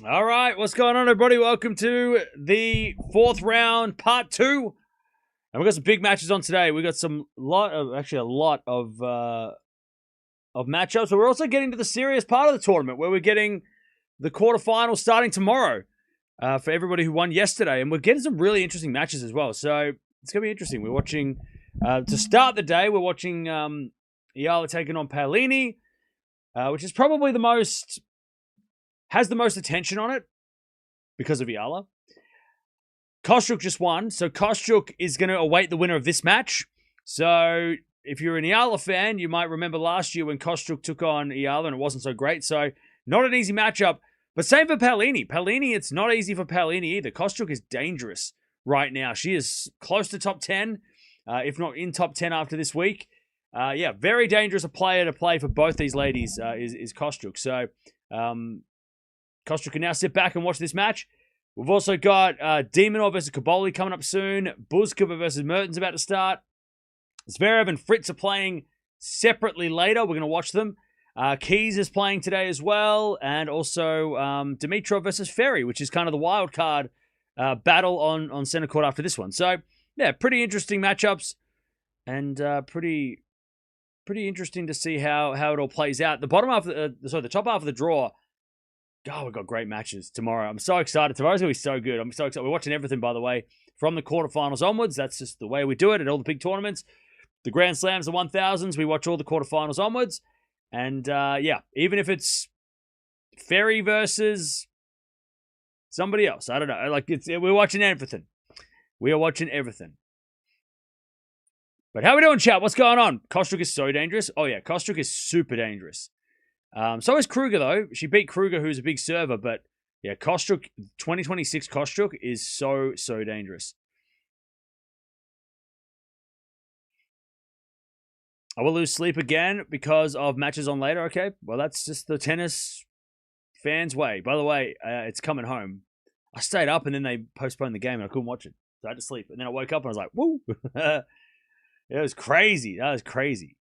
All right, what's going on, everybody? Welcome to the fourth round, part two. And we've got some big matches on today. We got a lot of matchups, but we're also getting to the serious part of the tournament where we're getting the quarterfinals starting tomorrow for everybody who won yesterday. And we're getting some really interesting matches as well. So it's going to be interesting. We're watching, to start the day, we're watching Eala taking on Paolini, which is probably has the most attention on it because of Eala. Kostyuk just won, so Kostyuk is going to await the winner of this match. So if you're an Eala fan, you might remember last year when Kostyuk took on Eala and it wasn't so great. So not an easy matchup, but same for Paolini. Paolini, it's not easy for Paolini either. Kostyuk is dangerous right now. She is close to top 10, if not in top 10 after this week. Yeah, very dangerous a player to play for both these ladies is Kostyuk. So Kostyuk can now sit back and watch this match. We've also got Demonor versus Kaboli coming up soon. Buzkova versus Mertens about to start. Zverev and Fritz are playing separately later. We're going to watch them. Keys is playing today as well. And also Dimitrov versus Ferry, which is kind of the wild card battle on center court after this one. So, yeah, pretty interesting matchups. And pretty interesting to see how it all plays out. The top half of the draw. God, we've got great matches tomorrow. I'm so excited. Tomorrow's going to be so good. I'm so excited. We're watching everything, by the way, from the quarterfinals onwards. That's just the way we do it at all the big tournaments. The Grand Slams, the 1000s, we watch all the quarterfinals onwards. And, yeah, even if it's Ferry versus somebody else, I don't know. We're watching everything. We are watching everything. But how are we doing, chat? What's going on? Kostyuk is so dangerous. Oh, yeah, Kostyuk is super dangerous. So is Kruger, though. She beat Kruger, who's a big server. But, yeah, Kostyuk, 2026 Kostyuk is so dangerous. I will lose sleep again because of matches on later. Okay, well, that's just the tennis fans' way. By the way, it's coming home. I stayed up and then they postponed the game and I couldn't watch it. So I had to sleep. And then I woke up and I was like, woo. It was crazy. That was crazy.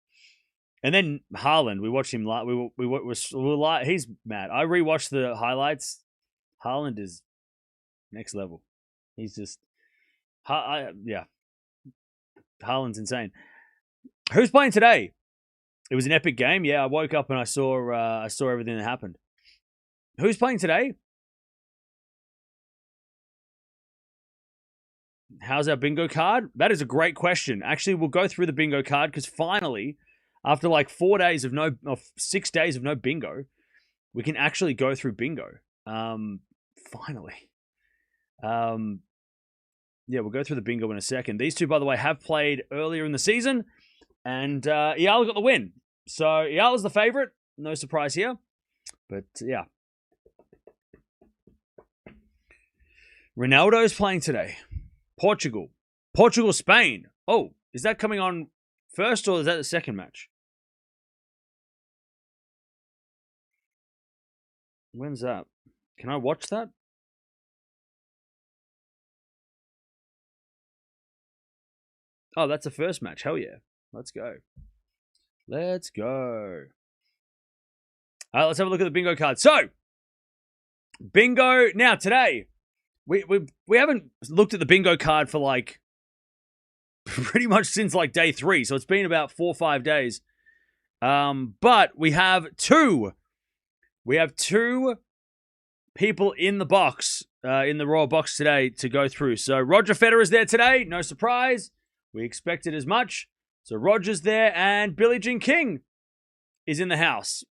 And then Haaland, we watched him live. He's mad. I rewatched the highlights. Haaland is next level. He's just, yeah. Haaland's insane. Who's playing today? It was an epic game. Yeah, I woke up and I saw everything that happened. Who's playing today? How's our bingo card? That is a great question. Actually, we'll go through the bingo card because finally, after like 6 days of no bingo, we can actually go through bingo. Finally. Yeah, we'll go through the bingo in a second. These two, by the way, have played earlier in the season, and Eala got the win. So Eala's the favorite. No surprise here. But, yeah. Ronaldo's playing today. Portugal, Spain. Oh, is that coming on first or is that the second match? When's that? Can I watch that? Oh, that's the first match. Hell yeah. Let's go. Let's go. All right, let's have a look at the bingo card. So, bingo. Now, today, we haven't looked at the bingo card for like pretty much since like day 3. So it's been about 4 or 5 days. But we have two people in the box, in the Royal box today to go through. So Roger Federer's there today. No surprise. We expected as much. So Roger's there and Billie Jean King is in the house.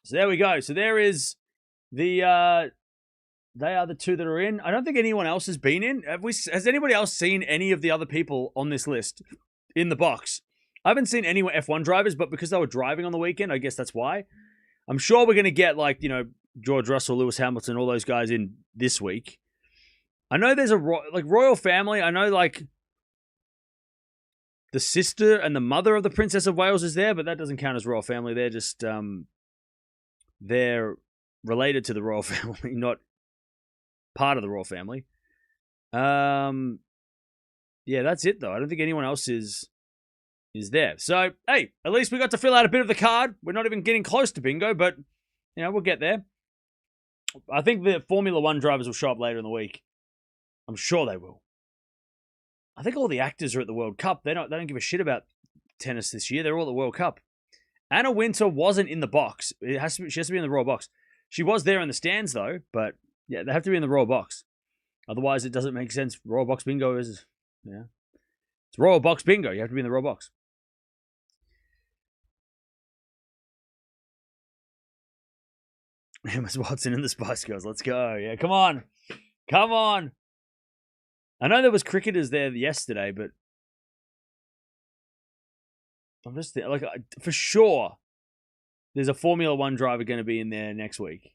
So there we go. So there is the, they are the two that are in. I don't think anyone else has been in. Has anybody else seen any of the other people on this list in the box? I haven't seen any F1 drivers, but because they were driving on the weekend, I guess that's why. I'm sure we're going to get George Russell, Lewis Hamilton, all those guys in this week. I know there's a royal family. I know the sister and the mother of the Princess of Wales is there, but that doesn't count as royal family. They're just they're related to the royal family, not part of the royal family. Yeah, that's it though. I don't think anyone else is there. So, hey, at least we got to fill out a bit of the card. We're not even getting close to bingo, but we'll get there. I think the Formula One drivers will show up later in the week. I'm sure they will. I think all the actors are at the World Cup. They don't give a shit about tennis this year. They're all at the World Cup. Anna Wintour wasn't in the box. She has to be in the Royal box. She was there in the stands though, but yeah, they have to be in the Royal box. Otherwise, it doesn't make sense. Royal box bingo is it's Royal box bingo. You have to be in the Royal box. Emma Watson and the Spice Girls. Let's go. Yeah, come on. Come on. I know there was cricketers there yesterday, but I'm just like, for sure, there's a Formula One driver going to be in there next week.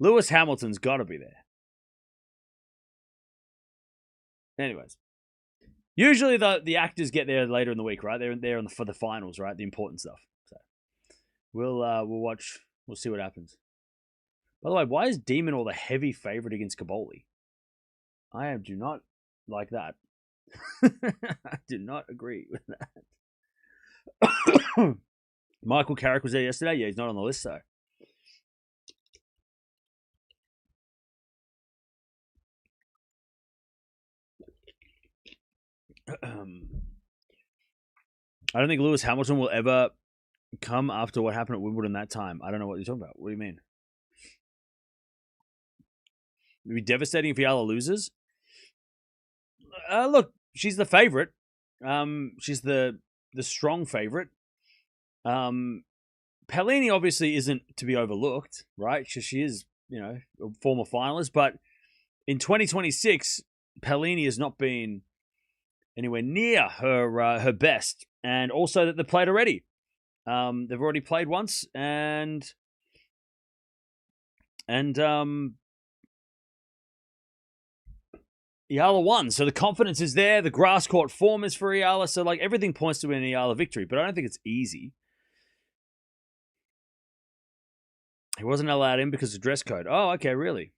Lewis Hamilton's got to be there. Anyways, usually the actors get there later in the week, right? They're there for the finals, right? The important stuff. So we'll watch. We'll see what happens. By the way, why is De Minaur the heavy favorite against Cobolli? I do not like that. I do not agree with that. Michael Carrick was there yesterday. Yeah, he's not on the list, though. I don't think Lewis Hamilton will ever come after what happened at Wimbledon that time. I don't know what you're talking about. What do you mean? It'd be devastating if Eala loses. Look, she's the favorite. She's the strong favorite. Paolini obviously isn't to be overlooked, right? She is, a former finalist, but in 2026, Paolini has not been anywhere near her best, and also that they've played already. They've already played once, and Eala won, so the confidence is there. The grass court form is for Eala, so like everything points to an Eala victory, but I don't think it's easy. He wasn't allowed in because of dress code. Oh, okay, really?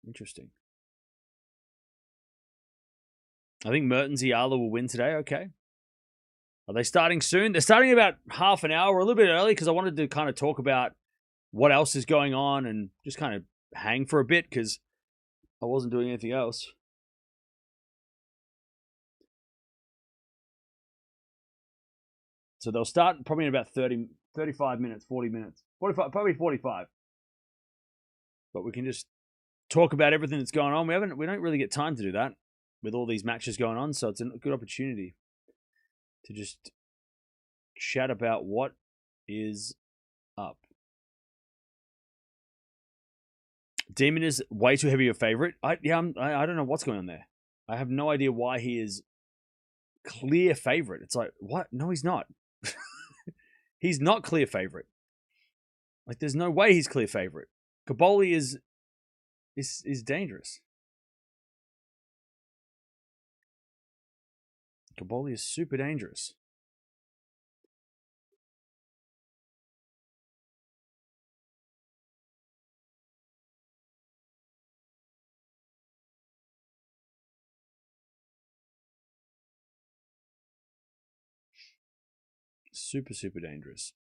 Interesting. I think Mertens Eala will win today. Okay. Are they starting soon? They're starting about half an hour, a little bit early, because I wanted to kind of talk about what else is going on and just kind of hang for a bit because I wasn't doing anything else. So they'll start probably in about 35 minutes, 40 minutes. 45, probably 45. But we can just talk about everything that's going on. We don't really get time to do that with all these matches going on, so it's a good opportunity to just chat about what is up. Demon is way too heavy a favorite. I don't know what's going on there. I have no idea why he is clear favorite. It's like, what? No, he's not. He's not clear favorite. Like, there's no way he's clear favorite. Cobolli is dangerous. Cobolli is super dangerous. Super, super dangerous.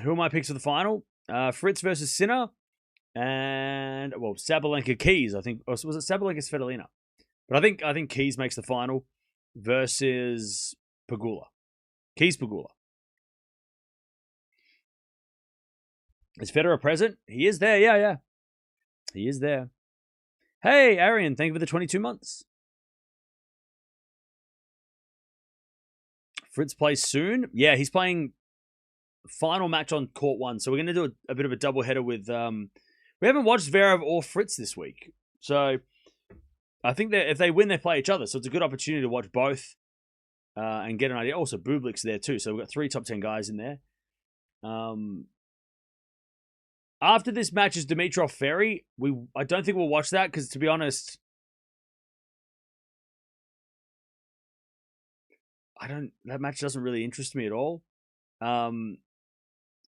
Who are my picks for the final? Fritz versus Sinner. And, well, Sabalenka Keys, I think. Or was it Sabalenka Svitolina? But I think Keys makes the final versus Pegula. Keys Pegula. Is Federer present? He is there, yeah. He is there. Hey, Arian, thank you for the 22 months. Fritz plays soon. Yeah, he's playing final match on court 1. So we're going to do a bit of a double header with... we haven't watched Zverev or Fritz this week. So I think that if they win, they play each other. So it's a good opportunity to watch both and get an idea. Also, Bublik's there too. So we've got 3 top 10 guys in there. After this match is Dimitrov Ferry. I don't think we'll watch that because, to be honest... that match doesn't really interest me at all.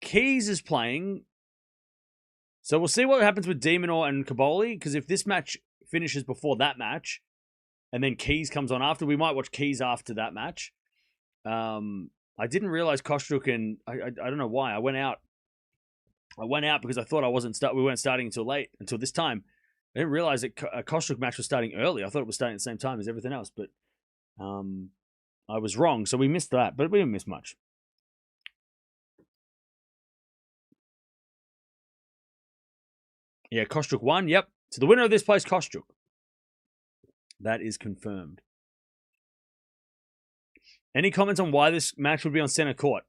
Keys is playing. So we'll see what happens with De Minaur and Cobolli, because if this match finishes before that match, and then Keys comes on after, we might watch Keys after that match. I didn't realize Kostruk and... I don't know why. I went out I went out because I thought we weren't starting until this time. I didn't realize that a Kostruck match was starting early. I thought it was starting at the same time as everything else, but I was wrong. So we missed that, but we didn't miss much. Yeah, Kostruck won. Yep. So the winner of this place, Kostruck. That is confirmed. Any comments on why this match would be on center court?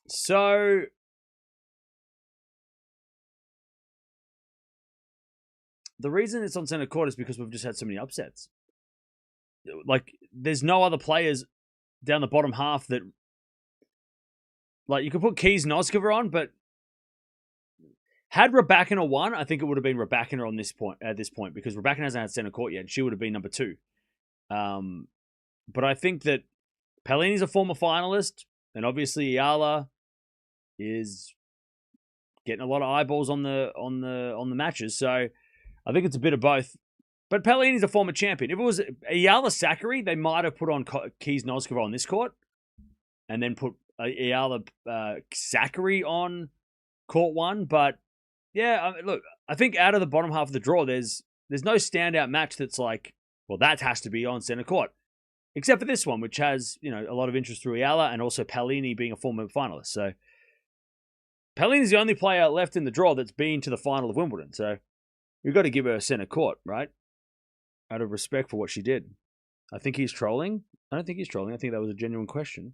So the reason it's on center court is because we've just had so many upsets. Like, there's no other players down the bottom half that, like, you could put Keys and Noskova on, but had Raducanu won, I think it would have been Raducanu on at this point, because Raducanu hasn't had center court yet, and she would have been number 2. But I think that Paolini's a former finalist, and obviously Eala is getting a lot of eyeballs on the matches, so I think it's a bit of both. But Paolini's a former champion. If it was Eala Sakkari, they might have put on Keys Noskova on this court, and then put Eala Sakkari on court 1. But yeah, look, I think out of the bottom half of the draw, there's no standout match that's like, well, that has to be on center court, except for this one, which has, you know, a lot of interest through Eala and also Paolini being a former finalist. So Paolini's the only player left in the draw that's been to the final of Wimbledon. So we've got to give her a center court, right? Out of respect for what she did. I think he's trolling. I don't think he's trolling. I think that was a genuine question.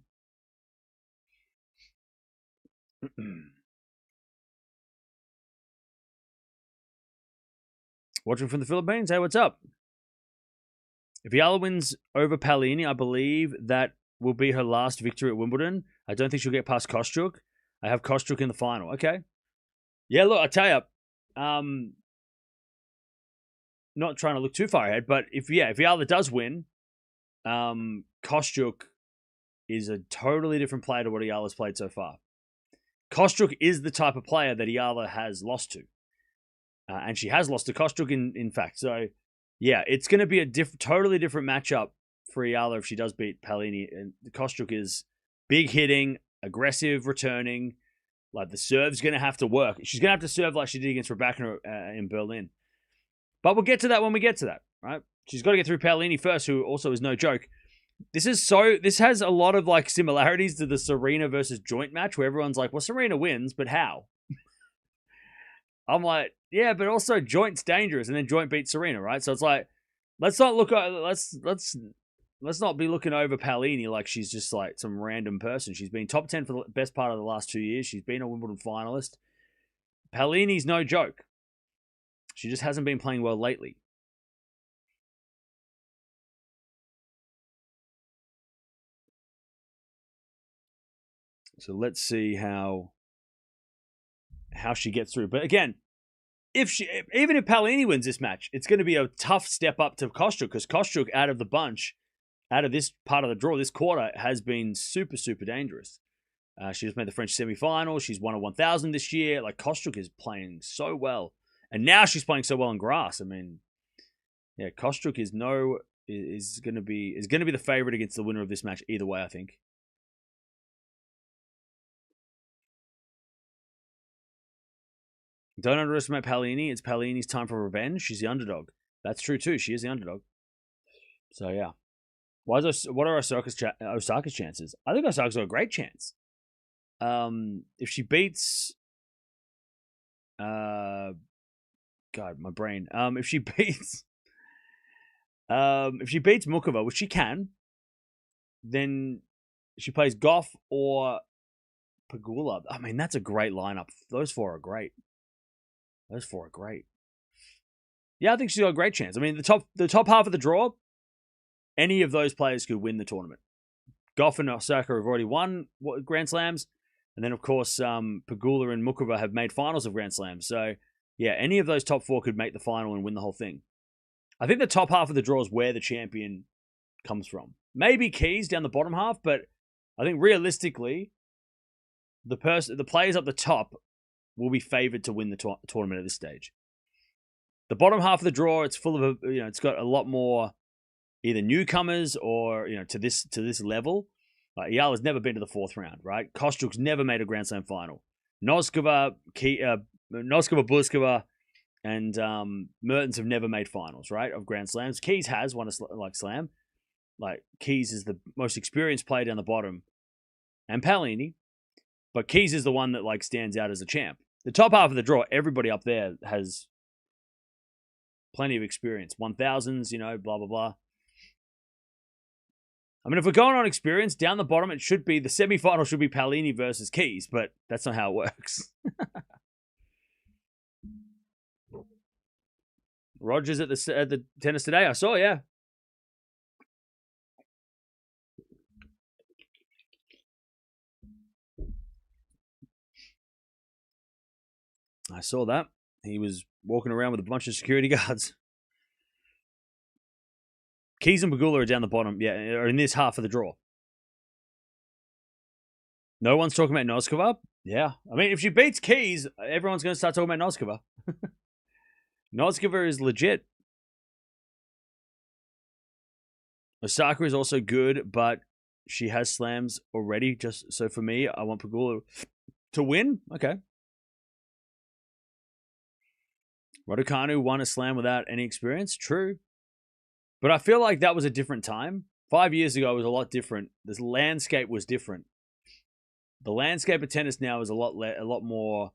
Watching from the Philippines. Hey, what's up? If Eala wins over Paolini, I believe that will be her last victory at Wimbledon. I don't think she'll get past Kostruck. I have Kostruck in the final. Okay. Yeah, look, I tell you, not trying to look too far ahead, but if Eala does win, Kostruck is a totally different player to what Eala's played so far. Kostruck is the type of player that Eala has lost to. And she has lost to Kostruck, in fact. So, yeah, it's going to be a totally different matchup for Eala if she does beat Paolini. And Kostruck is big hitting, aggressive returning. Like, the serve's going to have to work. She's going to have to serve like she did against Raducanu in Berlin. But we'll get to that when we get to that, right? She's got to get through Paolini first, who also is no joke. This has a lot of like similarities to the Serena versus Joint match, where everyone's like, well, Serena wins, but how? I'm like, yeah, but also Joint's dangerous, and then Joint beats Serena, right? So it's like, let's not be looking over Paolini like she's just like some random person. She's been top 10 for the best part of the last 2 years. She's been a Wimbledon finalist. Paolini's no joke. She just hasn't been playing well lately. So let's see how she gets through. But again, even if Paolini wins this match, it's going to be a tough step up to Kostruck, because Kostruck, out of the bunch, out of this part of the draw, this quarter, has been super, super dangerous. She just made the French semi-final. She's won a 1,000 this year. Like, Kostruck is playing so well. And now she's playing so well in grass. I mean, yeah, Kostruck is going to be the favorite against the winner of this match either way, I think. Don't underestimate Paolini. It's Paolini's time for revenge. She's the underdog. That's true too. She is the underdog. So yeah. What are Osaka's chances? I think Osaka's got a great chance. If she beats, God, my brain. If she beats Mukova, which she can, then she plays Gauff or Pegula. I mean, that's a great lineup. Those four are great. Yeah, I think she's got a great chance. I mean, the top half of the draw, any of those players could win the tournament. Gauff and Osaka have already won Grand Slams. And then, of course, Pegula and Mukova have made finals of Grand Slams. So, yeah, any of those top four could make the final and win the whole thing. I think the top half of the draw is where the champion comes from. Maybe Keys down the bottom half, but I think realistically, the players up the top will be favored to win the tournament at this stage. The bottom half of the draw, it's full of, it's got a lot more either newcomers or, to this level. Like, Eala's never been to the fourth round, right? Kostyuk's never made a Grand Slam final. Noskova, Buzkova, and Mertens have never made finals, right, of Grand Slams. Keys has won a slam. Like, Keys is the most experienced player down the bottom, and Paolini. But Keys is the one that, like, stands out as a champ. The top half of the draw, everybody up there has plenty of experience. 1000s, blah, blah, blah. I mean, if we're going on experience, down the bottom, it should be, the semi-final should be Paolini versus Keys, but that's not how it works. Rogers at the tennis today, I saw, yeah. I saw that. He was walking around with a bunch of security guards. Keys and Pegula are down the bottom, yeah, are in this half of the draw. No one's talking about Noskova? Yeah. I mean, if she beats Keys, everyone's going to start talking about Noskova. Noskova is legit. Osaka is also good, but she has slams already. Just so for me, I want Pegula to win. Okay. Raducanu won a slam without any experience. True. But I feel like that was a different time. 5 years ago, it was a lot different. This landscape was different. The landscape of tennis now is a lot more.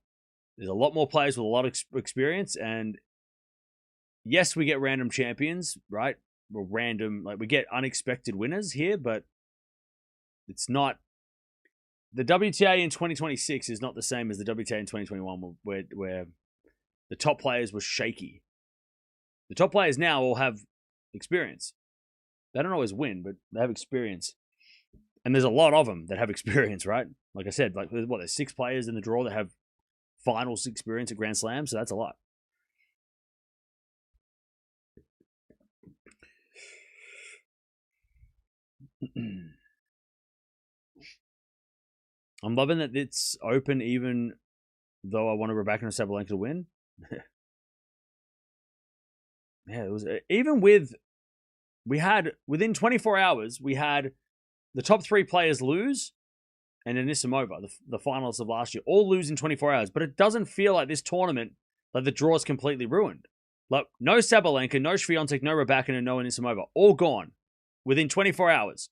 There's a lot more players with a lot of experience, and yes, we get random champions, right? We're random, like we get unexpected winners here, but it's not. The WTA in 2026 is not the same as the WTA in 2021, where the top players were shaky. The top players now all have experience. They don't always win, but they have experience. And there's a lot of them that have experience, right? Like I said, like there's 6 players in the draw that have finals experience at Grand Slam, so that's a lot. I'm loving that it's open even though I want Raducanu and Sabalenka to win. Yeah, it was even within 24 hours, we had the top 3 players lose, and Anisimova, the finalists of last year, all lose in 24 hours. But it doesn't feel like this tournament, like the draw is completely ruined. Like, no Sabalenka, no Swiatek, no Raducanu, and no Anisimova, all gone within 24 hours.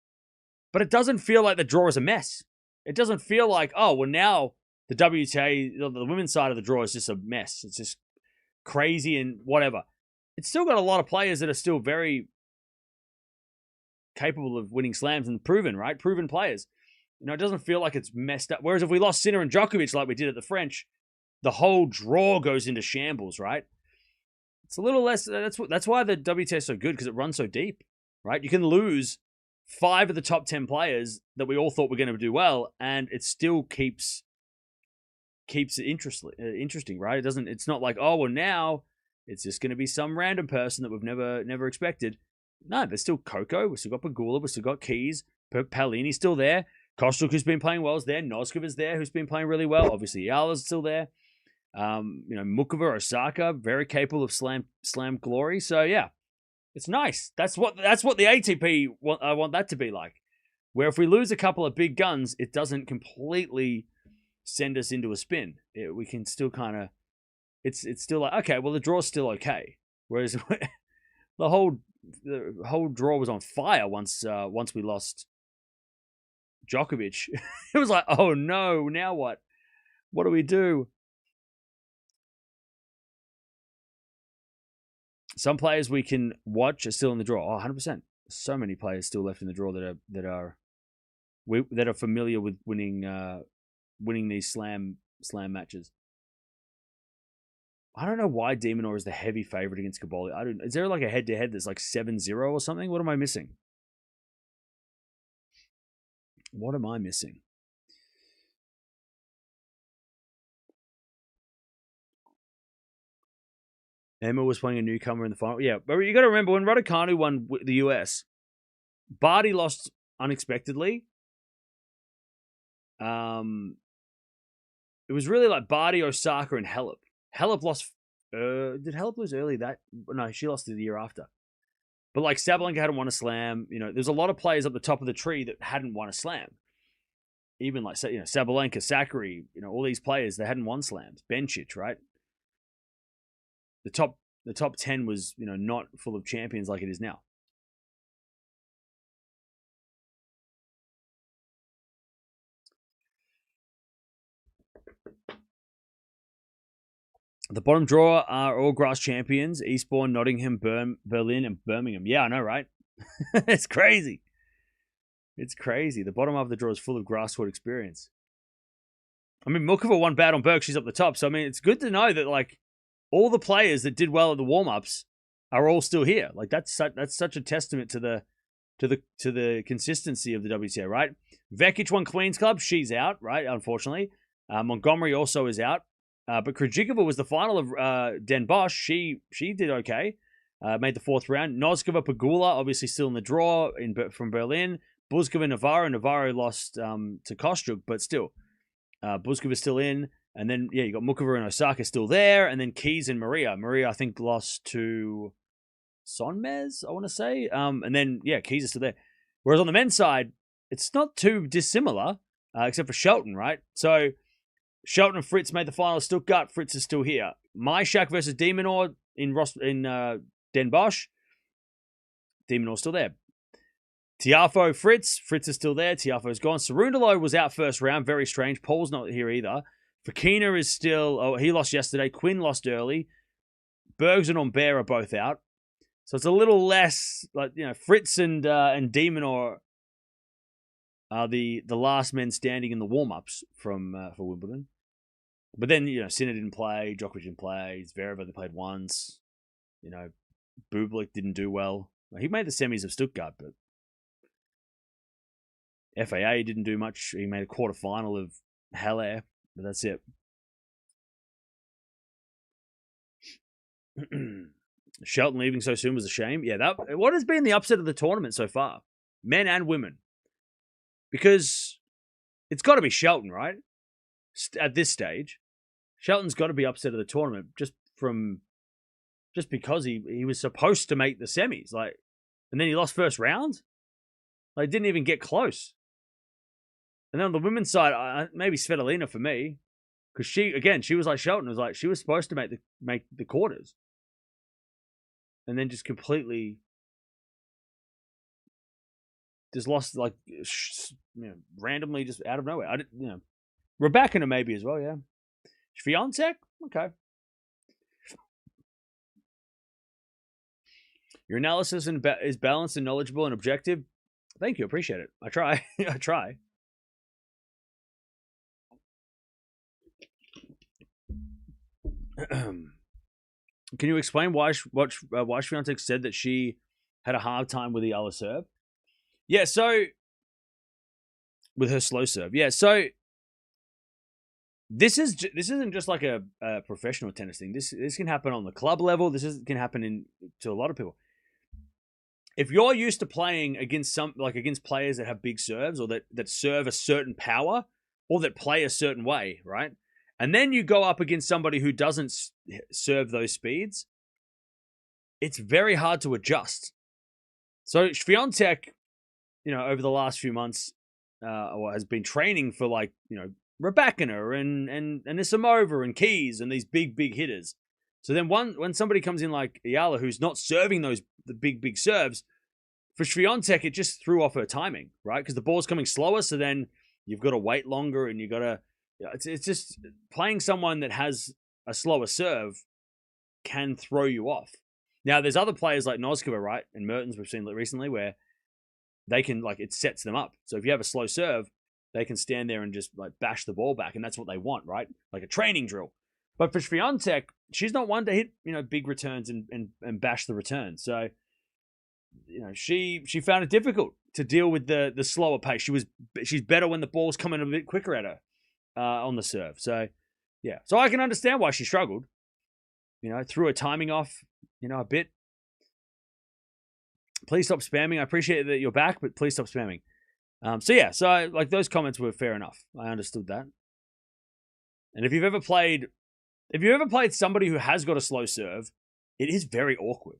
But it doesn't feel like the draw is a mess. It doesn't feel like, oh, well, now the WTA, the women's side of the draw is just a mess. It's just crazy and whatever. It's still got a lot of players that are still very capable of winning slams and proven, right? Proven players. It doesn't feel like it's messed up. Whereas if we lost Sinner and Djokovic like we did at the French, the whole draw goes into shambles, right? It's a little less. That's why the WTA is so good, because it runs so deep, right? You can lose 5 of the top 10 players that we all thought were going to do well, and it still keeps it interesting, right? It doesn't. It's not like, oh, well, now it's just going to be some random person that we've never expected. No, there's still Coco. We've still got Pegula. We've still got Keys. Paolini's still there. Kostyuk, who's been playing well, is there. Noskova's there, who's been playing really well. Obviously, Eala's still there. Mukova, Osaka, very capable of slam glory. So yeah, it's nice. That's what the ATP want. I want that to be like. Where if we lose a couple of big guns, it doesn't completely send us into a spin. We can still kind of. It's still like, okay, well, the draw's still okay. Whereas the whole draw was on fire once we lost Djokovic. It was like, oh no, now what? What do we do? Some players we can watch are still in the draw. Oh, 100%. So many players still left in the draw that are familiar with winning these slam matches. I don't know why de Minaur is the heavy favorite against Caboli. Is there like a head-to-head that's like 7-0 or something? What am I missing? What am I missing? Emma was playing a newcomer in the final. Yeah, but you got to remember when Raducanu won the US, Barty lost unexpectedly. It was really like Barty, Osaka, and Halep. Halep lost. Did Halep lose early? No, she lost the year after. But like Sabalenka hadn't won a slam. You know, there's a lot of players up the top of the tree that hadn't won a slam. Even like, you know, Sabalenka, Sakari, you know, all these players, they hadn't won slams. Bencic, right? The top 10 was, you know, not full of champions like it is now. The bottom draw are all grass champions: Eastbourne, Nottingham, Berlin, and Birmingham. Yeah, I know, right? It's crazy. It's crazy. The bottom half of the draw is full of grass court experience. I mean, Milkova won bad on Berg. She's up the top. So, I mean, it's good to know that, like, all the players that did well at the warm-ups are all still here. Like, that's such a testament to the consistency of the WTA, right? Vekic won Queen's Club. She's out, right? Unfortunately. Montgomery also is out. But Krejcikova was the final of Den Bosch. She did okay. Made the fourth round. Noskova, Pegula, obviously still in the draw from Berlin. Buzkova, Navarro. Navarro lost to Kostyuk, but still. Buzkova's still in. And then, yeah, you got Mukova and Osaka still there. And then Keys and Maria. Maria, I think, lost to Sonmez, I want to say. And then, yeah, Keys is still there. Whereas on the men's side, it's not too dissimilar, except for Shelton, right? So Shelton and Fritz made the final of Stuttgart. Fritz is still here. Majszak versus Demonor in Den Bosch. Demonor's still there. Tiafoe, Fritz. Fritz is still there. Tiafoe's gone. Cerundolo was out first round. Very strange. Paul's not here either. Fakina is still... Oh, he lost yesterday. Quinn lost early. Bergs and Humbert are both out. So it's a little less... like, you know, Fritz and Demonor are the last men standing in the warm-ups for Wimbledon. But then, you know, Sinner didn't play. Djokovic didn't play. Zverev only played once. You know, Bublik didn't do well. He made the semis of Stuttgart, but FAA didn't do much. He made a quarterfinal of Halle, but that's it. Shelton leaving so soon was a shame. Yeah, what has been the upset of the tournament so far? Men and women. Because it's got to be Shelton, right? At this stage. Shelton's got to be upset of the tournament just because he was supposed to make the semis. Like, and then he lost first round. Like, didn't even get close. And then on the women's side, maybe Svitolina for me. Because she was like Shelton. It was like she was supposed to make the quarters. And then just completely just lost, like, you know, randomly just out of nowhere. I didn't, you know, Raducanu maybe as well, yeah. Swiatek, okay. Your analysis is balanced and knowledgeable and objective. Thank you, appreciate it. I try. I try. Can you explain why Swiatek said that she had a hard time with the Eala serve? Yeah, so with her slow serve. Yeah, so this isn't just like a professional tennis thing. This can happen on the club level. Can happen to a lot of people. If you're used to playing against against players that have big serves or that serve a certain power or that play a certain way, right? And then you go up against somebody who doesn't serve those speeds, it's very hard to adjust. So Swiatek, you know, over the last few months, has been training for, like, you know, Raducanu and Nisimova and Keys and these big hitters. So then when somebody comes in like Eala, who's not serving the big serves, for Swiatek, it just threw off her timing, right? Because the ball's coming slower, so then you've got to wait longer and you got to... It's just playing someone that has a slower serve can throw you off. Now, there's other players like Noskova, right? And Mertens we've seen recently where they can, like, it sets them up. So if you have a slow serve, they can stand there and just, like, bash the ball back, and that's what they want, right? Like a training drill. But for Swiatek, she's not one to hit, you know, big returns and bash the return. So, you know, she found it difficult to deal with the slower pace. She's better when the ball's coming a bit quicker at her on the serve. So, yeah. So I can understand why she struggled. You know, threw her timing off, you know, a bit. Please stop spamming. I appreciate that you're back, but please stop spamming. So like, those comments were fair enough. I understood that. And if you've ever played somebody who has got a slow serve, it is very awkward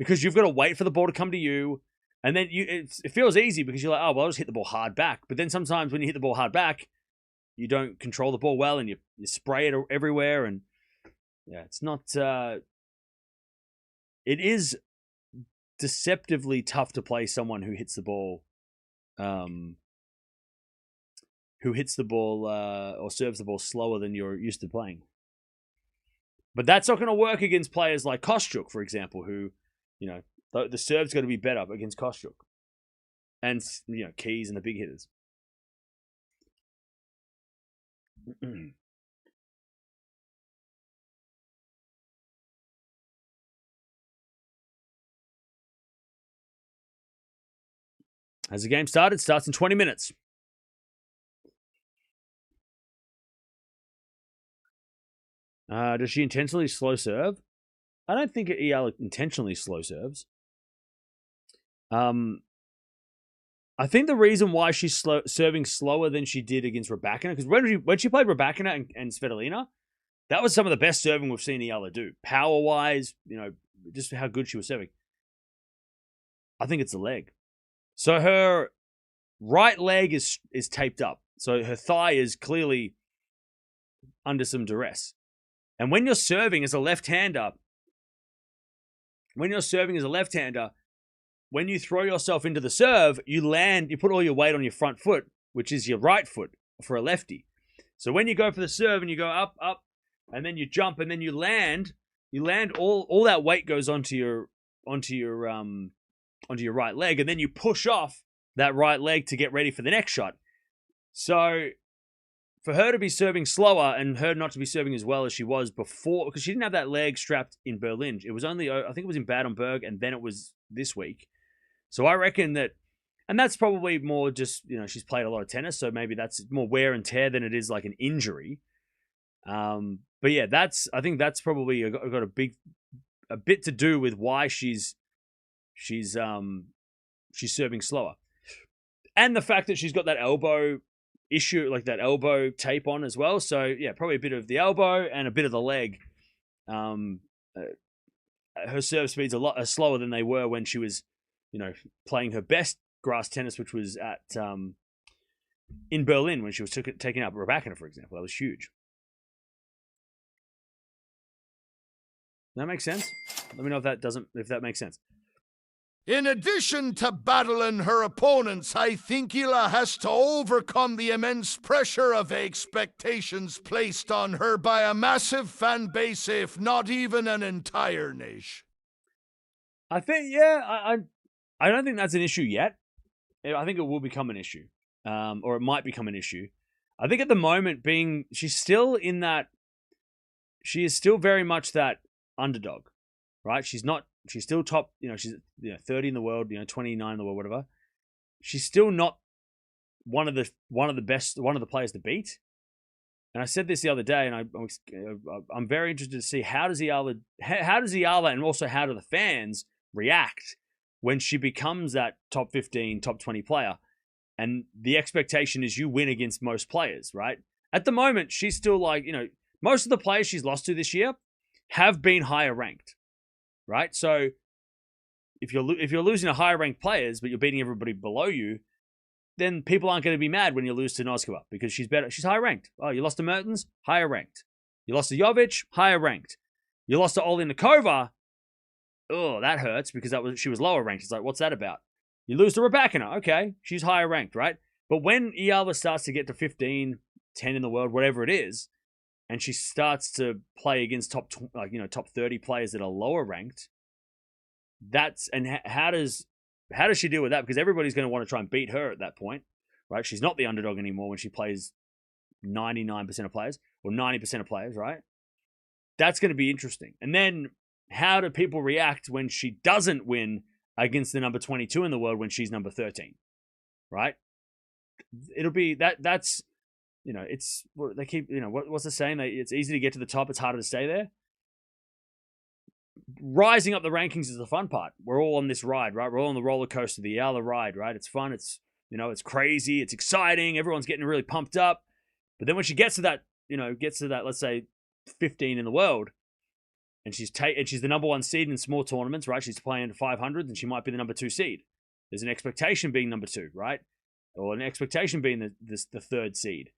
because you've got to wait for the ball to come to you. And then it feels easy because you're like, oh, well, I'll just hit the ball hard back. But then sometimes when you hit the ball hard back, you don't control the ball well and you spray it everywhere. And yeah, it's not... it is deceptively tough to play someone who hits the ball... or serves the ball slower than you're used to playing. But that's not going to work against players like Kostyuk, for example, who, the serve's got to be better against Kostyuk. And, Keys and the big hitters. Has the game started? Starts in 20 minutes. Does she intentionally slow serve? I don't think Eala intentionally slow serves. I think the reason why she's serving slower than she did against Raducanu, because when she played Raducanu and Svitolina, that was some of the best serving we've seen Eala do. Power-wise, just how good she was serving. I think it's the leg. So her right leg is taped up. So her thigh is clearly under some duress. And when you're serving as a left-hander, when you throw yourself into the serve, you put all your weight on your front foot, which is your right foot for a lefty. So when you go for the serve and you go up, and then you jump and then you land, all that weight goes onto your right leg, and then you push off that right leg to get ready for the next shot. So for her to be serving slower and her not to be serving as well as she was before, because she didn't have that leg strapped in Berlin. It was only, I think it was in Baden-Württemberg, and then it was this week. So I reckon that, and that's probably more just, she's played a lot of tennis, so maybe that's more wear and tear than it is like an injury. But yeah, I think that's probably got a bit to do with why she's serving slower. And the fact that she's got that elbow issue, like that elbow tape on as well. So yeah, probably a bit of the elbow and a bit of the leg. Her serve speeds are slower than they were when she was, playing her best grass tennis, which was at in Berlin when she was taking out Raducanu, for example. That was huge. That makes sense. Let me know if that makes sense. In addition to battling her opponents, I think Eala has to overcome the immense pressure of expectations placed on her by a massive fan base, if not even an entire nation. I think, yeah, I don't think that's an issue yet. I think it will become an issue, or it might become an issue. I think at the moment, she is still very much that underdog, right? She's still top, she's 30 in the world, 29 in the world, whatever. She's still not one of the players to beat. And I said this the other day, and I'm very interested to see how does Eala and also how do the fans react when she becomes that top 15, top 20 player. And the expectation is you win against most players, right? At the moment, she's still like, most of the players she's lost to this year have been higher ranked, right? So if you're losing to higher ranked players, but you're beating everybody below you, then people aren't going to be mad when you lose to Noskova because she's better. She's higher ranked. Oh, you lost to Mertens, higher ranked. You lost to Jovic, higher ranked. You lost to Olinikova. Oh, that hurts because she was lower ranked. It's like, what's that about? You lose to Raducanu. Okay, she's higher ranked, right? But when Eala starts to get to 15, 10 in the world, whatever it is, and she starts to play against top 30 players that are lower ranked, how does she deal with that? Because everybody's going to want to try and beat her at that point, right? She's not the underdog anymore when she plays 99% of players or 90% of players, right? That's going to be interesting. And then how do people react when she doesn't win against the number 22 in the world when she's number 13, right? It'll be that's, it's they keep, what's the saying? It's easy to get to the top. It's harder to stay there. Rising up the rankings is the fun part. We're all on this ride, right? We're all on the roller coaster, the Eala ride, right? It's fun. It's, it's crazy. It's exciting. Everyone's getting really pumped up. But then when she gets to that, let's say 15 in the world, and she's the number 1 seed in small tournaments, right? She's playing 500, and she might be the number 2 seed. There's an expectation being number 2, right? Or an expectation being the 3rd seed.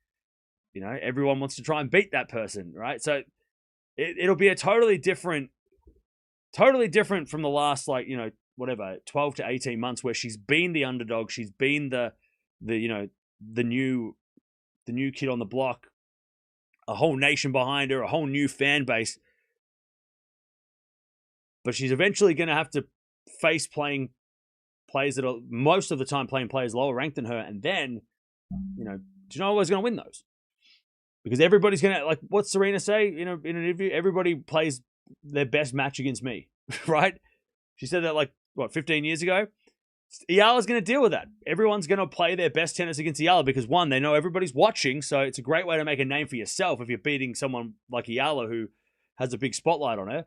You know, everyone wants to try and beat that person, right? So it'll be a totally different from the last, like, you know, whatever, 12 to 18 months, where she's been the underdog, she's been the you know, the new kid on the block, a whole nation behind her, a whole new fan base. But she's eventually going to have to face playing players that are most of the time playing players lower ranked than her, and then, you know, do you know who's going to win those? Because everybody's going to, like, what's Serena say, you know, in an interview? Everybody plays their best match against me, right? She said that, like, what, 15 years ago? Eala's going to deal with that. Everyone's going to play their best tennis against Eala because, one, they know everybody's watching, so it's a great way to make a name for yourself if you're beating someone like Eala who has a big spotlight on her,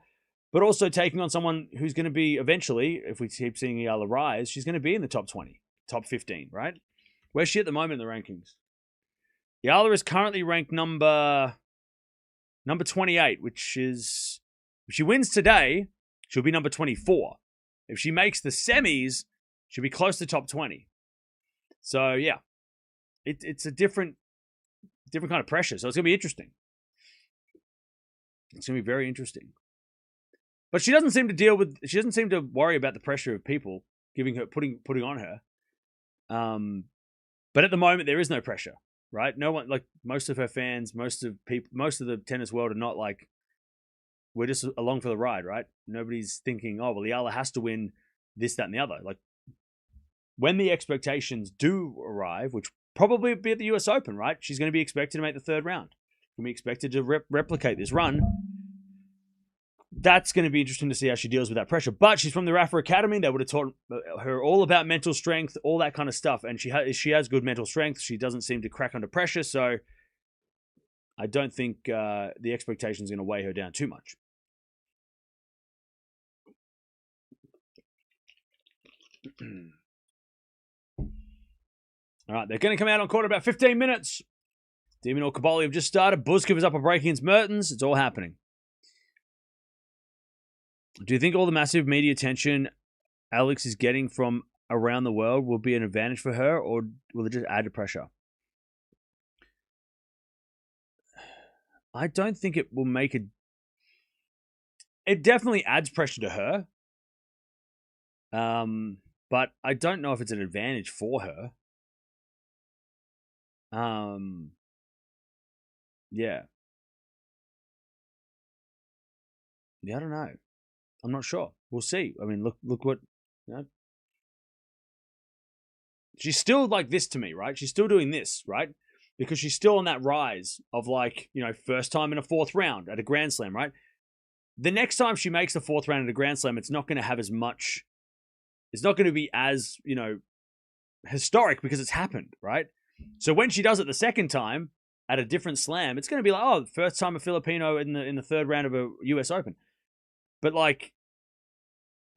but also taking on someone who's going to be eventually, if we keep seeing Eala rise, she's going to be in the top 20, top 15, right? Where's she at the moment in the rankings? Eala is currently ranked number 28, which is, if she wins today, she'll be number 24. If she makes the semis, she'll be close to top 20. So, yeah, it's a different kind of pressure. So it's going to be interesting. It's going to be very interesting. But she doesn't seem to worry about the pressure of people putting on her. But at the moment, there is no pressure, right? No one, like, most of her fans, most of the tennis world are not like, we're just along for the ride, right? Nobody's thinking, oh, well, Eala has to win this, that, and the other. Like, when the expectations do arrive, which probably will be at the US Open, right? She's going to be expected to make the 3rd round. She'll be expected to replicate this run. That's going to be interesting to see how she deals with that pressure. But she's from the Rafa Academy. They would have taught her all about mental strength, all that kind of stuff. And she has good mental strength. She doesn't seem to crack under pressure. So I don't think the expectation is going to weigh her down too much. All right, they're going to come out on court in about 15 minutes. Demon or Caboli have just started. Buzkov is up a break against Mertens. It's all happening. Do you think all the massive media attention Alex is getting from around the world will be an advantage for her, or will it just add to pressure? I don't think it will make it. It definitely adds pressure to her. But I don't know if it's an advantage for her. Yeah. Yeah, I don't know. I'm not sure. We'll see. I mean, look what, you know. She's still like this to me, right? She's still doing this, right? Because she's still on that rise of, like, you know, first time in a 4th round at a Grand Slam, right? The next time she makes the 4th round at a Grand Slam, it's not going to have as much. It's not going to be as, you know, historic because it's happened, right? So when she does it the second time at a different slam, it's going to be like, oh, first time a Filipino in the 3rd round of a US Open. But, like,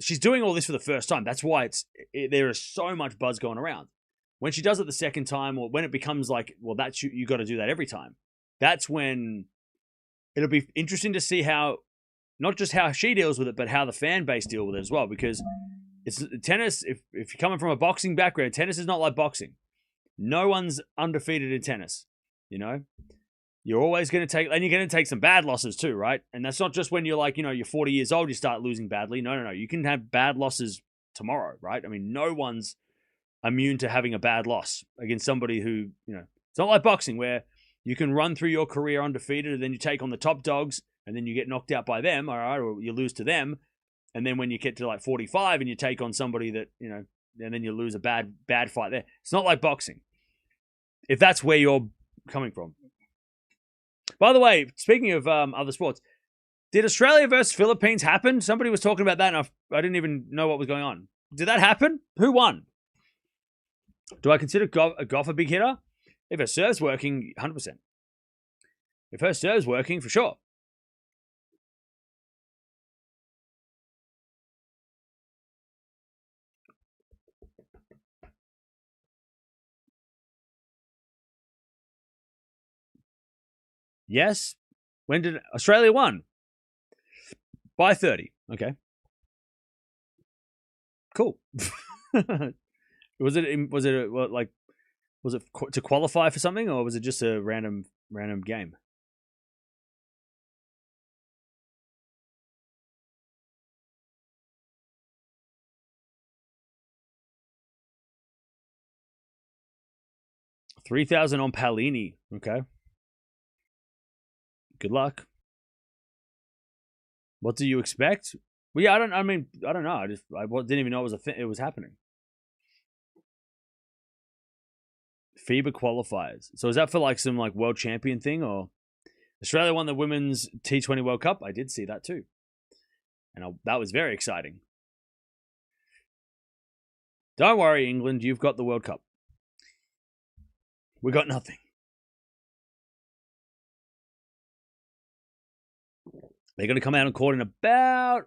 she's doing all this for the first time. That's why there is so much buzz going around. When she does it the second time, or when it becomes like, well, that's you got to do that every time. That's when it'll be interesting to see how, not just how she deals with it, but how the fan base deal with it as well. Because it's tennis. If you're coming from a boxing background, tennis is not like boxing. No one's undefeated in tennis. You know, you're always going to take, and you're going to take some bad losses too, right? And that's not just when you're like, you know, you're 40 years old, you start losing badly. No. You can have bad losses tomorrow, right? I mean, no one's immune to having a bad loss against somebody who, you know, it's not like boxing where you can run through your career undefeated and then you take on the top dogs and then you get knocked out by them, all right, or you lose to them. And then when you get to like 45 and you take on somebody that, you know, and then you lose a bad fight there. It's not like boxing. If that's where you're coming from. By the way, speaking of other sports, did Australia versus Philippines happen? Somebody was talking about that and I didn't even know what was going on. Did that happen? Who won? Do I consider Gauff a big hitter? If her serve's working, 100%. If her serve's working, for sure. Yes. When did Australia won? By 30. Okay. Cool. Was it to qualify for something, or was it just a random game? $3,000 on Paolini. Okay. Good luck. What do you expect? Well, yeah, I don't know. I didn't even know it was happening. FIBA qualifiers. So is that for some world champion thing, or Australia won the women's T20 World Cup? I did see that too, and that was very exciting. Don't worry, England, you've got the World Cup. We got nothing. They're going to come out on court in about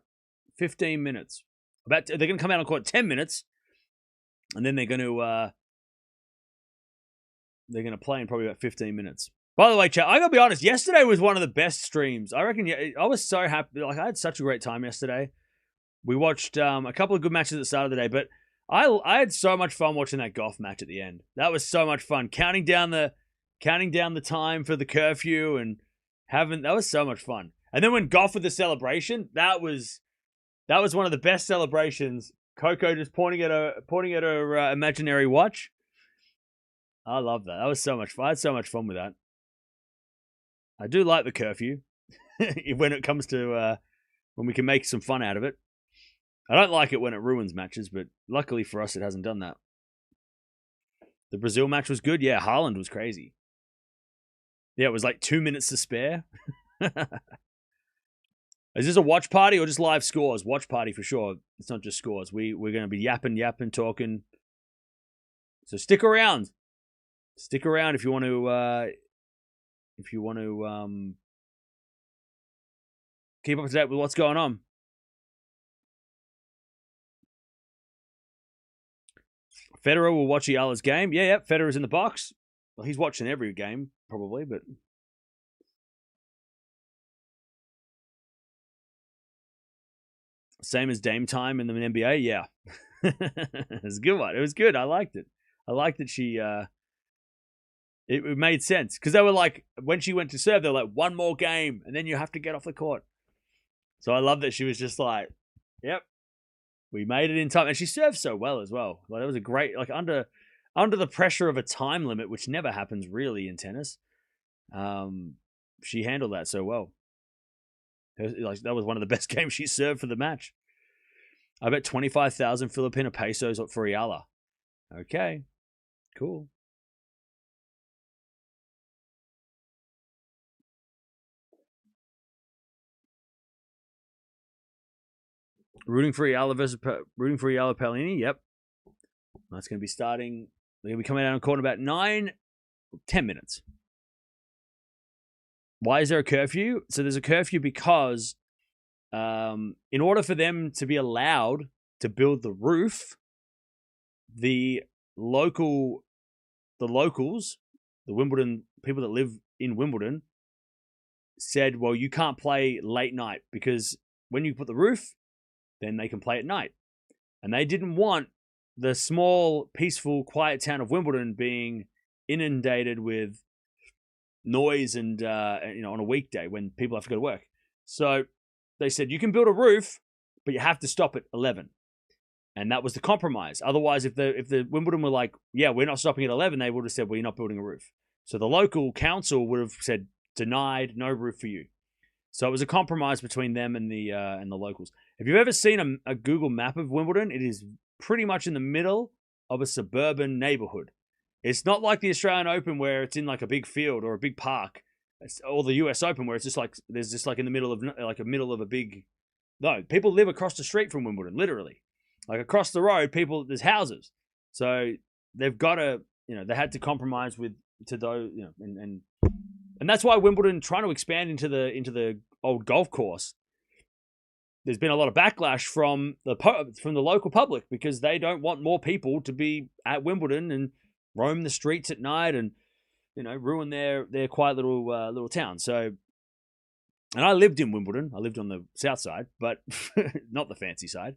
15 minutes. They're going to come out on court 10 minutes, and then they're going to play in probably about 15 minutes. By the way, chat, I got to be honest, yesterday was one of the best streams. I reckon I was so happy. I had such a great time yesterday. We watched a couple of good matches at the start of the day, but I had so much fun watching that Gauff match at the end. That was so much fun. Counting down the time for the curfew and that was so much fun. And then when Gauff with the celebration, that was one of the best celebrations. Coco just pointing at her imaginary watch. I love that. That was so much fun. I had so much fun with that. I do like the curfew when it comes to when we can make some fun out of it. I don't like it when it ruins matches, but luckily for us, it hasn't done that. The Brazil match was good. Yeah, Haaland was crazy. Yeah, it was 2 minutes to spare. Is this a watch party or just live scores? Watch party for sure. It's not just scores. We're going to be yapping, talking. So stick around. Stick around if you want to. Keep up to date with what's going on. Federer will watch Eala's game. Yeah, Federer's in the box. Well, he's watching every game, probably, but... Same as Dame time in the NBA? Yeah. It was a good one. It was good. I liked it. I liked that she... It made sense. Because they were when she went to serve, they were one more game, and then you have to get off the court. So I love that she was just yep. We made it in time. And she served so well as well. That was a great... under the pressure of a time limit, which never happens really in tennis, she handled that so well. That was one of the best games she served for the match. I bet 25,000 Filipino pesos for Eala. Okay. Cool. Rooting for Eala Paolini. Yep. That's going to be starting. They're going to be coming out on court in about 10 minutes. Why is there a curfew? So there's a curfew because in order for them to be allowed to build the roof, the locals, the Wimbledon people that live in Wimbledon said, well, you can't play late night because when you put the roof, then they can play at night. And they didn't want the small, peaceful, quiet town of Wimbledon being inundated with noise and on a weekday when people have to go to work. So they said you can build a roof, but you have to stop at 11. And that was the compromise. Otherwise, if the Wimbledon were yeah, we're not stopping at 11, they would have said, well, you're not building a roof. So the local council would have said, denied, no roof for you. So it was a compromise between them and the locals. If you've ever seen a Google map of Wimbledon, it is pretty much in the middle of a suburban neighborhood. It's not like the Australian Open where it's in a big field or a big park, or the US Open where it's just there's just in the middle of a big. No, people live across the street from Wimbledon, literally, across the road. There's houses, so they've got to, they had to compromise to those, and that's why Wimbledon trying to expand into the old golf course. There's been a lot of backlash from the local public because they don't want more people to be at Wimbledon and roam the streets at night and ruin their quiet little town. So And I lived in Wimbledon. I lived on the south side, but not the fancy side.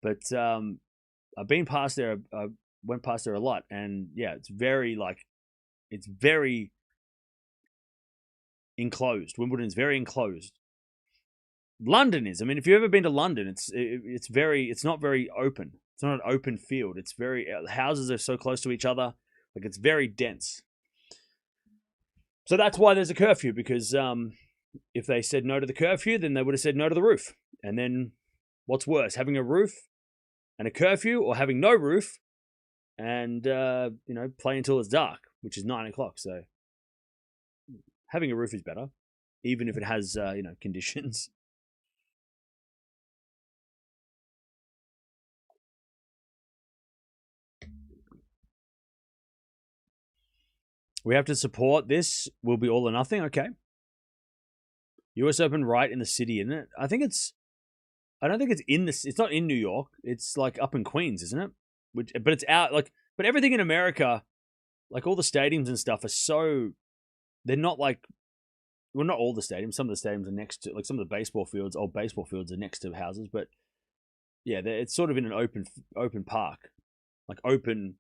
But I've been past there. I went past there a lot, and yeah, it's very enclosed. Wimbledon's very enclosed. London is. I mean, if you've ever been to London, it's not very open. It's not an open field. It's very houses are so close to each other, like it's very dense. So that's why there's a curfew, because if they said no to the curfew, then they would have said no to the roof. And then what's worse, having a roof and a curfew, or having no roof and play until it's dark, which is 9 o'clock. So having a roof is better, even if it has conditions. We have to support this. Will be all or nothing. Okay. US Open right in the city, isn't it? I don't think it's it's not in New York. It's like up in Queens, isn't it? But it's out but everything in America, like all the stadiums and stuff they're not like, well, not all the stadiums. Some of the stadiums are next to, like some of the baseball fields, old baseball fields are next to houses, but yeah, it's sort of in an open park, like open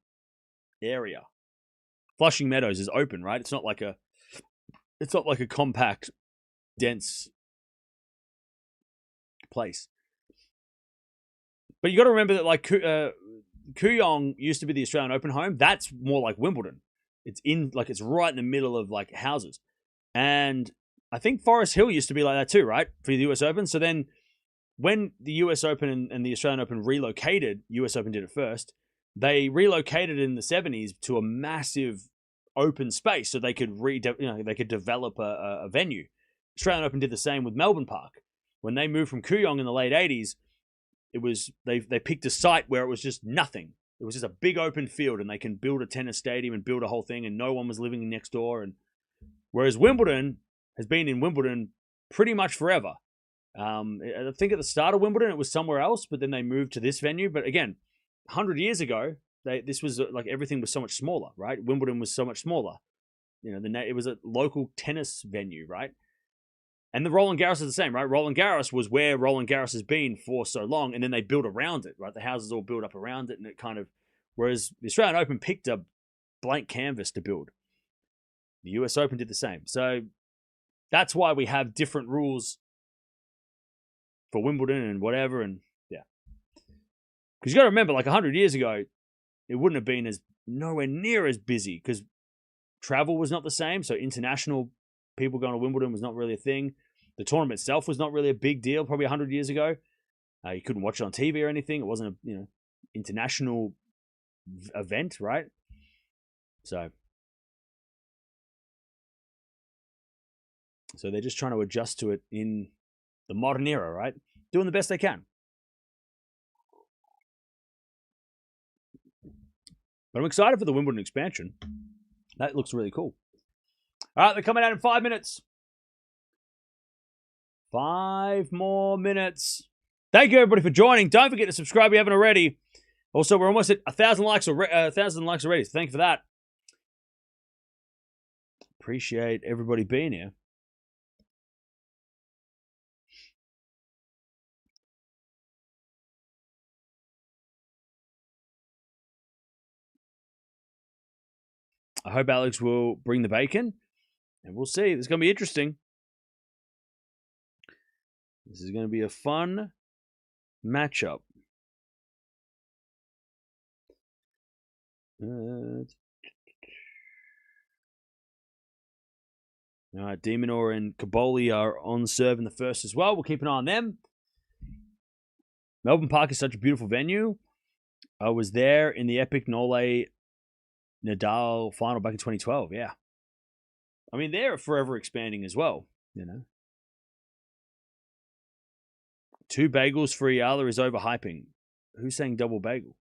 area. Flushing Meadows is open, right? It's not like a compact, dense place. But you got to remember that like Kooyong used to be the Australian Open home. That's more like Wimbledon. It's right in the middle of like houses. And I think Forest Hill used to be like that too, right? For the US Open. So then when the US Open and the Australian Open relocated, US Open did it first. They relocated in the 70s to a massive open space so they could develop a venue. Australian Open did the same with Melbourne Park. When they moved from Kooyong in the late 80s, it was they picked a site where it was just nothing. It was just a big open field, and they can build a tennis stadium and build a whole thing, and no one was living next door. And whereas Wimbledon has been in Wimbledon pretty much forever. I think at the start of Wimbledon it was somewhere else, but then they moved to this venue. But again, 100 years ago, this was like everything was so much smaller, right? Wimbledon was so much smaller. It was a local tennis venue, right? And the Roland Garros is the same, right? Roland Garros was where Roland Garros has been for so long, and then they built around it, right? The houses all built up around it, and it kind of... Whereas the Australian Open picked a blank canvas to build. The US Open did the same. So that's why we have different rules for Wimbledon and whatever, and yeah. Because you got to remember, like 100 years ago, it wouldn't have been nowhere near as busy, because travel was not the same, so international people going to Wimbledon was not really a thing. The tournament itself was not really a big deal probably 100 years ago. You couldn't watch it on TV or anything. It wasn't a international event, right? So they're just trying to adjust to it in the modern era, right? Doing the best they can. But I'm excited for the Wimbledon expansion. That looks really cool. All right, they're coming out in 5 minutes. 5 more minutes. Thank you, everybody, for joining. Don't forget to subscribe if you haven't already. Also, we're almost at 1,000 likes already, so thank you for that. Appreciate everybody being here. I hope Alex will bring the bacon, and we'll see. This is going to be interesting. This is going to be a fun matchup. All right, Demonor and Kaboli are on serve in the first as well. We'll keep an eye on them. Melbourne Park is such a beautiful venue. I was there in the epic Nole Nadal final back in 2012. Yeah. I mean, they're forever expanding as well, 2 bagels for Eala is overhyping. Who's saying double bagel?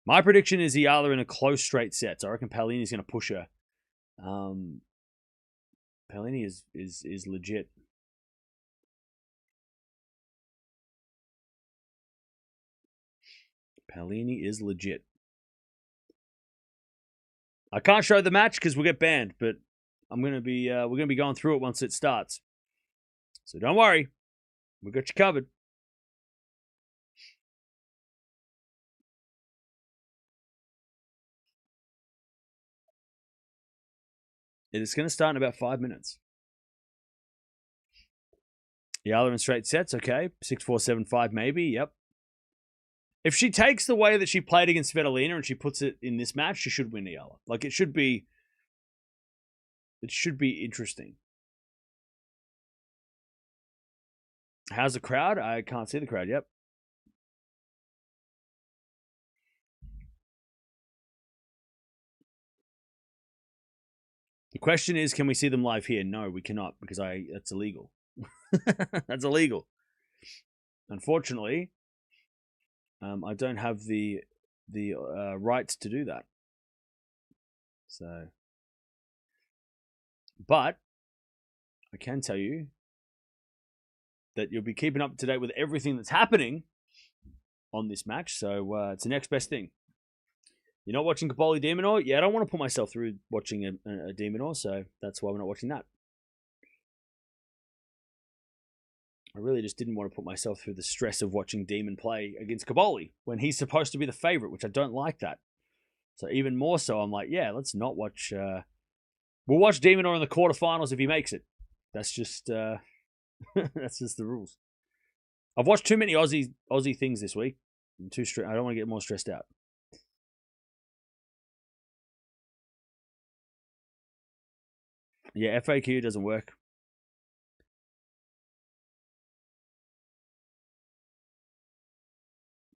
My prediction is Eala in a close straight set. So I reckon Paolini's going to push her. Paolini is legit. Paolini is legit. I can't show the match because we'll get banned, but I'm gonna be we're gonna be going through it once it starts. So don't worry, we got you covered. It is gonna start in about 5 minutes. Eala in straight sets, okay. 6-4, 7-5, maybe. Yep. If she takes the way that she played against Svitolina and she puts it in this match, she should win Eala. Like, it should be interesting. How's the crowd? I can't see the crowd. Yep. The question is, can we see them live here? No, we cannot, because that's illegal. That's illegal. Unfortunately, I don't have the rights to do that. So, but I can tell you that you'll be keeping up to date with everything that's happening on this match. So it's the next best thing. You're not watching Caboli de Minaur? Yeah, I don't want to put myself through watching a de Minaur, so that's why we're not watching that. I really just didn't want to put myself through the stress of watching Demon play against Caboli when he's supposed to be the favorite, which I don't like that. So even more so, I'm like, yeah, let's not watch. We'll watch de Minaur in the quarterfinals if he makes it. That's just that's just the rules. I've watched too many Aussie things this week. I don't want to get more stressed out. Yeah, FAQ doesn't work.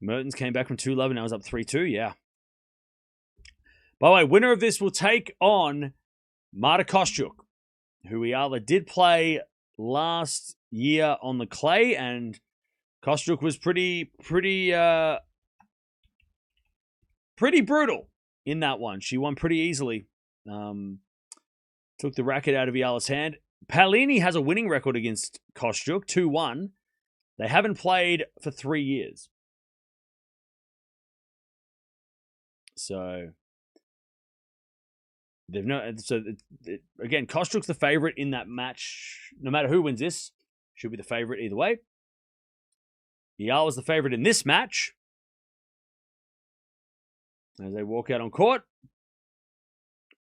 Mertens came back from 2-love and now is up 3-2. Yeah. By the way, winner of this will take on Marta Kostyuk, who Eala did play last year on the clay, and Kostyuk was pretty brutal in that one. She won pretty easily. Took the racket out of Eala's hand. Paolini has a winning record against Kostyuk, 2-1. They haven't played for 3 years. So they've again, Kostyuk's the favorite in that match. No matter who wins this, should be the favorite either way. Eala's the favorite in this match. As they walk out on court,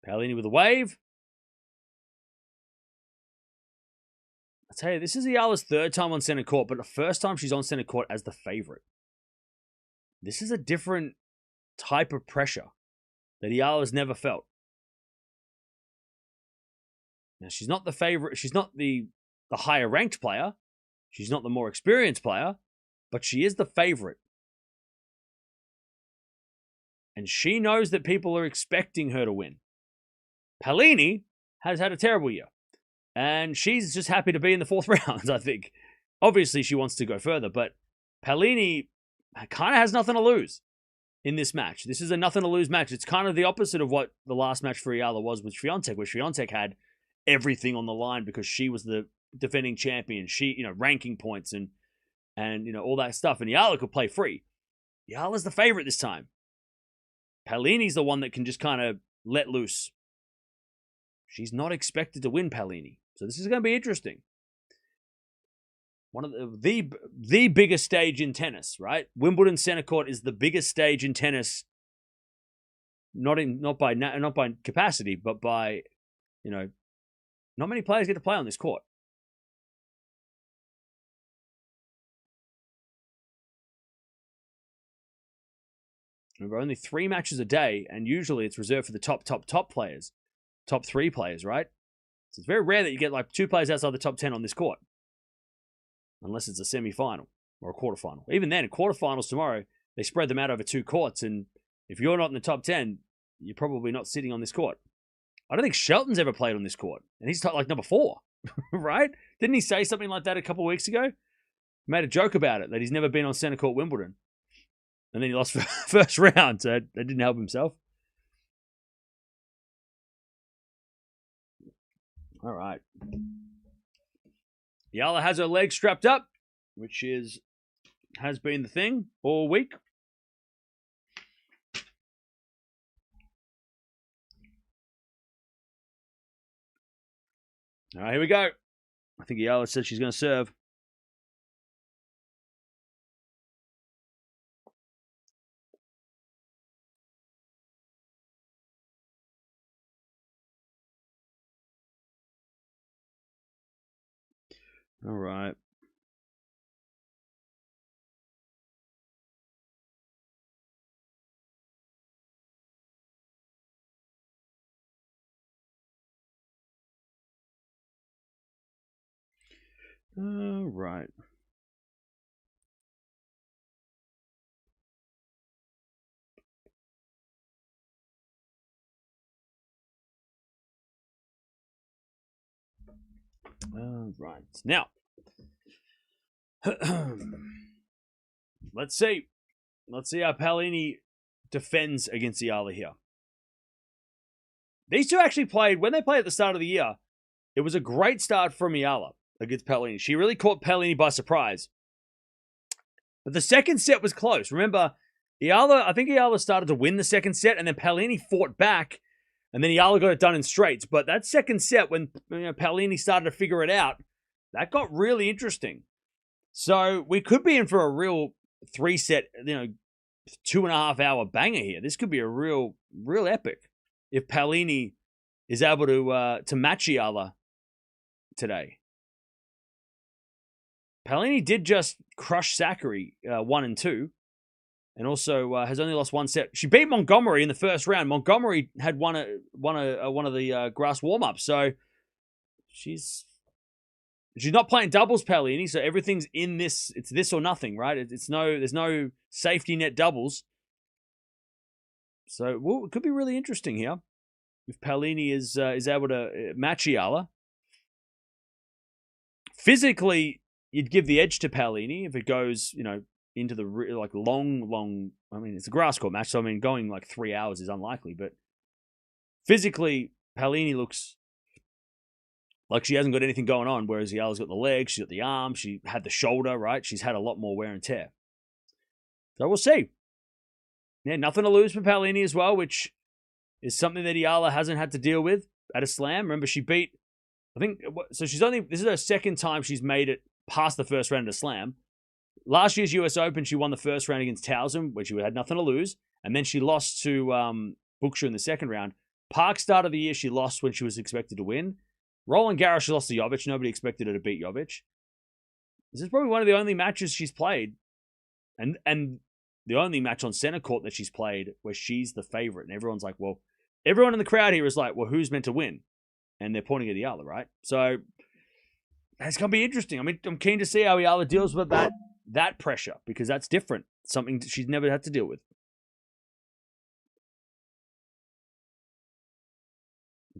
Paolini with a wave. I tell you, this is Eala's third time on center court, but the first time she's on center court as the favorite. This is a different type of pressure that Eala's never felt. Now, she's not the favorite. She's not the higher ranked player. She's not the more experienced player, but she is the favorite. And she knows that people are expecting her to win. Paolini has had a terrible year. And she's just happy to be in the fourth round, I think. Obviously, she wants to go further, but Paolini kind of has nothing to lose in this match. This is a nothing to lose match. It's kind of the opposite of what the last match for Eala was with Swiatek, where Swiatek had everything on the line because she was the defending champion. She, ranking points and all that stuff. And Eala could play free. Eala's the favorite this time. Paolini's the one that can just kind of let loose. She's not expected to win, Paolini. So this is going to be interesting. One of the biggest stage in tennis, right? Wimbledon center court is the biggest stage in tennis. Not by capacity, but by, not many players get to play on this court. Remember, only 3 matches a day, and usually it's reserved for the top players. Top 3 players, right? So it's very rare that you get like 2 players outside the top 10 on this court. Unless it's a semi-final or a quarterfinal. Even then, in quarterfinals tomorrow, they spread them out over 2 courts. And if you're not in the top 10, you're probably not sitting on this court. I don't think Shelton's ever played on this court. And he's like number 4, right? Didn't he say something like that a couple of weeks ago? Made a joke about it, that he's never been on center court Wimbledon. And then he lost first round, so that didn't help himself. All right. Eala has her leg strapped up, which has been the thing all week. All right, here we go. I think Eala said she's going to serve. All right. All right. All right. Now, let's see. Let's see how Paolini defends against Eala here. These two actually played, when they played at the start of the year, it was a great start from Eala against Paolini. She really caught Paolini by surprise. But the second set was close. Remember, I think Eala started to win the second set, and then Paolini fought back, and then Eala got it done in straights. But that second set, when Paolini started to figure it out, that got really interesting. So we could be in for a real 3-set, 2.5 hour banger here. This could be a real epic if Paolini is able to match Eala today. Paolini did just crush Zachary 1 and 2, and also has only lost 1 set. She beat Montgomery in the first round. Montgomery had won one of the grass warm-ups, so she's not playing doubles, Paolini. So everything's in this. It's this or nothing, right? There's no safety net doubles. So it could be really interesting here if Paolini is able to match Eala. Physically, you'd give the edge to Paolini if it goes, into the long. I mean, it's a grass court match, so I mean, going 3 hours is unlikely. But physically, Paolini looks like she hasn't got anything going on, whereas Eala's got the legs, she's got the arm, she had the shoulder, right? She's had a lot more wear and tear. So we'll see. Yeah, nothing to lose for Paolini as well, which is something that Eala hasn't had to deal with at a slam. Remember, she beat, this is her second time she's made it past the first round of the slam. Last year's US Open, she won the first round against Towson, where she had nothing to lose, and then she lost to Buksha in the second round. Park start of the year, she lost when she was expected to win. Roland Garros, she lost to Jovic. Nobody expected her to beat Jovic. This is probably one of the only matches she's played, and the only match on center court that she's played where she's the favorite. And everyone's like, well, everyone in the crowd here is like, well, who's meant to win? And they're pointing at Eala, right? So it's going to be interesting. I mean, I'm keen to see how Eala deals with that pressure, because that's different. Something she's never had to deal with.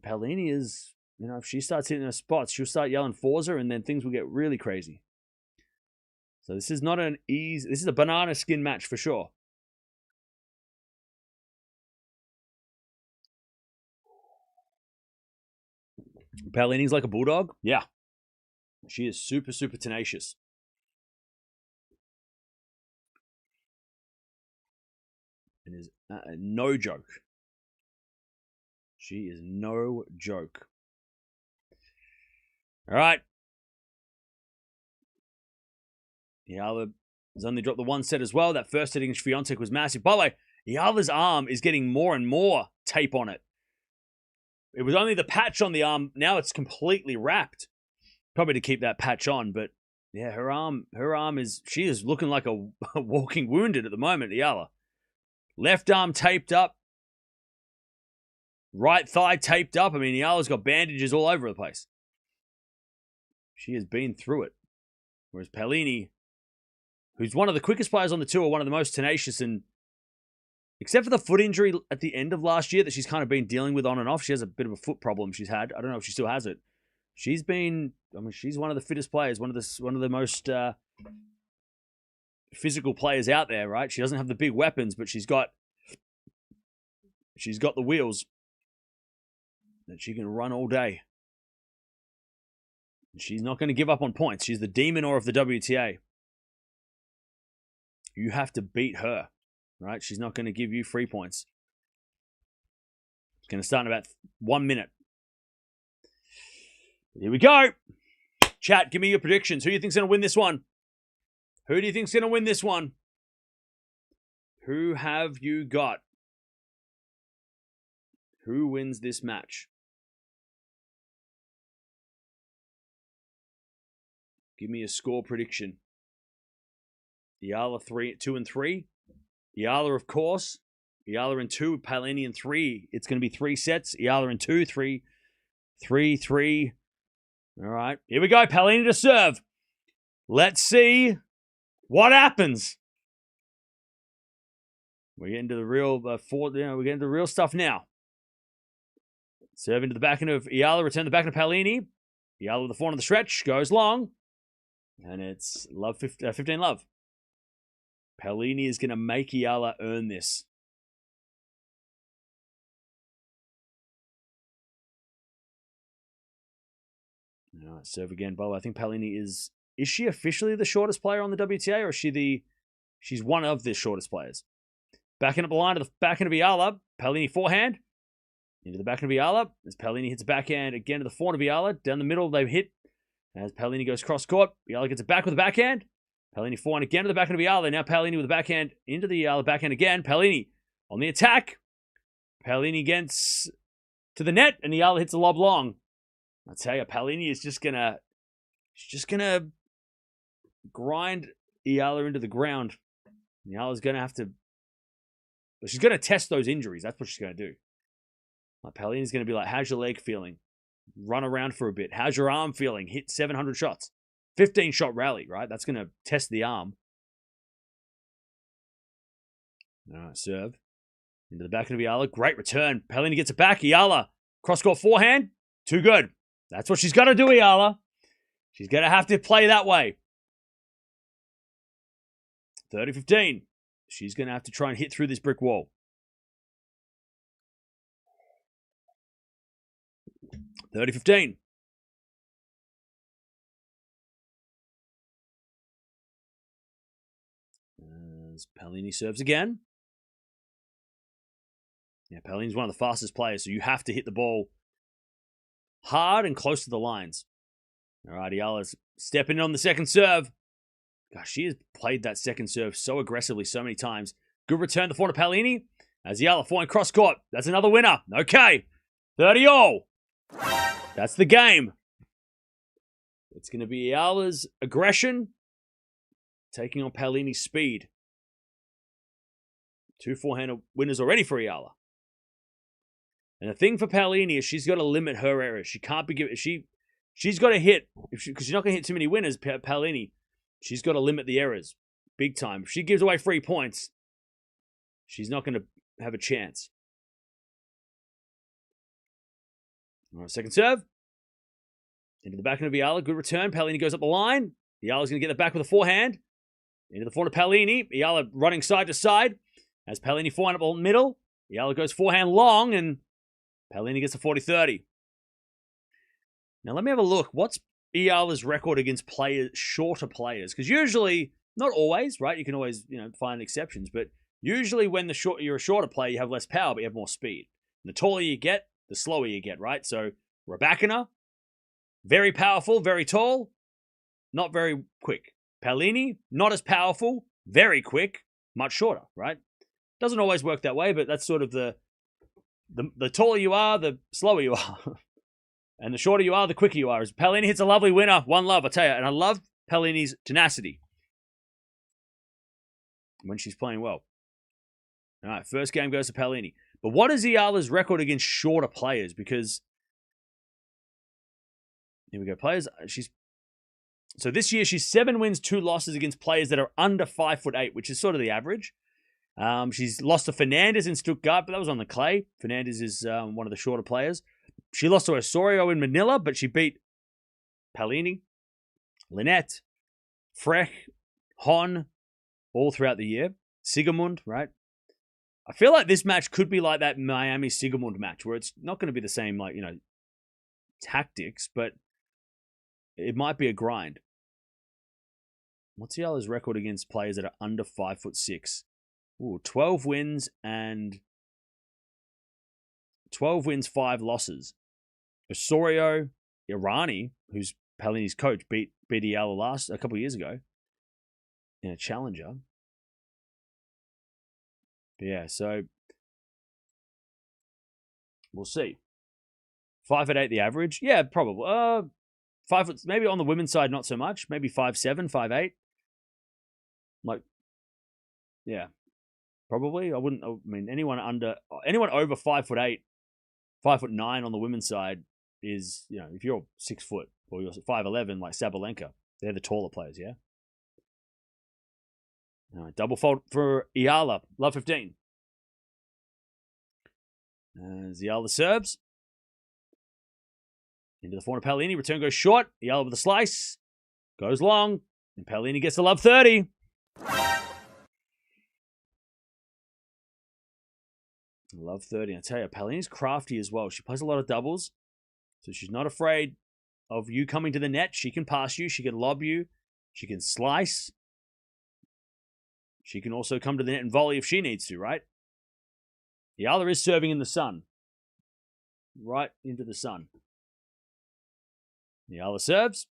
Paolini is, if she starts hitting her spots, she'll start yelling Forza, and then things will get really crazy. So this is not an easy. This is a banana skin match for sure. Paolini's like a bulldog. Yeah. She is super, super tenacious. And is no joke. She is no joke. All right. Eala has only dropped the 1 set as well. That first set against Swiatek was massive. By the way, Eala's arm is getting more and more tape on it. It was only the patch on the arm. Now it's completely wrapped. Probably to keep that patch on. But yeah, her arm she is looking like a walking wounded at the moment, Eala. Left arm taped up. Right thigh taped up. I mean, Eala's got bandages all over the place. She has been through it. Whereas Paolini, who's one of the quickest players on the tour, one of the most tenacious, and except for the foot injury at the end of last year that she's kind of been dealing with on and off, she has a bit of a foot problem she's had. I don't know if she still has it. She's one of the fittest players, one of the most physical players out there, right? She doesn't have the big weapons, but she's got the wheels that she can run all day. And she's not going to give up on points. She's the demon of the WTA. You have to beat her, right? She's not going to give you free points. It's going to start in about 1 minute. Here we go. Chat, give me your predictions. Who do you think's going to win this one? Who do you think's going to win this one? Who have you got? Who wins this match? Give me a score prediction. Eala 2 and 3. Eala, of course. Eala in 2, Paolini in 3. It's going to be 3 sets. Eala in 2, 3, 3, 3. All right, here we go. Paolini to serve. Let's see what happens. We're getting to the real we're getting to the real stuff now. Serve into the backhand of Eala, return the backhand of Paolini. Eala with the forehand on the stretch, goes long. And it's 15 love. Paolini is going to make Eala earn this. All right, serve again. By the way, I think Paolini is she officially the shortest player on the WTA, or is she's one of the shortest players? Backhand up the line to the backhand of Eala. Paolini forehand. Into the backhand of Eala. As Paolini hits a backhand again to the forehand of Eala. Down the middle, they hit. As Paolini goes cross court. Eala gets it back with the backhand. Paolini forehand again to the backhand of Eala. Now Paolini with the backhand into the Eala backhand again. Paolini on the attack. Paolini gets to the net, and Eala hits a lob long. I tell you, Paolini is just gonna grind Eala into the ground. Eala's gonna have to. She's gonna test those injuries. That's what she's gonna do. Like, Paolini's gonna be like, "How's your leg feeling? Run around for a bit. How's your arm feeling? Hit 700 shots, 15-shot rally, right? That's gonna test the arm." All right, serve into the back of Eala. Great return. Paolini gets it back. Eala cross court forehand. Too good. That's what she's got to do, Eala. She's going to have to play that way. 30-15. She's going to have to try and hit through this brick wall. 30-15. As Paolini serves again. Yeah, Paolini's one of the fastest players, so you have to hit the ball hard and close to the lines. All right, Eala's stepping in on the second serve. Gosh, she has played that second serve so aggressively so many times. Good return to forehand to Paolini. As Eala forehand cross court. That's another winner. Okay, 30-all. That's the game. It's going to be Eala's aggression taking on Paolini's speed. 2 forehand winners already for Eala. And the thing for Paolini is she's got to limit her errors. She can't be given. She's got to hit because she's not going to hit too many winners. Paolini, she's got to limit the errors big time. If she gives away 3 points, she's not going to have a chance. All right, second serve into the backhand of Eala. Good return. Paolini goes up the line. Eala's going to get it back with a forehand into the forehand of Paolini. Eala running side to side as Paolini forehand up the middle. Eala goes forehand long and Paolini gets a 40-30. Now, let me have a look. What's Eala's record against shorter players? Because usually, not always, right? You can always, find exceptions. But usually when you're a shorter player, you have less power, but you have more speed. And the taller you get, the slower you get, right? So, Raducanu, very powerful, very tall, not very quick. Paolini, not as powerful, very quick, much shorter, right? Doesn't always work that way, but that's sort of the taller you are, the slower you are. And the shorter you are, the quicker you are. As Paolini hits a lovely winner, 1 love, I tell you. And I love Paolini's tenacity when she's playing well. All right, first game goes to Paolini. But what is Eala's record against shorter players? Because, here we go, players, so this year she's 7 wins, 2 losses against players that are under 5'8", which is sort of the average. She's lost to Fernandez in Stuttgart, but that was on the clay. Fernandez is one of the shorter players. She lost to Osorio in Manila, but she beat Paolini, Lynette, Frech, Hon, all throughout the year. Sigemund, right? I feel like this match could be like that Miami-Sigemund match, where it's not going to be the same, tactics, but it might be a grind. What's Eala's record against players that are under 5'6"? Ooh, 12 wins and 12 wins, 5 losses. Osorio, Irani, who's Paolini's coach, beat Eala a couple of years ago in a challenger. But yeah, so we'll see. 5'8" the average. Yeah, probably. 5 foot, maybe on the women's side, not so much. Maybe 5'7", 5'8". Like, yeah, probably. I mean, anyone over 5'8", 5'9" on the women's side is, if you're 6 foot or you're 5'11", like Sabalenka, they're the taller players, yeah? All right, double fault for Eala, love 15. As Eala serves. Into the forehand of Paolini. Return goes short. Eala with a slice. Goes long. And Paolini gets the love 30. Love 30. I tell you, Paolini's crafty as well. She plays a lot of doubles. So she's not afraid of you coming to the net. She can pass you. She can lob you. She can slice. She can also come to the net and volley if she needs to, right? Eala is serving in the sun. Right into the sun. Eala serves.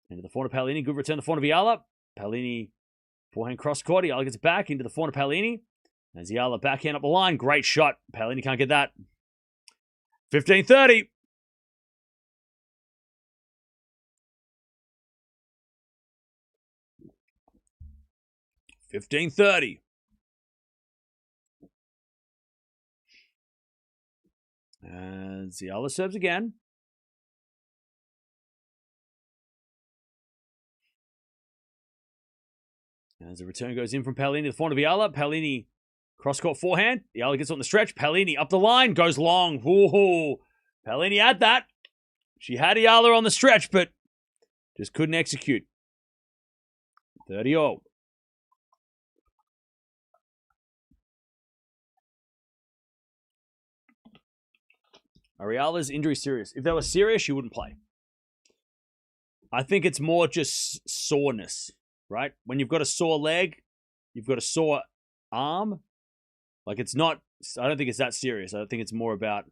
Into the forehand of Paolini. Good return to the forehand of Eala. Paolini, forehand cross court. Eala gets it back into the forehand of Paolini. As Eala backhand up the line. Great shot. Paolini can't get that. 15-30. And Eala serves again. As the return goes in from Paolini to the forehand of Eala. Paolini cross-court forehand. Eala gets on the stretch. Paolini up the line. Goes long. Ooh. Paolini had that. She had Eala on the stretch, but just couldn't execute. 30-0. Eala's injury serious. If they were serious, she wouldn't play. I think it's more just soreness, right? When you've got a sore leg, you've got a sore arm. Like, it's not, I don't think it's that serious. I think it's more about,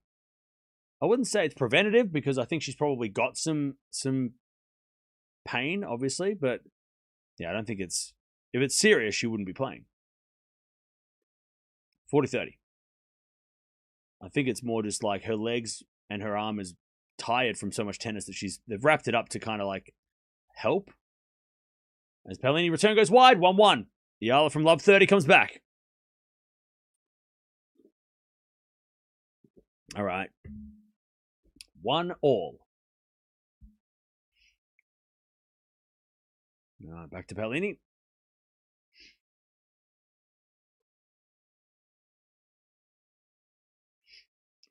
I wouldn't say it's preventative because I think she's probably got some pain, obviously. But yeah, I don't think if it's serious, she wouldn't be playing. 40-30. I think it's more just like her legs and her arm is tired from so much tennis that they've wrapped it up to kind of like help. As Paolini return goes wide, 1-1. Eala from love 30 comes back. All right. 1-1. All right, back to Paolini.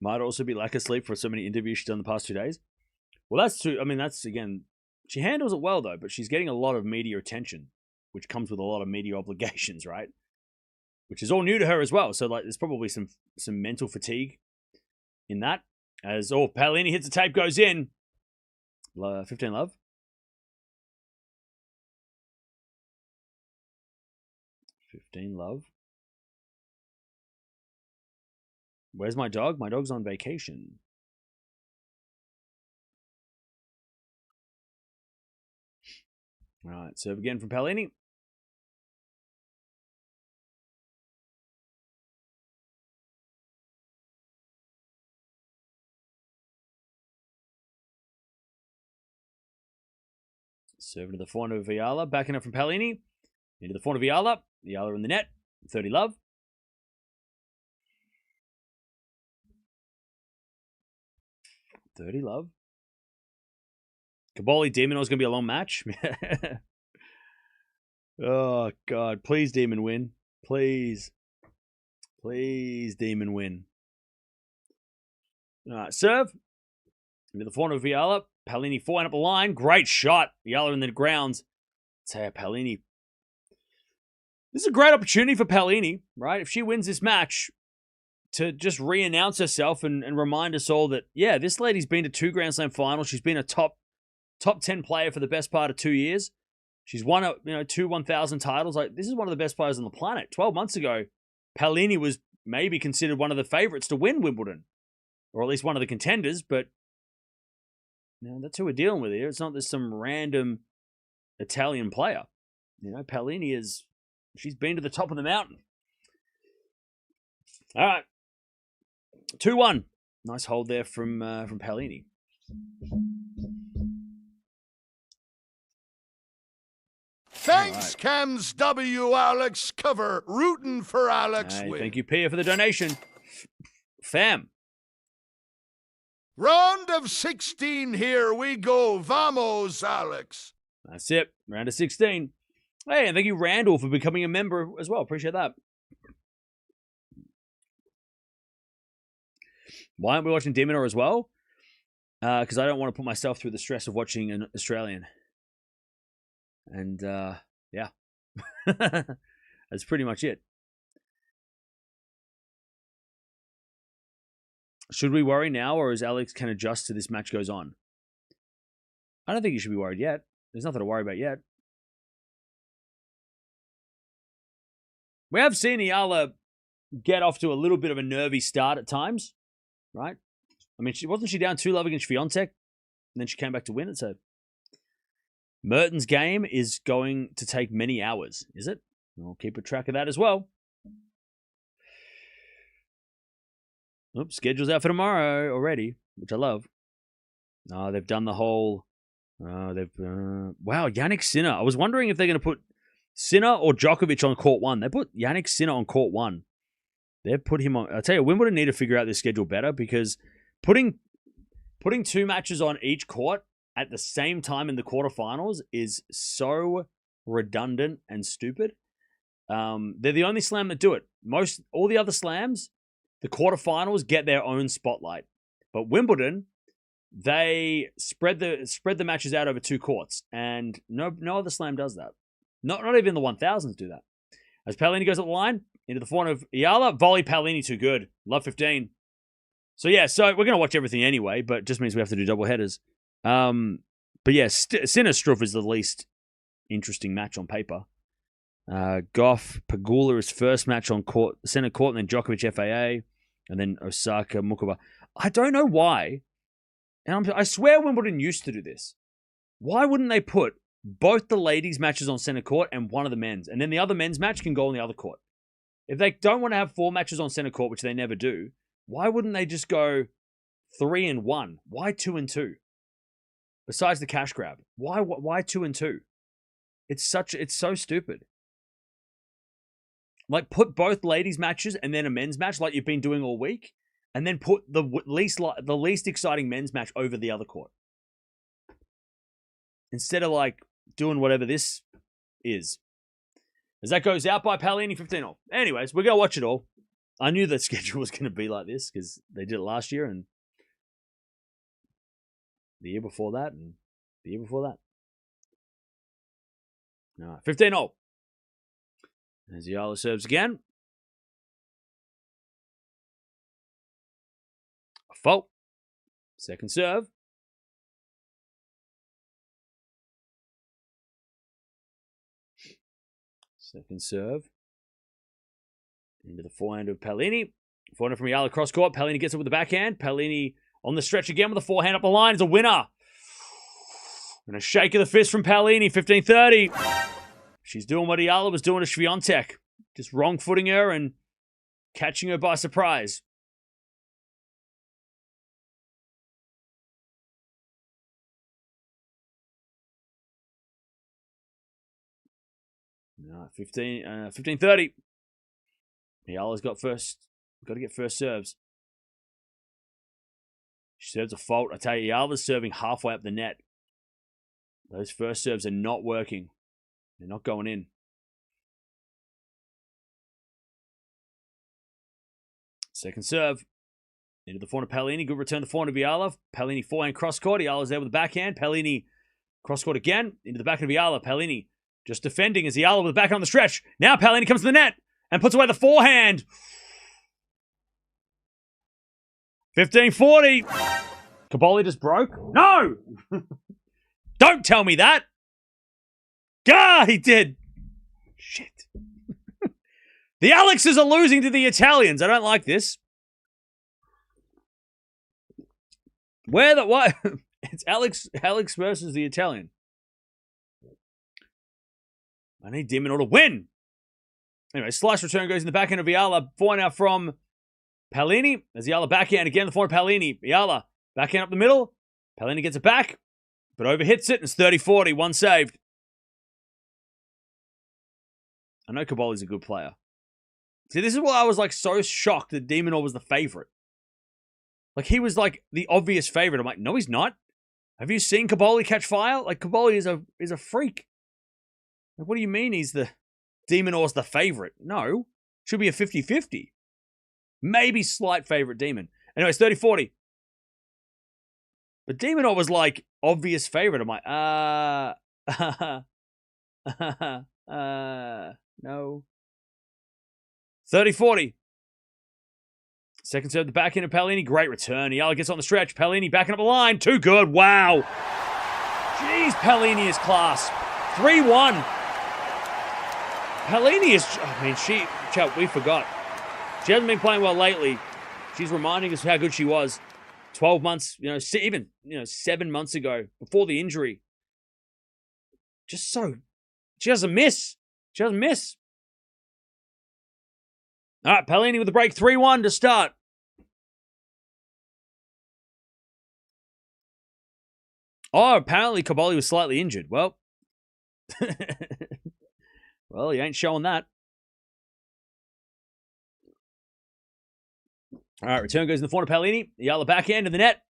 Might also be lack of sleep for so many interviews she's done the past 2 days. Well, that's true. I mean, that's, again, she handles it well, though, but she's getting a lot of media attention, which comes with a lot of media obligations, right? Which is all new to her as well. So, like, there's probably some mental fatigue in that. As, Paolini hits the tape, goes in. 15 love. 15 love. Where's my dog? My dog's on vacation. All right, serve again from Paolini. Serve into the forehand of Eala. Backing up from Paolini. Into the forehand of Eala. Eala in the net. 30 love. 30 love. Caboli Demon is going to be a long match. Oh, God. Please, Demon, win. Please. Please, Demon, win. All right, serve. Into the forehand of Eala. Paolini forehand up the line. Great shot. Eala in the grounds. Say, Paolini. This is a great opportunity for Paolini, right? If she wins this match, to just re-announce herself and remind us all that, yeah, this lady's been to 2 Grand Slam finals. She's been a top 10 player for the best part of 2 years. She's won 2 1,000 titles. Like, this is one of the best players on the planet. 12 months ago, Paolini was maybe considered one of the favorites to win Wimbledon, or at least one of the contenders. But that's who we're dealing with here. It's not just some random Italian player. Paolini she's been to the top of the mountain. All right. 2-1. Nice hold there from Paolini. Thanks, Cam's W. Alex cover. Rooting for Alex win. Thank you, Pia, for the donation. Fam. Round of 16, here we go. Vamos, Alex. That's it. Round of 16. Hey, and thank you, Randall, for becoming a member as well. Appreciate that. Why aren't we watching Demonor as well? Because I don't want to put myself through the stress of watching an Australian. And, yeah. That's pretty much it. Should we worry now, or is Alex can adjust to this match goes on? I don't think you should be worried yet. There's nothing to worry about yet. We have seen Eala get off to a little bit of a nervy start at times, right? I mean, wasn't she down 2-love against Swiatek? And then she came back to win it, so... Mertens' game is going to take many hours, is it? We'll keep a track of that as well. Oops, schedule's out for tomorrow already, which I love. Oh, they've done the whole... wow, Jannik Sinner. I was wondering if they're going to put Sinner or Djokovic on court 1. They put Jannik Sinner on court 1. They've put him on... I'll tell you, Wimbledon need to figure out their schedule better, because putting 2 matches on each court at the same time in the quarterfinals is so redundant and stupid. They're the only slam that do it. All the other slams, the quarterfinals get their own spotlight. But Wimbledon, they spread the matches out over 2 courts, and no other slam does that. Not even the 1000s do that. As Paolini goes up the line, into the forehand of Eala, volley Paolini too good. Love 15. So yeah, we're going to watch everything anyway, but it just means we have to do double headers. But yeah, Sinner Struff is the least interesting match on paper. Gauff, Pegula is first match on center court, and then Djokovic FAA, and then Osaka, Mukova. I don't know why, and I swear Wimbledon used to do this. Why wouldn't they put both the ladies' matches on center court and one of the men's, and then the other men's match can go on the other court? If they don't want to have 4 matches on center court, which they never do, why wouldn't they just go 3 and 1? Why 2 and 2? Besides the cash grab, why 2 and 2? It's so stupid. Like, put both ladies' matches and then a men's match, like you've been doing all week, and then put the least exciting men's match over the other court, instead of like doing whatever this is. As that goes out by Paolini, 15-all. Anyways, we're gonna watch it all. I knew the schedule was going to be like this because they did it last year and the year before that and the year before that. All right, 15-all. As Eala serves again. A fault. Second serve. Second serve. Into the forehand of Paolini. Forehand from Eala cross court. Paolini gets it with the backhand. Paolini on the stretch again with the forehand up the line. Is a winner. And a shake of the fist from Paolini. 15-30. She's doing what Eala was doing to Swiatek. Just wrong-footing her and catching her by surprise. No, 15-30. Eala's got to get first serves. She serves a fault. I tell you, Eala's serving halfway up the net. Those first serves are not working. They're not going in. Second serve. Into the forehand of Paolini. Good return to the forehand of Eala. Paolini forehand cross court. Eala's there with the backhand. Paolini cross court again. Into the back of Eala. Paolini just defending as Eala with the backhand on the stretch. Now Paolini comes to the net and puts away the forehand. 15-40. Caboli just broke. No! Don't tell me that. God, he did. Shit. The Alexes are losing to the Italians. I don't like this. What? It's Alex versus the Italian. I need De Minaur to win. Anyway, slice return goes in the backhand of Eala. Forehand out from Paolini. As Eala backhand again, the forehand Paolini. Eala backhand up the middle. Paolini gets it back, but overhits it, and it's 30-40. One saved. I know Caboli's a good player. See, this is why I was like so shocked that De Minaur was the favorite. Like, he was like the obvious favorite. I'm like, no, he's not. Have you seen Caboli catch fire? Like, Caboli is a freak. Like, what do you mean he's the... De Minaur's the favorite? No. Should be a 50-50. Maybe slight favorite Demon. Anyway, it's 30-40. But De Minaur was like obvious favorite. I'm like, no. 30-40. Second serve, the backhand of Paolini. Great return. Eala gets on the stretch. Paolini backing up the line. Too good. Wow. Jeez, Paolini is class. 3-1. Paolini is... I mean, we forgot. She hasn't been playing well lately. She's reminding us how good she was 12 months, even 7 months ago, before the injury. Just so... She doesn't miss. She doesn't miss. All right, Paolini with the break. 3-1 to start. Oh, apparently Caboli was slightly injured. Well... Well, he ain't showing that. All right, return goes in the forehand of Paolini. Eala backhand in the net.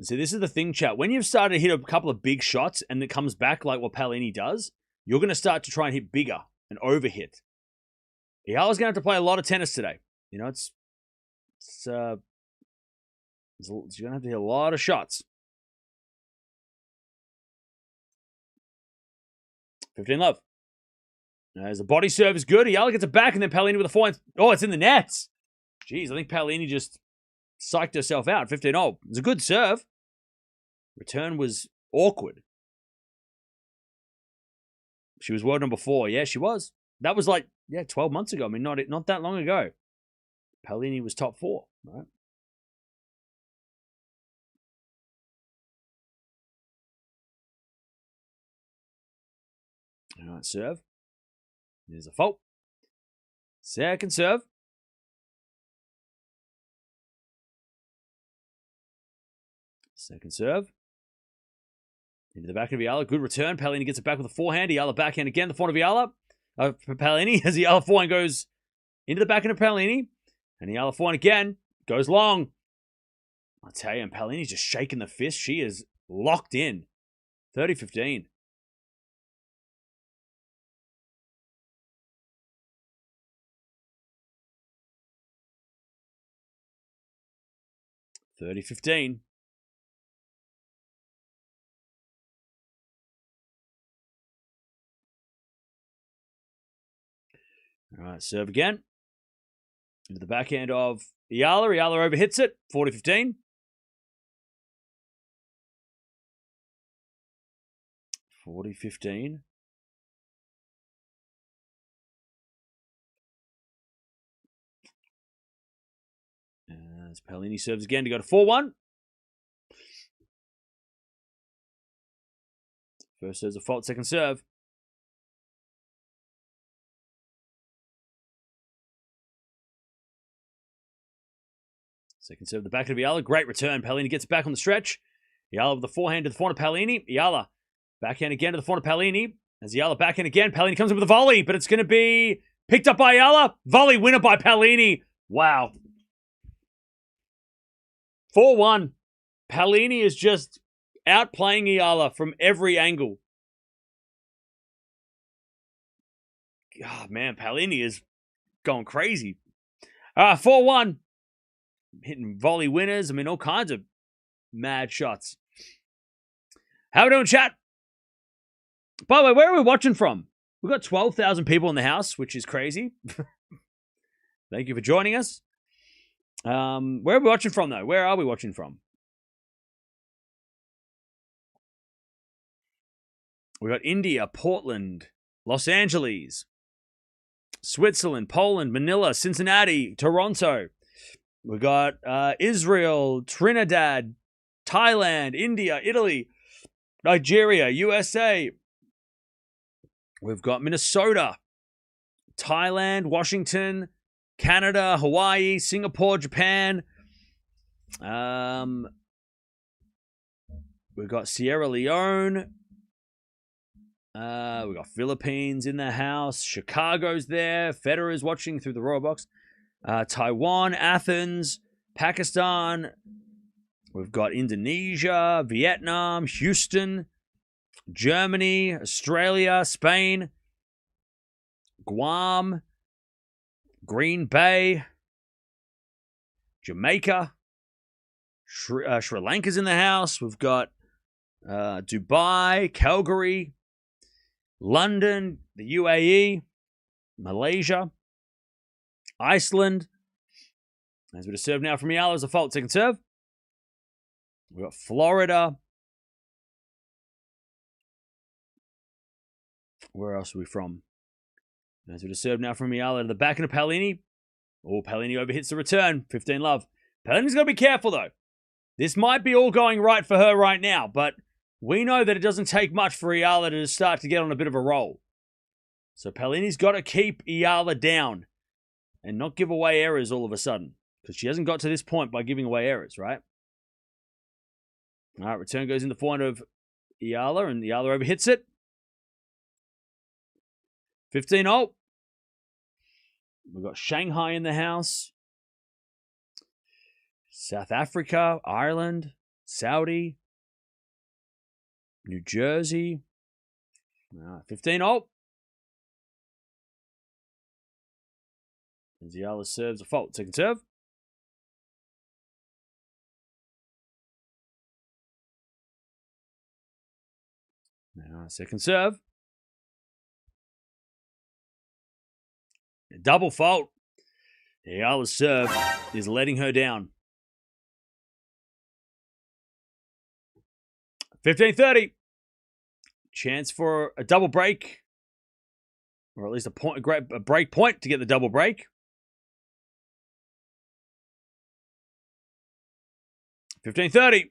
See, this is the thing, chat. When you've started to hit a couple of big shots and it comes back like what Paolini does, you're going to start to try and hit bigger and overhit. Eala's going to have to play a lot of tennis today. You're going to have to hit a lot of shots. 15 love. As the body serve is good. Eala gets it back, and then Paolini with a forehand. Oh, it's in the nets. Jeez, I think Paolini just psyched herself out. 15-0. It was a good serve. Return was awkward. She was world number 4. Yeah, she was. That was 12 months ago. I mean, not that long ago. Paolini was top 4, right? All right, serve. There's a fault. Second serve. Second serve. Into the back of Eala. Good return. Paolini gets it back with a forehand. Eala backhand again. The forehand of Eala. Paolini as Eala forehand goes into the backhand of Paolini. And Eala forehand again. Goes long. I tell you, and Paolini's just shaking the fist. She is locked in. 30-15. 30-15. All right, serve again. Into the backhand of Eala. Eala overhits it. 40-15. 40-15. As Paolini serves again to go to 4-1. First serve's a fault, second serve. Second serve, the back of Eala. Great return. Paolini gets back on the stretch. Eala with the forehand to the forehand of Paolini. Eala backhand again to the forehand of Paolini. As Eala backhand again, Paolini comes in with a volley, but it's going to be picked up by Eala. Volley winner by Paolini. Wow. 4-1. Paolini is just outplaying Eala from every angle. God, man, Paolini is going crazy. 4-1. Hitting volley winners. I mean, all kinds of mad shots. How we doing, chat? By the way, where are we watching from? We've got 12,000 people in the house, which is crazy. Thank you for joining us. Where are we watching from, though? Where are we watching from? We got India, Portland, Los Angeles, Switzerland, Poland, Manila, Cincinnati, Toronto, We got Israel, Trinidad, Thailand, India, Italy, Nigeria, USA. We've got Minnesota, Thailand, Washington, Canada, Hawaii, Singapore, Japan. We've got Sierra Leone. We've got Philippines in the house. Chicago's there. Federer's watching through the Royal Box. Taiwan, Athens, Pakistan. We've got Indonesia, Vietnam, Houston, Germany, Australia, Spain, Guam, Green Bay, Jamaica, Sri Lanka's in the house. We've got Dubai, Calgary, London, the UAE, Malaysia, Iceland. As we just serve now from Eala as a fault. Second serve. We've got Florida. Where else are we from? As we just serve now from Eala to the back end of Paolini. Oh, Paolini overhits the return. 15 love. Paolini's got to be careful, though. This might be all going right for her right now, but we know that it doesn't take much for Eala to start to get on a bit of a roll. So Paolini's got to keep Eala down and not give away errors all of a sudden, because she hasn't got to this point by giving away errors, right? All right, return goes in the forehand of Eala, and Eala overhits it. 15-0. We've got Shanghai in the house. South Africa, Ireland, Saudi, New Jersey. 15-0. As Eala serves a fault. Second serve. Now, second serve. A double fault. Eala's serve is letting her down. 15-30. Chance for a double break. Or at least a break point to get the double break. 15-30.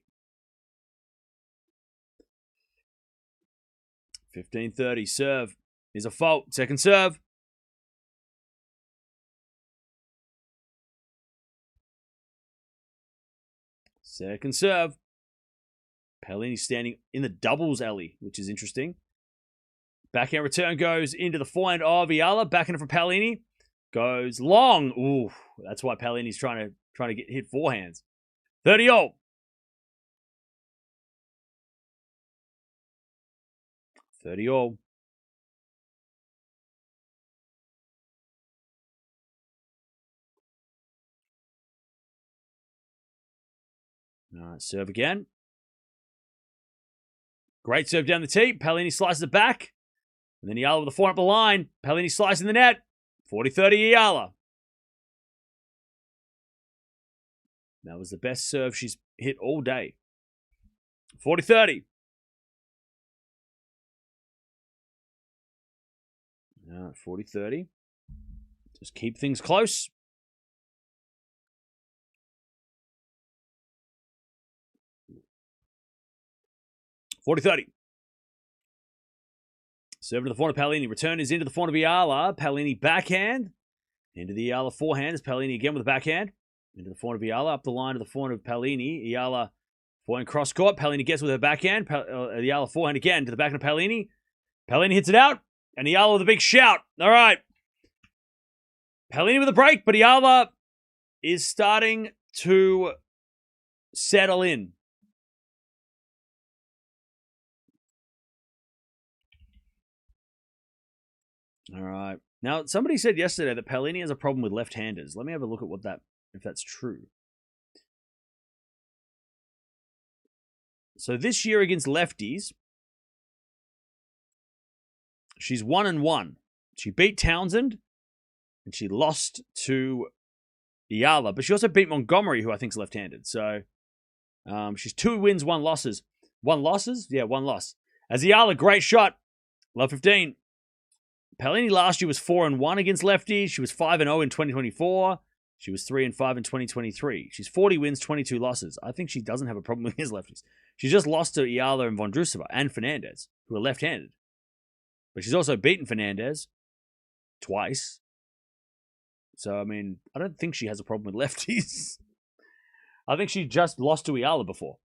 15-30. Serve is a fault. Second serve. Second serve. Paolini standing in the doubles alley, which is interesting. Backhand return goes into the forehand of Eala. Backhand for Paolini. Goes long. Ooh, that's why Paolini's trying to get hit forehands. 30-0. 30-0. All right, serve again. Great serve down the tee. Paolini slices it back. And then Eala with the forehand up the line. Paolini slicing the net. 40-30 Eala. That was the best serve she's hit all day. 40-30. 40-30. Just keep things close. (40-30). Serve to the forehand of Paolini. Return is into the forehand of Eala. Paolini backhand. Into the Eala forehand. Is Paolini again with the backhand. Into the forehand of Eala. Up the line to the forehand of Paolini. Eala forehand cross court. Paolini gets with her backhand. Eala forehand again to the backhand of Paolini. Paolini hits it out. And Eala with a big shout. All right. Paolini with a break, but Eala is starting to settle in. All right. Now, somebody said yesterday that Paolini has a problem with left-handers. Let me have a look at if that's true. So this year against lefties, she's 1-1. She beat Townsend, and she lost to Eala, but she also beat Montgomery, who I think is left-handed. So she's 2 wins, 1 losses. 1 losses? Yeah, 1 loss. As Eala, great shot. Love 15. Paolini last year was 4-1 against lefties. She was 5-0 in 2024. She was 3-5 in 2023. She's 40 wins, 22 losses. I think she doesn't have a problem with his lefties. She just lost to Eala and Vondrousova and Fernandez, who are left-handed. But she's also beaten Fernandez twice. So, I mean, I don't think she has a problem with lefties. I think she just lost to Eala before,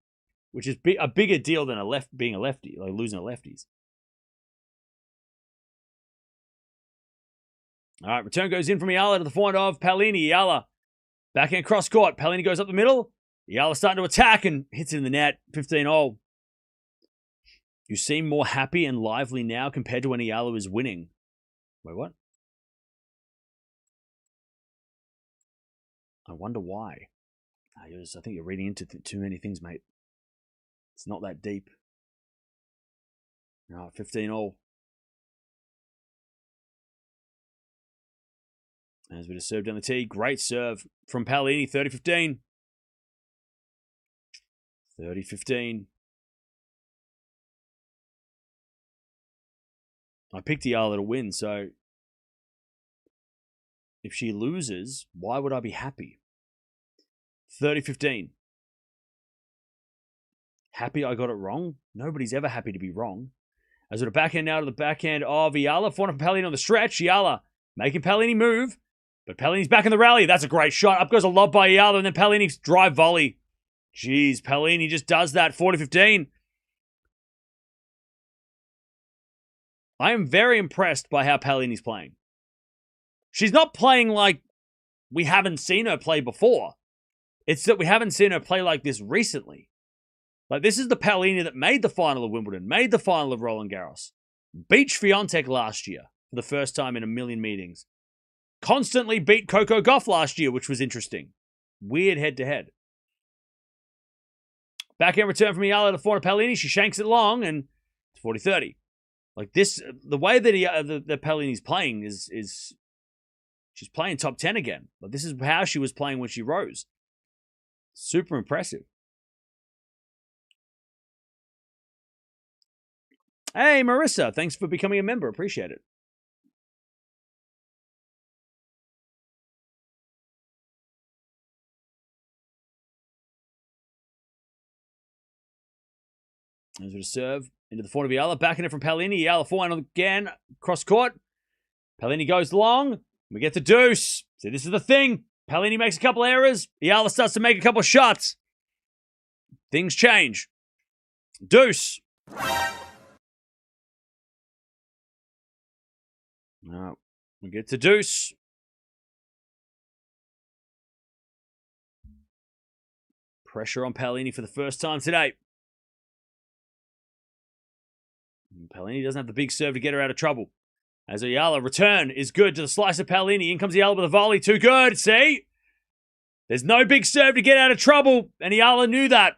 which is a bigger deal than being a lefty, like losing to lefties. All right, return goes in from Eala to the forehand of Paolini. Eala, backhand cross court. Paolini goes up the middle. Eala starting to attack and hits it in the net. 15-all. You seem more happy and lively now compared to when Eala was winning. Wait, what? I wonder why. I think you're reading into too many things, mate. It's not that deep. All right, 15-all. As we just serve down the tee. Great serve from Paolini. 30-15. 30-15. I picked Eala to win, so if she loses, why would I be happy? 30-15. Happy I got it wrong? Nobody's ever happy to be wrong. As with a backhand now to the backhand of Eala. Forehand from Paolini on the stretch. Eala making Paolini move. But Paolini's back in the rally. That's a great shot. Up goes a lob by Eala, and then Paolini's drive volley. Jeez, Paolini just does that. 40-15. I am very impressed by how Paolini's playing. She's not playing like we haven't seen her play before. It's that we haven't seen her play like this recently. Like, this is the Paolini that made the final of Wimbledon, made the final of Roland Garros, beat Swiatek last year for the first time in a million meetings. Constantly beat Coco Gauff last year, which was interesting. Weird head-to-head. Backhand return from Eala to forehand Paolini. She shanks it long, and it's 40-30. Like this, the way that the Paolini's playing is she's playing top 10 again. But this is how she was playing when she rose. Super impressive. Hey, Marissa, thanks for becoming a member. Appreciate it. There's a serve into the forehand of Eala. Backing it from Paolini. Eala forehand again. Cross court. Paolini goes long. We get the deuce. See, this is the thing. Paolini makes a couple errors. Eala starts to make a couple shots. Things change. Deuce. No, we get to deuce. Pressure on Paolini for the first time today. Paolini doesn't have the big serve to get her out of trouble. As Eala return is good to the slice of Paolini. In comes Eala with a volley. Too good. See? There's no big serve to get out of trouble. And Eala knew that.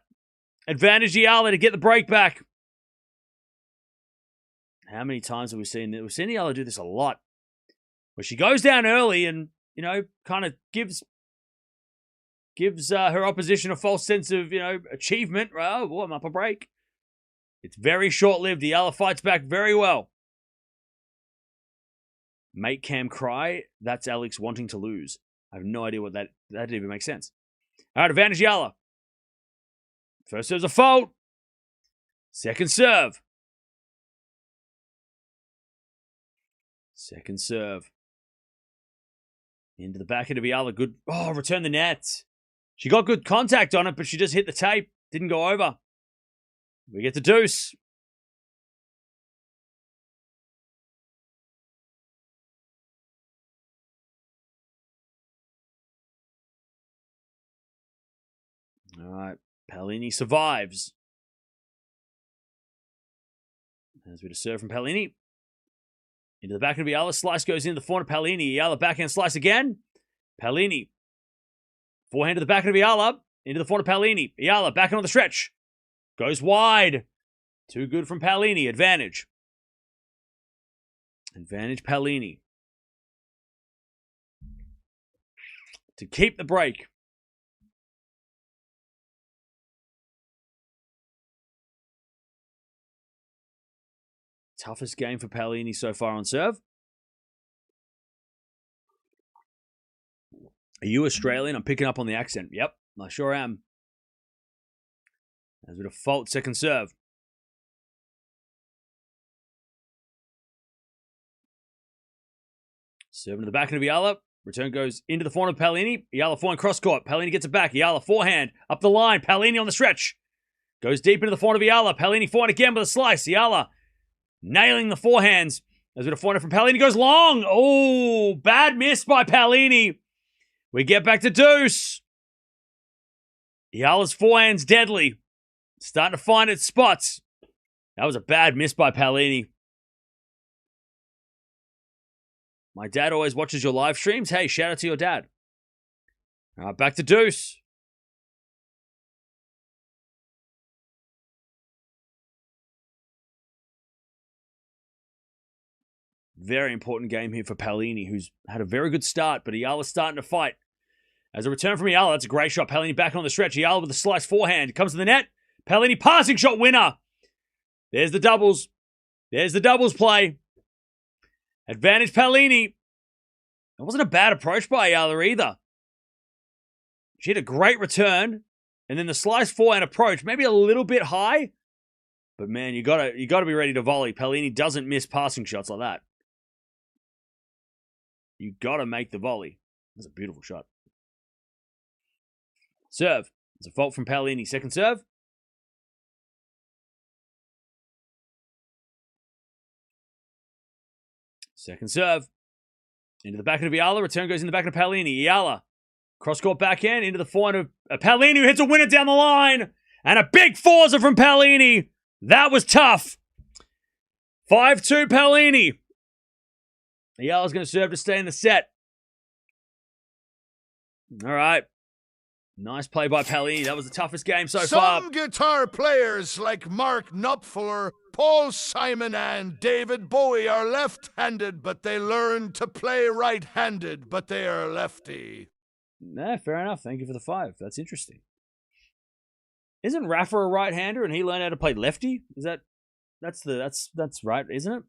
Advantage Eala to get the break back. How many times have we seen it? We've seen Eala do this a lot. Where she goes down early and, you know, kind of gives her opposition a false sense of, you know, achievement. Oh, I'm up a break. It's very short-lived. Eala fights back very well. Make Cam cry. That's Alex wanting to lose. I have no idea what that didn't even make sense. All right, advantage Eala. First serve's a fault. Second serve. Second serve. Into the backhand of Eala. Good. Oh, return the net. She got good contact on it, but she just hit the tape. Didn't go over. We get the deuce. All right. Paolini survives. As we just serve from Paolini. Into the backhand of Eala. Slice goes in the forehand of Paolini. Eala backhand slice again. Paolini. Forehand to the backhand of Eala. Into the forehand of Paolini. Eala backhand on the stretch. Goes wide. Too good from Paolini. Advantage. Advantage Paolini. To keep the break. Toughest game for Paolini so far on serve. Are you Australian? I'm picking up on the accent. Yep, I sure am. As a default second serve. Serving to the backhand of Eala. Return goes into the forehand of Paolini. Eala forehand cross court. Paolini gets it back. Eala forehand up the line. Paolini on the stretch. Goes deep into the forehand of Eala. Paolini forehand again with a slice. Eala nailing the forehands. As a forehand from Paolini goes long. Oh, bad miss by Paolini. We get back to deuce. Eala's forehand's deadly. Starting to find its spots. That was a bad miss by Paolini. My dad always watches your live streams. Hey, shout out to your dad. All right, back to deuce. Very important game here for Paolini, who's had a very good start, but Eala's starting to fight. As a return from Eala, that's a great shot. Paolini back on the stretch. Eala with a slice forehand. Comes to the net. Paolini passing shot winner. There's the doubles. There's the doubles play. Advantage Paolini. It wasn't a bad approach by Eala either. She had a great return. And then the slice forehand approach, maybe a little bit high. But man, you gotta be ready to volley. Paolini doesn't miss passing shots like that. You gotta make the volley. That's a beautiful shot. Serve. It's a fault from Paolini. Second serve. Second serve. Into the backhand of Eala. Return goes in the backhand of Paolini. Eala. Cross-court backhand into the forehand of Paolini, who hits a winner down the line. And a big forza from Paolini. That was tough. 5-2 Paolini. Eala's going to serve to stay in the set. All right. Nice play by Paolini. That was the toughest game so far. Some guitar players like Mark Knopfler, Paul Simon, and David Bowie are left-handed, but they learn to play right-handed, but they are lefty. Nah, fair enough. Thank you for the 5. That's interesting. Isn't Rafa a right-hander and he learned how to play lefty? That's right, isn't it?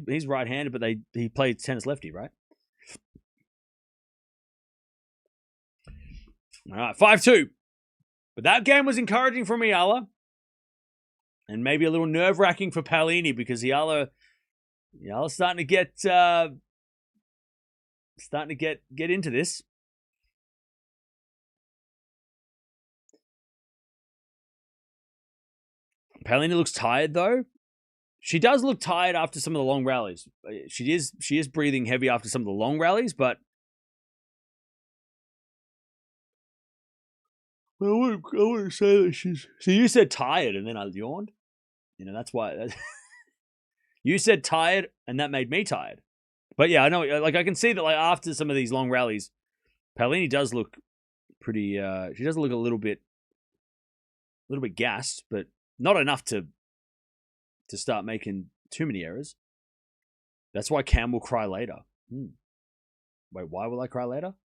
He's right-handed, but he played tennis lefty, right? All right, 5-2. But that game was encouraging from Eala. And maybe a little nerve-wracking for Paolini because Eala's starting to get into this. Paolini looks tired though. She does look tired after some of the long rallies. She is breathing heavy after some of the long rallies, but I wouldn't say that she's... So you said tired and then I yawned? You know, that's why... You said tired and that made me tired. But yeah, I know, like I can see that like after some of these long rallies, Paolini does look pretty... she does look a little bit gassed, but not enough to start making too many errors. That's why Cam will cry later. Wait, why will I cry later?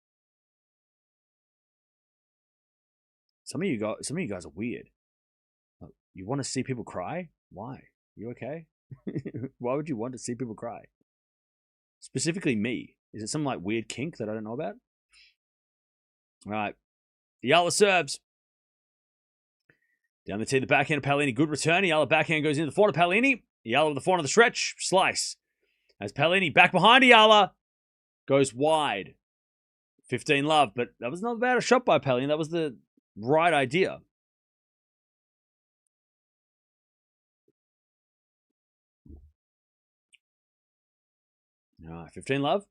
Some of you guys are weird. You want to see people cry? Why? You okay? Why would you want to see people cry? Specifically me. Is it some like weird kink that I don't know about? All right. Eala serves. Down the tee, the backhand of Paolini. Good return. Eala backhand goes into the forehand of Paolini. Eala with the forehand of the stretch. Slice. As Paolini back behind Eala. Goes wide. 15 love. But that was not bad a shot by Paolini. That was the right idea. All right, 15 love.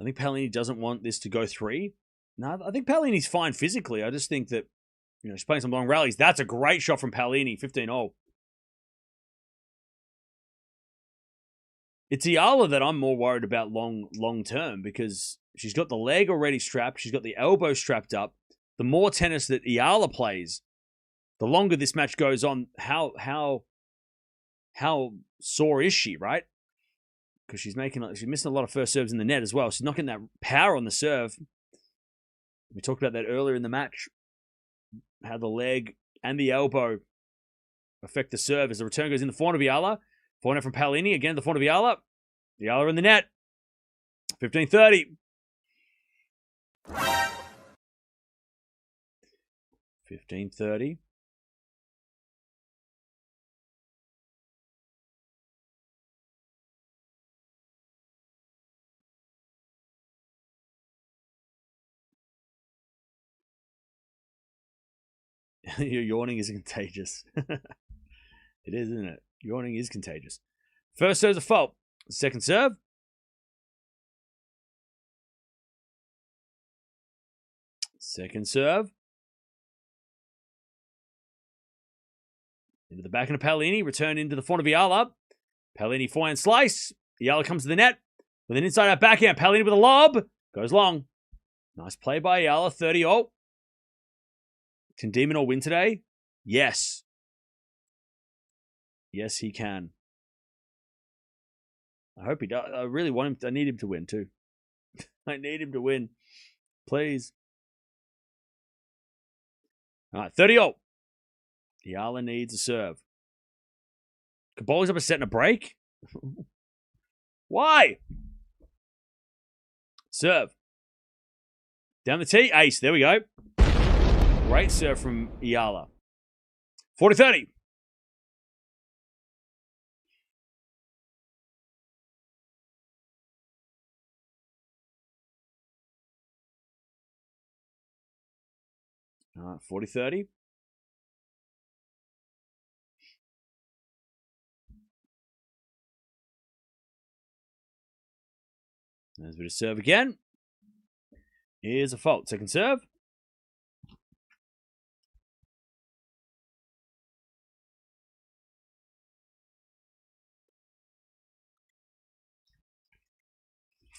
I think Paolini doesn't want this to go 3. No, I think Paolini's fine physically. I just think that, you know, she's playing some long rallies. That's a great shot from Paolini, 15-0. It's Eala that I'm more worried about long term because she's got the leg already strapped. She's got the elbow strapped up. The more tennis that Eala plays, the longer this match goes on, how sore is she, right? Because she's missing a lot of first serves in the net as well. She's not getting that power on the serve. We talked about that earlier in the match. How the leg and the elbow affect the serve as the return goes in the forehand of Eala. Forehand from Paolini, again the forehand of Eala. Eala in the net. 15-30. 15-30. Your yawning is contagious. It is, isn't it? Yawning is contagious. First serve's a fault. Second serve. Second serve. Into the back of Paolini. Return into the front of Eala. Paolini forehand slice. Eala comes to the net with an inside-out backhand. Paolini with a lob. Goes long. Nice play by Eala. 30-0. Can De Minaur win today? Yes. Yes, he can. I hope he does. I really want him. I need him to win too. I need him to win. Please. All right, 30-0. Eala needs a serve. Caboli's up a set and a break? Why? Serve. Down the tee. Ace. There we go. Great serve from Eala. 40-30. All right, 40-30. There's a bit of serve again. Here's a fault. Second serve.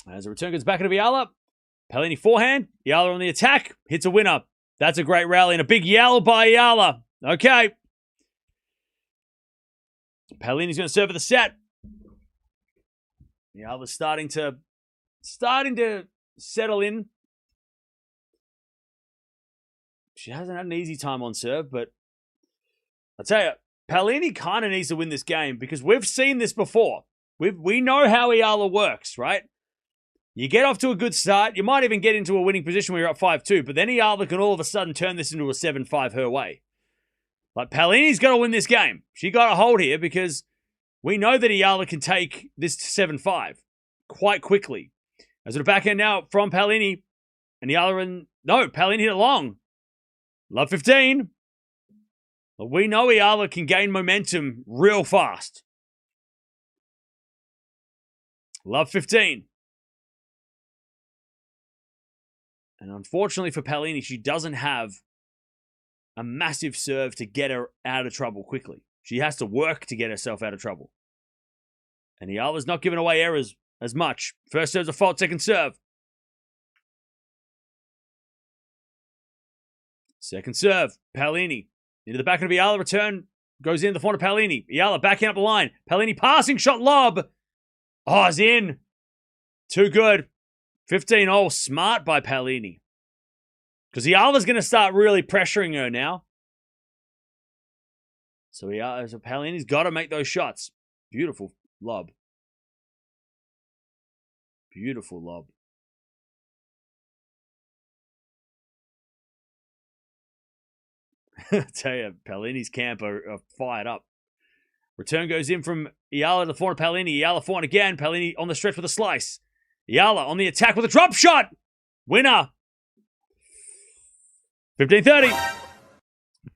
As the return goes back into Eala. Paolini forehand. Eala on the attack. Hits a winner. That's a great rally and a big yell by Eala. Okay. Paolini's going to serve for the set. Eala's starting to settle in. She hasn't had an easy time on serve, but I'll tell you, Paolini kind of needs to win this game because we've seen this before. We know how Eala works, right? You get off to a good start. You might even get into a winning position where you're up 5-2, but then Eala can all of a sudden turn this into a 7-5 her way. Like, Paolini's got to win this game. She got a hold here because we know that Eala can take this to 7-5 quite quickly. As a backhand now from Paolini, and Eala Paolini hit it long. Love 15. But we know Eala can gain momentum real fast. Love 15. And unfortunately for Paolini, she doesn't have a massive serve to get her out of trouble quickly. She has to work to get herself out of trouble. And Eala's not giving away errors as much. First serve's a fault, second serve. Second serve, Paolini. Into the back of Eala, return goes in the front of Paolini. Eala backing up the line. Paolini passing shot lob. Oh, it's in. Too good. 15-0, smart by Paolini. Because Eala's going to start really pressuring her now. So Paolini's got to make those shots. Beautiful lob. Beautiful lob. I tell you, Paolini's camp are fired up. Return goes in from Eala to the front of Paolini. Eala forward again. Paolini on the stretch with a slice. Eala on the attack with a drop shot. Winner. 15-30.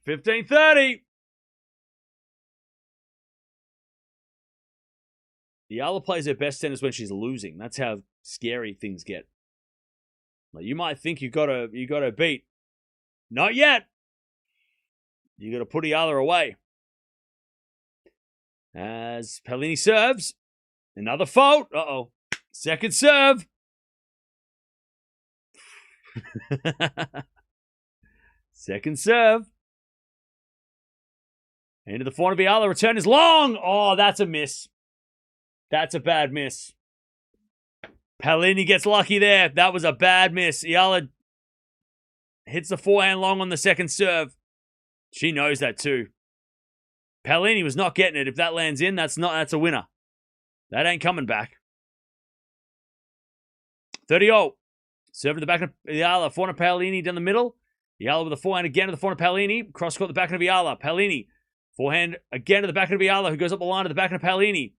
15-30. Eala plays her best tennis when she's losing. That's how scary things get. Like, you might think you got to beat. Not yet. You got to put Eala away. As Paolini serves. Another fault. Uh-oh. Second serve. Second serve. Into the front of Eala. Return is long. Oh, that's a miss. That's a bad miss. Paolini gets lucky there. That was a bad miss. Eala hits the forehand long on the second serve. She knows that too. Paolini was not getting it. If that lands in, that's a winner. That ain't coming back. 30-0. Serve to the back of Eala. Forehand of Paolini down the middle. Eala with a forehand again to the forehand of Paolini. Cross court the back of Eala. Paolini. Forehand again to the back of Eala, who goes up the line to the back of Paolini.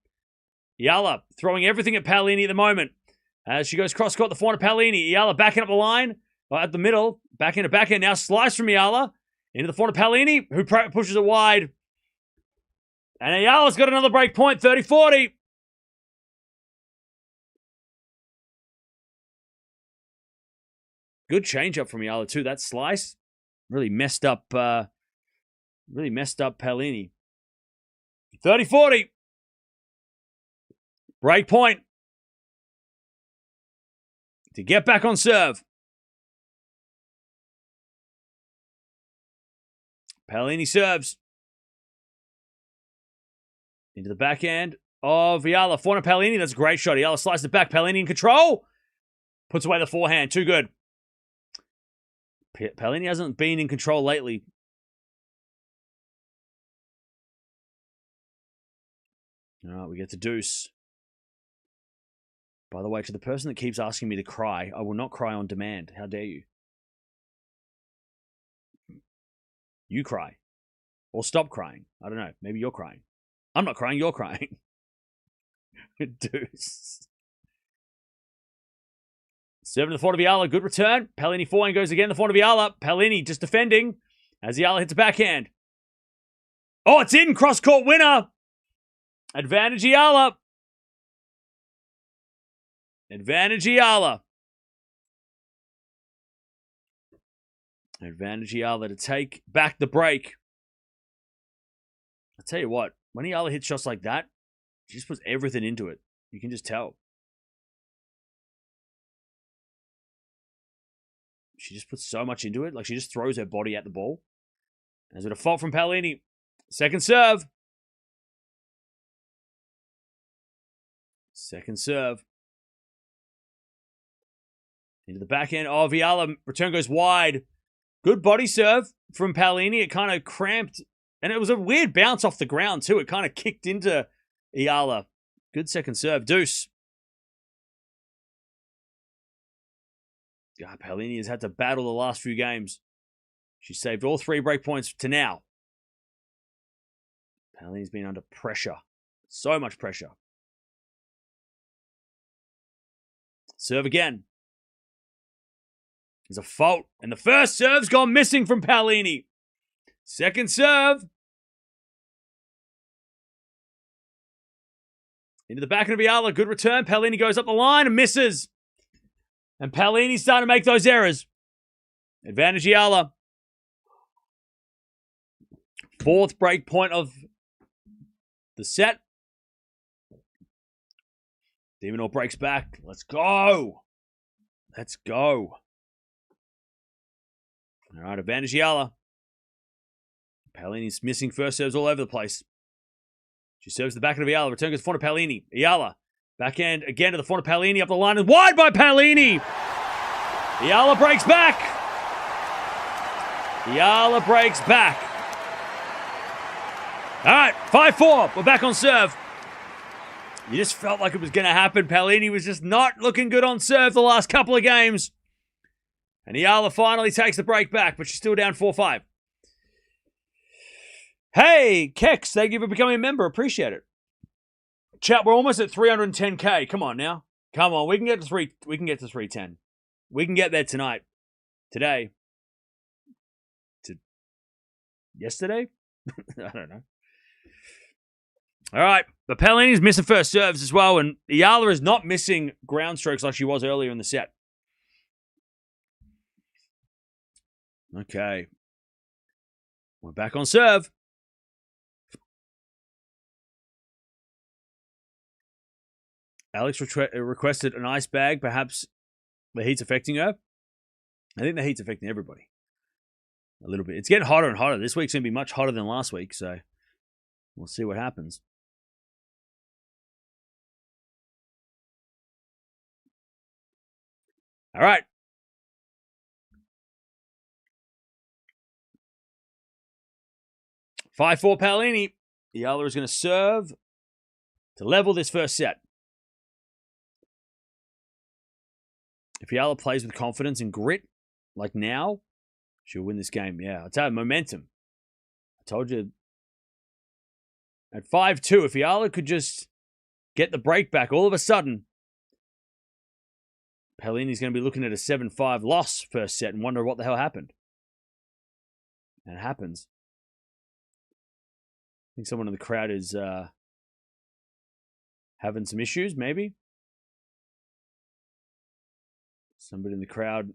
Eala throwing everything at Paolini at the moment. As she goes cross court, the forehand of Paolini. Eala backing up the line. At the middle. Backhand to backhand. Now slice from Eala. Into the forehand of Paolini, who pushes it wide. And Eala's got another break point. 30-40. Good change-up from Eala, too. That slice really messed up Paolini. 30-40. Break point. To get back on serve. Paolini serves. Into the backhand of Eala. Forehand of Paolini. That's a great shot. Eala slices it back. Paolini in control. Puts away the forehand. Too good. Paolini hasn't been in control lately. All right, we get to deuce. By the way, to the person that keeps asking me to cry, I will not cry on demand. How dare you? You cry. Or stop crying. I don't know. Maybe you're crying. I'm not crying, you're crying. Deuce. Serving to the forehand of Eala. Good return. Paolini forehand goes again. The forehand of Eala. Paolini just defending as Eala hits a backhand. Oh, it's in. Cross-court winner. Advantage Eala. Advantage Eala. Advantage Eala to take back the break. I'll tell you what. When Eala hits shots like that, she just puts everything into it. You can just tell. She just puts so much into it. Like, she just throws her body at the ball. There's a default from Paolini. Second serve. Second serve. Into the backhand of Eala. Return goes wide. Good body serve from Paolini. It kind of cramped. And it was a weird bounce off the ground, too. It kind of kicked into Eala. Good second serve. Deuce. God, Paolini has had to battle the last few games. She saved all 3 break points to now. Paolini's been under pressure. So much pressure. Serve again. There's a fault. And the first serve's gone missing from Paolini. Second serve. Into the back of Eala. Good return. Paolini goes up the line and misses. And Paolini's starting to make those errors. Advantage Eala. 4th break point of the set. Demonor breaks back. Let's go. Let's go. All right, advantage Eala. Paolini's missing first serves all over the place. She serves the back of Eala. Return goes to the front of Paolini. Eala. Backhand again to the front of Paolini. Up the line and wide by Paolini. Eala breaks back. Eala breaks back. All right, 5-4. We're back on serve. You just felt like it was going to happen. Paolini was just not looking good on serve the last couple of games. And Eala finally takes the break back, but she's still down 4-5. Hey, Kex, thank you for becoming a member. Appreciate it. Chat, we're almost at 310K. Come on now. Come on, we can get to 310. We can get there tonight. Today. Yesterday? I don't know. All right, but Paolini's missing first serves as well, and Eala is not missing ground strokes like she was earlier in the set. Okay. We're back on serve. Alex requested an ice bag. Perhaps the heat's affecting her. I think the heat's affecting everybody. A little bit. It's getting hotter and hotter. This week's going to be much hotter than last week, so we'll see what happens. All right. Five 5-4 Paolini. Eala is going to serve to level this first set. If Eala plays with confidence and grit, like now, she'll win this game. Yeah, I'll tell you, momentum. I told you. At 5-2, if Eala could just get the break back, all of a sudden, Paolini's going to be looking at a 7-5 loss first set and wonder what the hell happened. And it happens. I think someone in the crowd is having some issues, maybe. Somebody in the crowd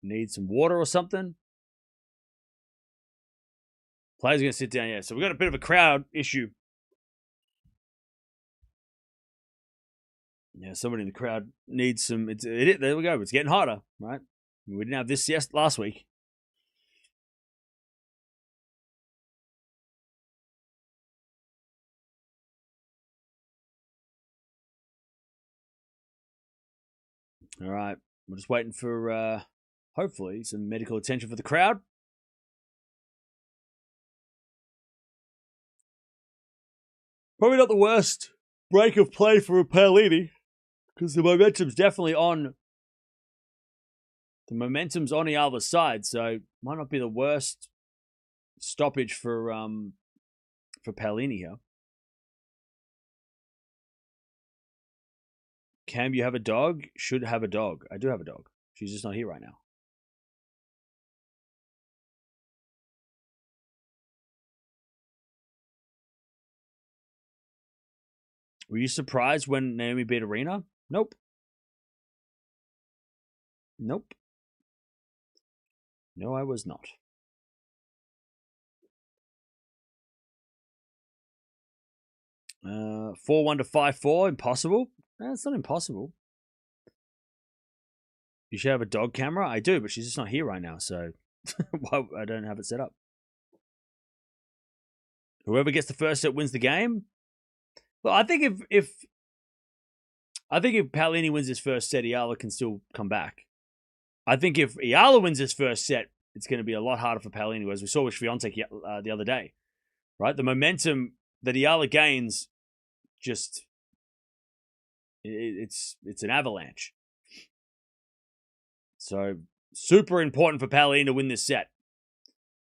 needs some water or something. Players are going to sit down, yeah. So we've got a bit of a crowd issue. Yeah, somebody in the crowd needs some... there we go. It's getting hotter, right? We didn't have this last week. All right. We're just waiting for, hopefully, some medical attention for the crowd. Probably not the worst break of play for Paolini, because the momentum's definitely on. The momentum's on Eala's side, so might not be the worst stoppage for Paolini here. Cam, you have a dog? Should have a dog. I do have a dog. She's just not here right now. Were you surprised when Naomi beat Aryna? Nope. Nope. No, I was not. Uh, 4-1 to 5-4. Impossible? It's not impossible. You should have a dog camera? I do, but she's just not here right now, so I don't have it set up. Whoever gets the first set wins the game. Well, I think if Paolini wins his first set, Eala can still come back. I think if Eala wins his first set, it's going to be a lot harder for Paolini, as we saw with Swiatek the other day. Right? The momentum that Eala gains, just it's an avalanche. So super important for Paolini to win this set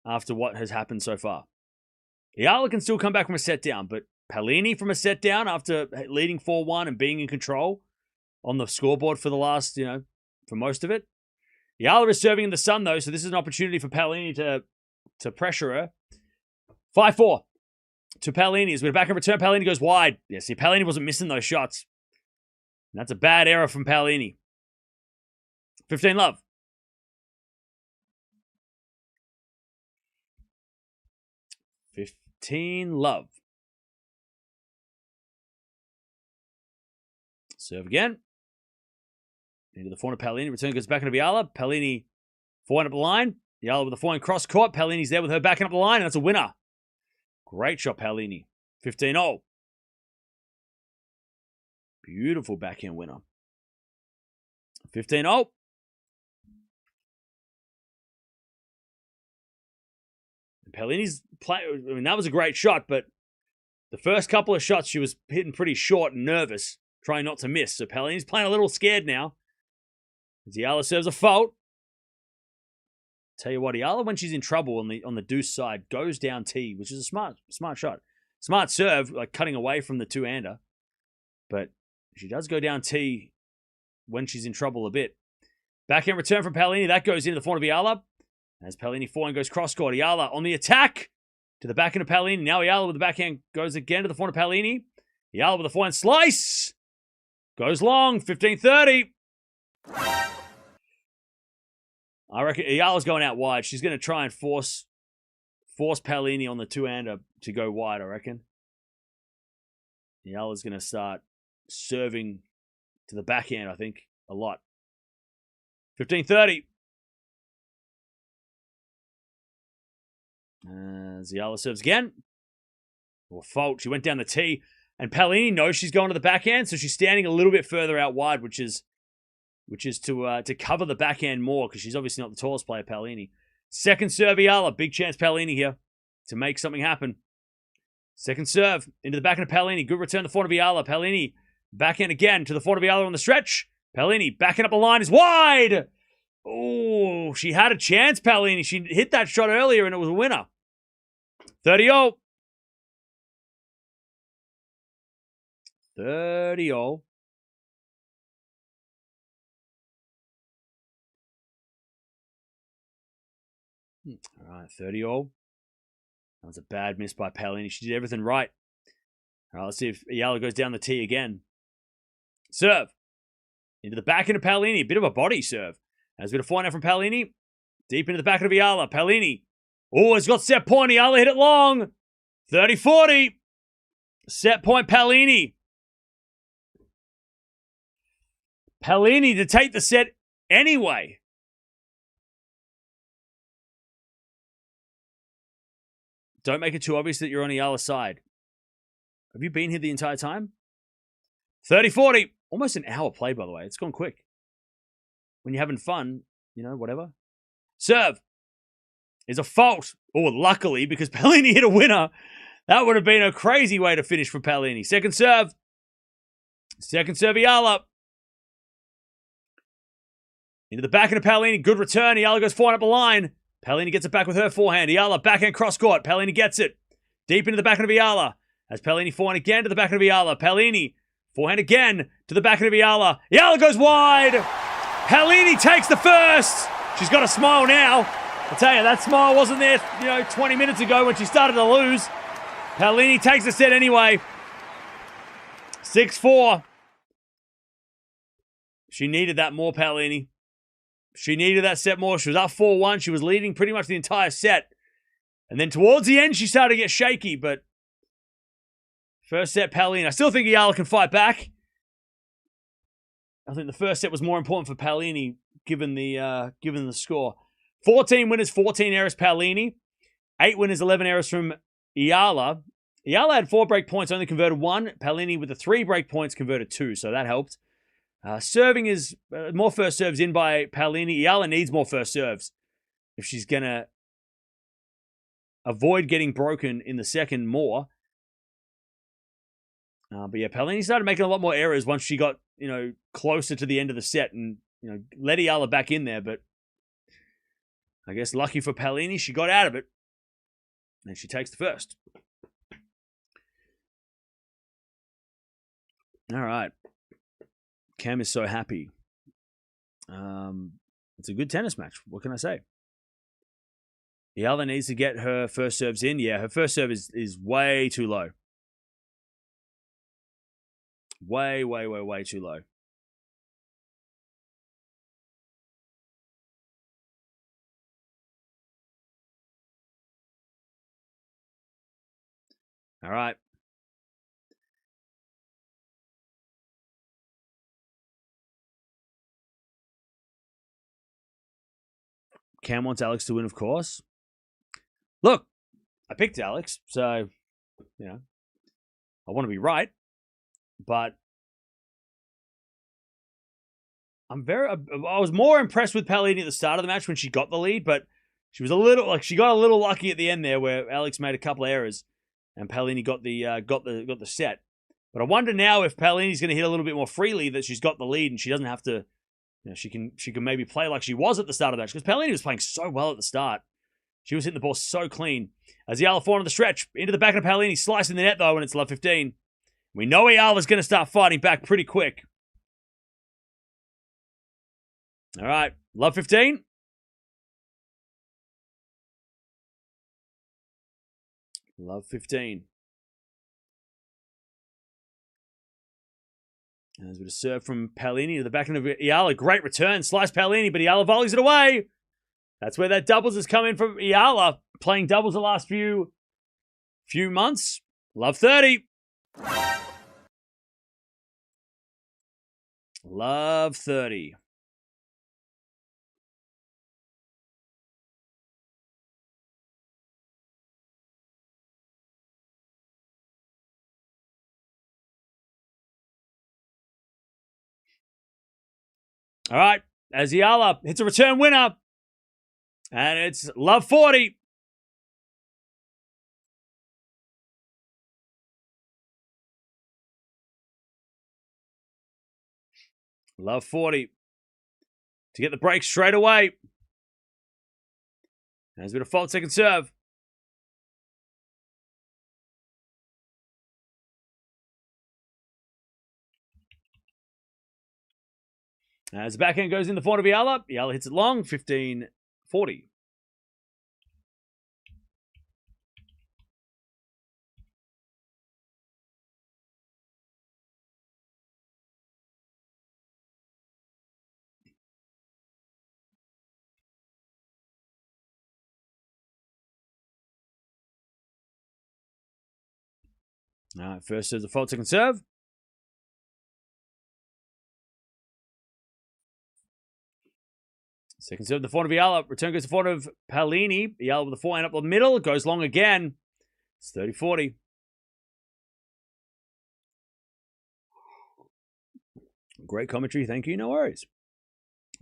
after what has happened so far. Eala can still come back from a set down, but Paolini from a set down after leading 4-1 and being in control on the scoreboard for the last, for most of it. Eala is serving in the sun, though, so this is an opportunity for Paolini to pressure her. 5-4 to Paolini. As we're back in return, Paolini goes wide. Yeah, see, Paolini wasn't missing those shots. And that's a bad error from Paolini. 15 love. Serve again. Into the forehand of Paolini. Return goes back into Eala. Paolini forehand up the line. Eala with the forehand cross court. Paolini's there with her backing up the line, and that's a winner. Great shot, Paolini. 15-0. Beautiful backhand winner. 15-0. Paolini's play. I mean, that was a great shot, but the first couple of shots she was hitting pretty short and nervous, trying not to miss. So Paolini's playing a little scared now. As Eala serves a fault. Tell you what, Eala, when she's in trouble on the deuce side, goes down T, which is a smart shot. Smart serve, like cutting away from the two-hander. But she does go down T when she's in trouble a bit. Backhand return from Paolini. That goes into the forehand of Eala. As Paolini forehand goes cross-court. Eala on the attack to the backhand of Paolini. Now Eala with the backhand goes again to the forehand of Paolini. Eala with the forehand slice. Goes long. 15-30. I reckon Eala's going out wide. She's going to try and force Paolini on the two-hander to go wide, I reckon. Eala's going to start serving to the backhand, I think, a lot. 15-30. Eala serves again. Or fault. She went down the tee. And Paolini knows she's going to the backhand, so she's standing a little bit further out wide, which is to cover the backhand more, because she's obviously not the tallest player, Paolini. Second serve, Eala. Big chance, Paolini here to make something happen. Second serve into the backhand of Paolini. Good return to the forehand of Eala. Paolini backhand again to the forehand of Eala on the stretch. Paolini backing up the line is wide. Oh, she had a chance, Paolini. She hit that shot earlier and it was a winner. 30-all. 30-all. All right, 30-all. That was a bad miss by Paolini. She did everything right. All right, let's see if Eala goes down the tee again. Serve. Into the back end of Paolini. A bit of a body serve. As a bit of forehand from Paolini. Deep into the back of Eala. Paolini. Oh, it's got set point. Eala hit it long. 30-40. Set point Paolini. Paolini to take the set anyway. Don't make it too obvious that you're on Eala's side. Have you been here the entire time? 30-40. Almost an hour play, by the way. It's gone quick. When you're having fun, you know, whatever. Serve is a fault. Oh, luckily, because Paolini hit a winner. That would have been a crazy way to finish for Paolini. Second serve. Second serve, Eala. Into the backhand of Paolini. Good return. Eala goes forehand up the line. Paolini gets it back with her forehand. Eala backhand cross court. Paolini gets it. Deep into the backhand of Eala. As Paolini forehand again to the backhand of Eala. Paolini forehand again to the backhand of Eala. Eala goes wide. Paolini takes the first. She's got a smile now. I'll tell you, that smile wasn't there, 20 minutes ago when she started to lose. Paolini takes the set anyway. 6-4. She needed that more, Paolini. She needed that set more. She was up 4-1. She was leading pretty much the entire set. And then towards the end, she started to get shaky, but first set, Paolini. I still think Eala can fight back. I think the first set was more important for Paolini, given the score. 14 winners, 14 errors, Paolini. 8 winners, 11 errors from Eala. Eala had 4 break points, only converted 1. Paolini with the 3 break points converted 2, so that helped. Serving is more first serves in by Paolini. Eala needs more first serves if she's going to avoid getting broken in the second more. But yeah, Paolini started making a lot more errors once she got, closer to the end of the set and, let Eala back in there. But I guess lucky for Paolini, she got out of it. And she takes the first. All right. Cam is so happy. It's a good tennis match. What can I say? Eala needs to get her first serves in. Yeah, her first serve is way too low. Way, way, way, way too low. All right. Cam wants Alex to win, of course. Look, I picked Alex, so, I want to be right. But I was more impressed with Paolini at the start of the match when she got the lead, but she got a little lucky at the end there where Alex made a couple of errors and Paolini got the set. But I wonder now if Paolini's going to hit a little bit more freely that she's got the lead and she doesn't have to, she can maybe play like she was at the start of the match because Paolini was playing so well at the start. She was hitting the ball so clean. As Eala forward on the stretch, into the back of Paolini, slicing the net though, and it's love 15. We know Eala's going to start fighting back pretty quick. All right, love 15. Love 15. And there's a bit of serve from Paolini to the back end of Eala. Great return. Slice Paolini, but Eala volleys it away. That's where that doubles has come in from Eala. Playing doubles the last few months. Love 30. Love 30. All right, as Eala hits a return winner. And it's love 40. Love 40. To get the break straight away. There's a bit of fault second serve. As the backhand goes in the front of Eala. Eala hits it long. 15-40. All right, first serve the fault second serve. Second serve, the front of Eala. Return goes to the front of Paolini. Eala with the forehand up the middle. Goes long again. It's 30-40. Great commentary. Thank you. No worries.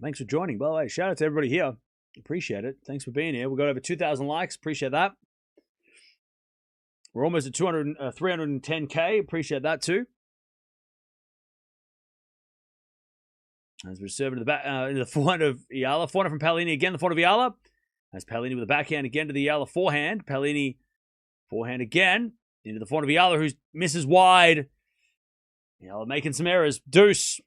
Thanks for joining. By the way, shout out to everybody here. Appreciate it. Thanks for being here. We got over 2,000 likes. Appreciate that. We're almost at 310K. Appreciate that too. As we're serving to the back, into the forehand of Eala. Forehand from Paolini again. The forehand of Eala. As Paolini with the backhand again to the Eala forehand. Paolini forehand again into the forehand of Eala, who misses wide. Eala making some errors. Deuce.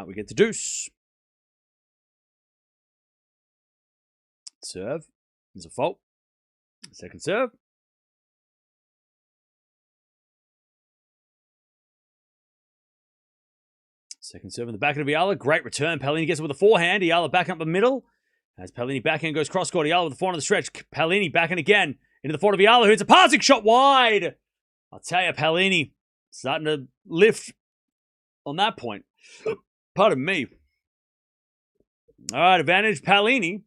We get the deuce. Serve. There's a fault. Second serve. Second serve in the back of Eala. Great return. Paolini gets it with a forehand. Eala back up the middle. As Paolini backhand goes cross-court. Eala with the forehand on the stretch. Paolini backhand again into the forehand of Eala, who hits a passing shot wide. I'll tell you, Paolini starting to lift on that point. Pardon me. All right, advantage Paolini.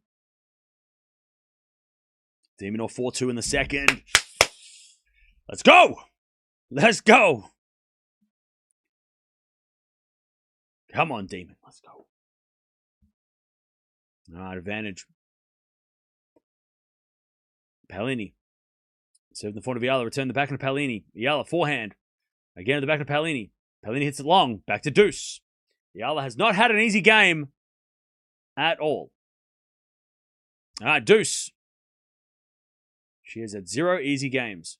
Demon 4-2 in the second. Let's go. Let's go. Come on, Demon. Let's go. All right, advantage. Paolini. Serve in the front of Eala. Return the back of Paolini. Eala, forehand. Again, the back of Paolini. Paolini hits it long. Back to deuce. Eala has not had an easy game at all. All right, deuce. She has had 0 easy games.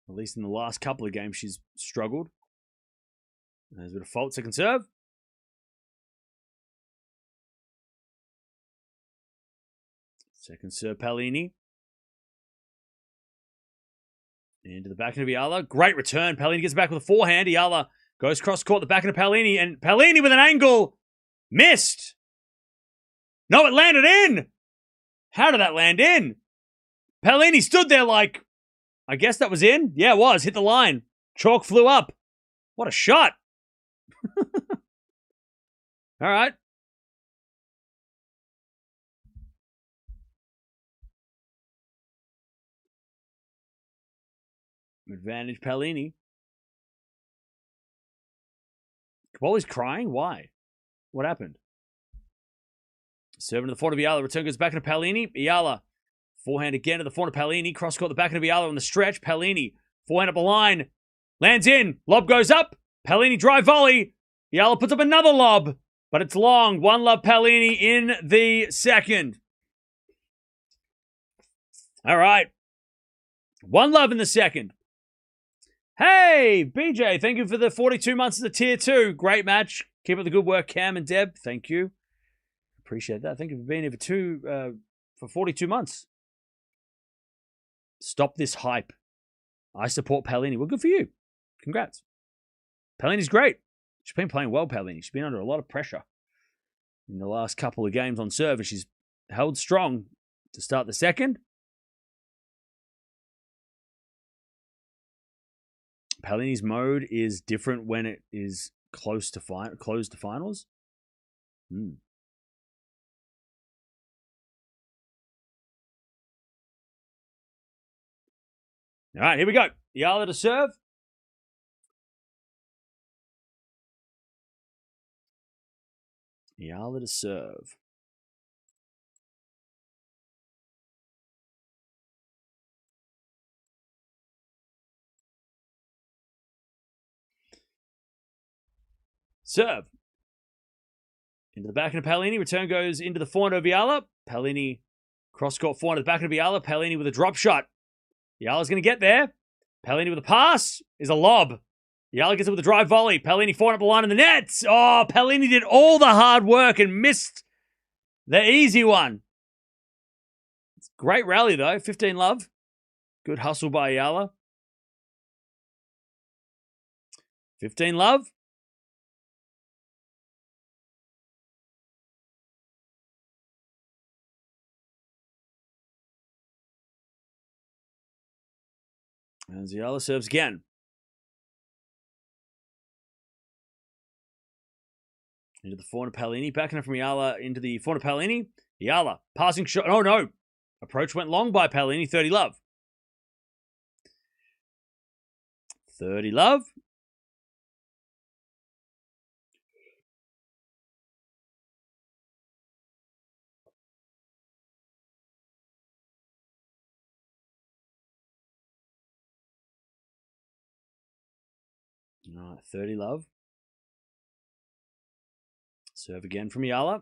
At least in the last couple of games, she's struggled. There's a bit of fault second serve. Second serve, Paolini. Into the backhand of Eala. Great return. Paolini gets back with a forehand. Eala goes cross-court, the backhand of Paolini. And Paolini with an angle. Missed. No, it landed in. How did that land in? Paolini stood there like, I guess that was in. Yeah, it was. Hit the line. Chalk flew up. What a shot. All right. Advantage Paolini. Caboli's crying? Why? What happened? Serving to the front of Eala. Return goes back into Paolini. Eala. Forehand again to the front of Paolini. Cross court the back of Eala on the stretch. Paolini. Forehand up the line. Lands in. Lob goes up. Paolini drive volley. Eala puts up another lob. But it's long. 1-love Paolini in the second. All right. 1-love in the second. Hey, BJ, thank you for the 42 months of the Tier 2. Great match. Keep up the good work, Cam and Deb. Thank you. Appreciate that. Thank you for being here for 42 months. Stop this hype. I support Paolini. Well, good for you. Congrats. Paolini's great. She's been playing well, Paolini. She's been under a lot of pressure in the last couple of games on serve, and she's held strong to start the second. Paolini's mode is different when it is close to finals. All right, here we go. Eala to serve. Eala to serve. Serve. Into the backhand of Paolini. Return goes into the forehand of Eala. Paolini cross-court forehand at the backhand of Eala. Paolini with a drop shot. Eala's going to get there. Paolini with a pass is a lob. Eala gets it with a drive volley. Paolini forehand up the line in the net. Oh, Paolini did all the hard work and missed the easy one. It's a great rally, though. 15-love. Good hustle by Eala. 15-love. As Eala serves again. Into the forehand of Paolini. Backing up from Eala into the forehand of Paolini. Eala. Passing shot. Oh, no. Approach went long by Paolini. 30-love. 30-love. All right, 30-love. Serve again from Eala.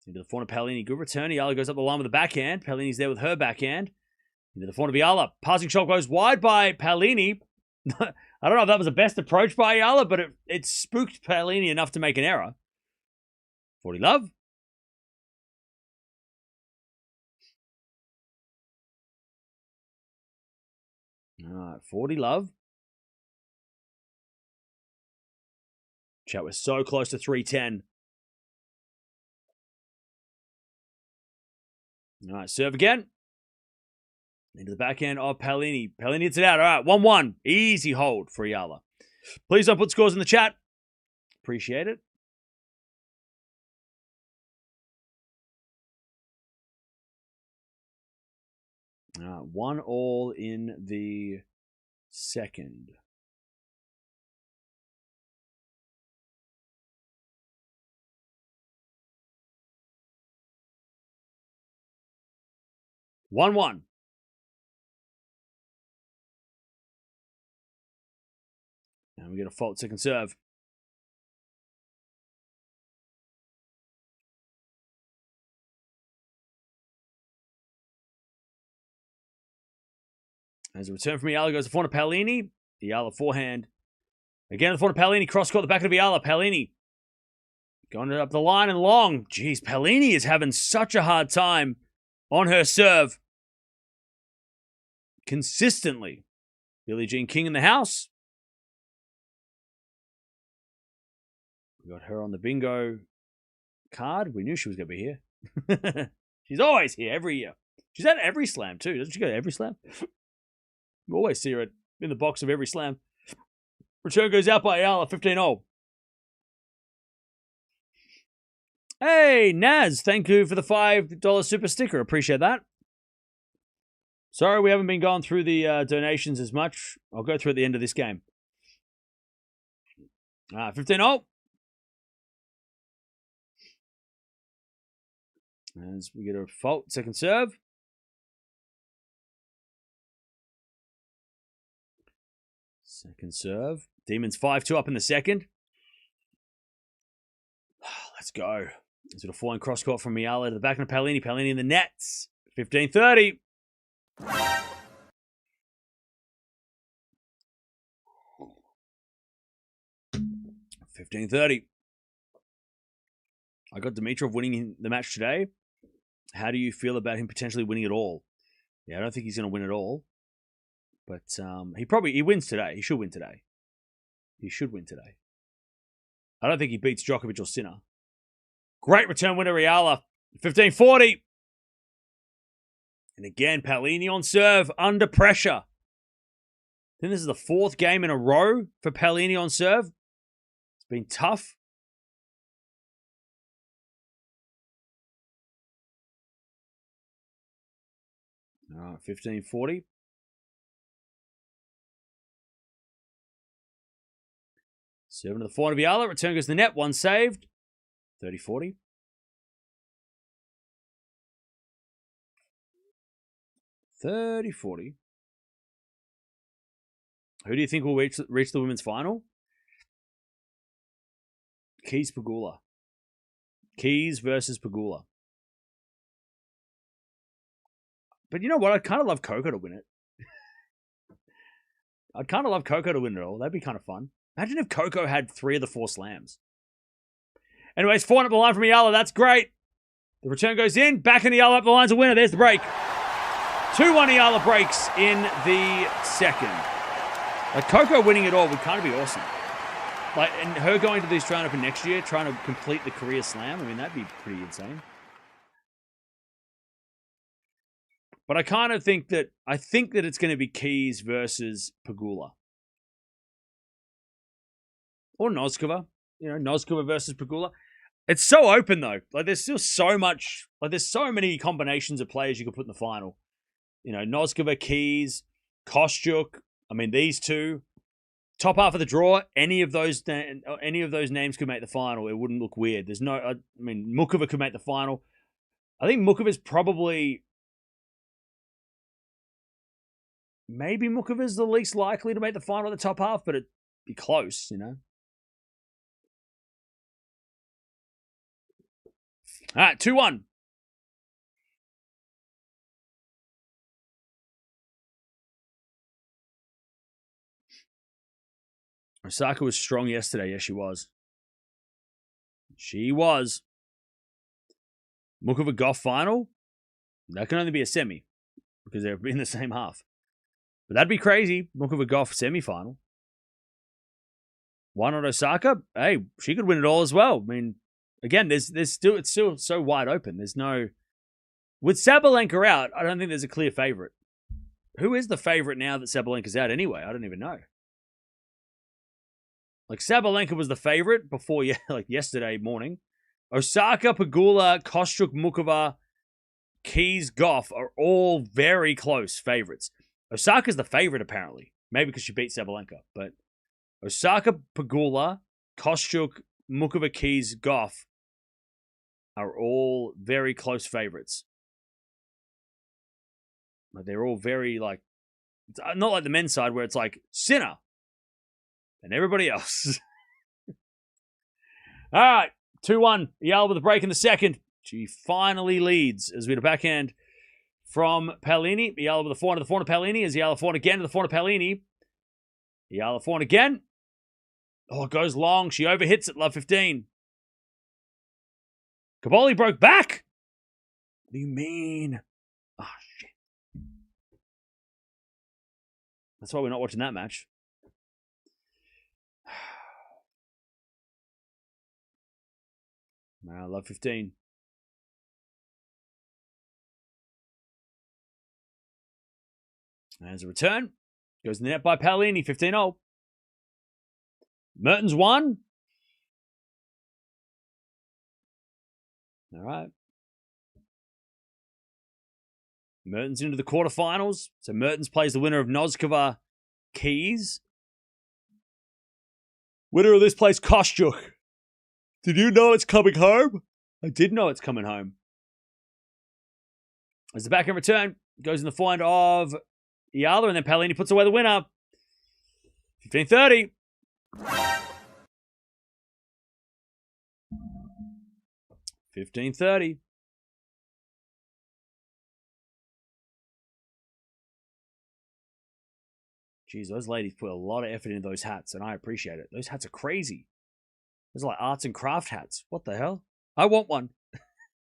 Into the forehand of Paolini. Good return. Eala goes up the line with the backhand. Paolini's there with her backhand. Into the forehand of Eala. Passing shot goes wide by Paolini. I don't know if that was the best approach by Eala, but it spooked Paolini enough to make an error. 40-love. All right, 40-love. Chat, we're so close to 310. All right, serve again. Into the backhand of Paolini. Paolini hits it out. All right, 1-1. Easy hold for Eala. Please don't put scores in the chat. Appreciate it. All right, 1-1 in the second. One. And we get a fault second serve. As a return from Eala goes to forehand of Paolini. Eala forehand. Again, the forehand of Paolini. Cross-court the back of Eala. Paolini going up the line and long. Jeez, Paolini is having such a hard time on her serve. Consistently. Billie Jean King in the house. We got her on the bingo card. We knew she was going to be here. She's always here every year. She's at every slam too. Doesn't she go to every slam? We always see her in the box of every slam. Return goes out by Eala, 15-0. Hey, Naz, thank you for the $5 super sticker. Appreciate that. Sorry we haven't been going through the donations as much. I'll go through at the end of this game. 15-0. As we get a fault, second serve. Second serve. Demons 5-2 up in the second. Let's go. There's a flying cross court from Eala to the back of Paolini. Paolini in the nets. 15-30. 15-30. I got Dimitrov winning the match today. How do you feel about him potentially winning it all? Yeah, I don't think he's going to win it all. But he wins today. He should win today. He should win today. I don't think he beats Djokovic or Sinner. Great return winner, Eala. 15-40. And again, Paolini on serve, under pressure. I think this is the fourth game in a row for Paolini on serve. It's been tough. All right, 15-40. Serving to the forehand of Eala. Return goes to the net. One saved. 30-40. 30-40. Who do you think will reach the women's final? Keys Pegula. Keys versus Pegula. But you know what? I'd kind of love Coco to win it. I'd kind of love Coco to win it all. That'd be kind of fun. Imagine if Coco had 3 of the 4 slams. Anyways, 4 up the line from Eala. That's great. The return goes in. Back in Eala up the line's a winner. There's the break. 2-1 Eala breaks in the second. Like, Coco winning it all would kind of be awesome. Like, and her going to the Australian Open next year, trying to complete the career slam, I mean, that'd be pretty insane. But I kind of think that, it's going to be Keys versus Pegula. Or Noskova. You know, Noskova versus Pegula. It's so open, though. Like, there's still so much, like, there's so many combinations of players you could put in the final. You know, Noskova, Keys, Kostyuk. I mean, these two. Top half of the draw, any of those names could make the final. It wouldn't look weird. There's no, I mean, Mukova could make the final. I think Mukova's probably, maybe Mukova's the least likely to make the final at the top half, but it'd be close, you know. All right, 2-1. Osaka was strong yesterday. Yes, she was. She was. Mukova Gauff final? That can only be a semi because they've been in the same half. But that'd be crazy. Mukova Gauff semi-final. Why not Osaka? Hey, she could win it all as well. I mean, again, it's still so wide open. There's no... With Sabalenka out, I don't think there's a clear favorite. Who is the favorite now that Sabalenka's out anyway? I don't even know. Like, Sabalenka was the favorite before, like, yesterday morning. Osaka, Pegula, Kostyuk, Mukova, Keys, Gauff are all very close favorites. Osaka's the favorite, apparently. Maybe because she beat Sabalenka. But Osaka, Pegula, Kostyuk, Mukova, Keys, Gauff are all very close favorites. But they're all very, like... Not like the men's side where it's like, Sinner. And everybody else. All right, 2-1. Eala with a break in the second. She finally leads as we had a backhand from Paolini. Eala with a forehand to the forehand of Paolini. As Eala forehand again to the forehand of Paolini. Eala forehand again. Oh, it goes long. She overhits it. Love 15. Caboli broke back. What do you mean? Oh, shit. That's why we're not watching that match. Love 15. As a return, goes in the net by Paolini, 15-0. Mertens won. All right. Mertens into the quarterfinals. So Mertens plays the winner of Noskova Keys. Winner of this plays Kostyuk. Did you know it's coming home? I did know it's coming home. As the backhand return goes in the forehand of Eala, and then Paolini puts away the winner. 15-30. 15-30. Jeez, those ladies put a lot of effort into those hats, and I appreciate it. Those hats are crazy. Those are like arts and craft hats. What the hell? I want one.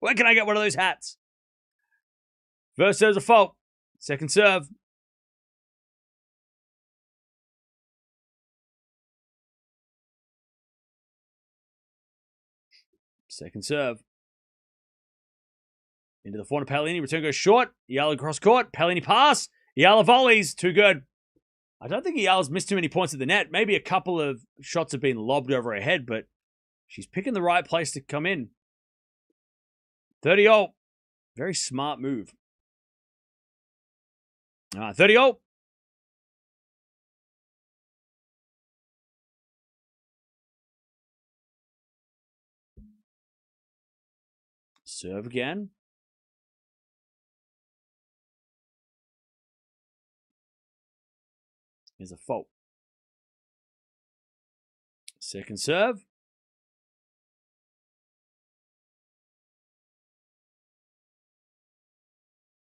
Where can I get one of those hats? First serve's a fault. Second serve. Second serve. Into the forehand of Paolini. Return goes short. Eala cross court. Paolini pass. Eala volleys. Too good. I don't think Eala's missed too many points at the net. Maybe a couple of shots have been lobbed over her head, but she's picking the right place to come in. 30-0. Very smart move. 30-0. Serve again. Here's a fault. Second serve.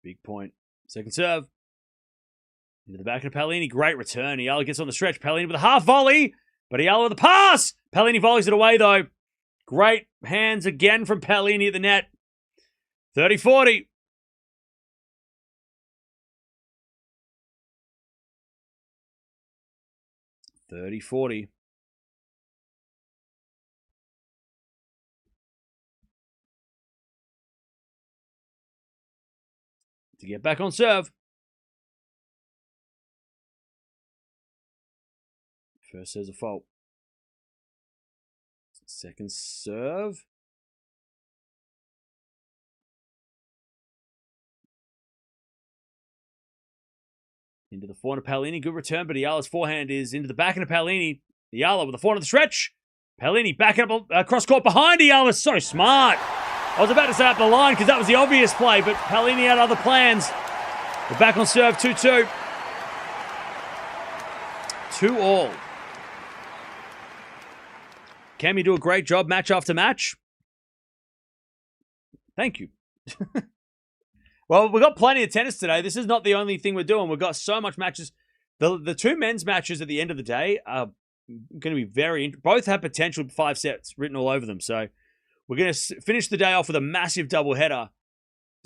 Big point. Second serve. Into the back of Paolini. Great return. Eala gets on the stretch. Paolini with a half volley. But Eala with a pass. Paolini volleys it away, though. Great hands again from Paolini at the net. 30-40. To get back on serve. First serve's a fault. Second serve. Into the forehand of Paolini. Good return, but Eala's forehand is into the backhand of Paolini. Eala with the forehand of the stretch. Paolini backing up cross court behind Eala. So smart. I was about to say up the line because that was the obvious play, but Paolini had other plans. We're back on serve, 2-2. 2-all. Cam, you do a great job match after match. Thank you. Well, we've got plenty of tennis today. This is not the only thing we're doing. We've got so much matches. The two men's matches at the end of the day are going to be both have potential 5 sets written all over them. So we're going to finish the day off with a massive doubleheader.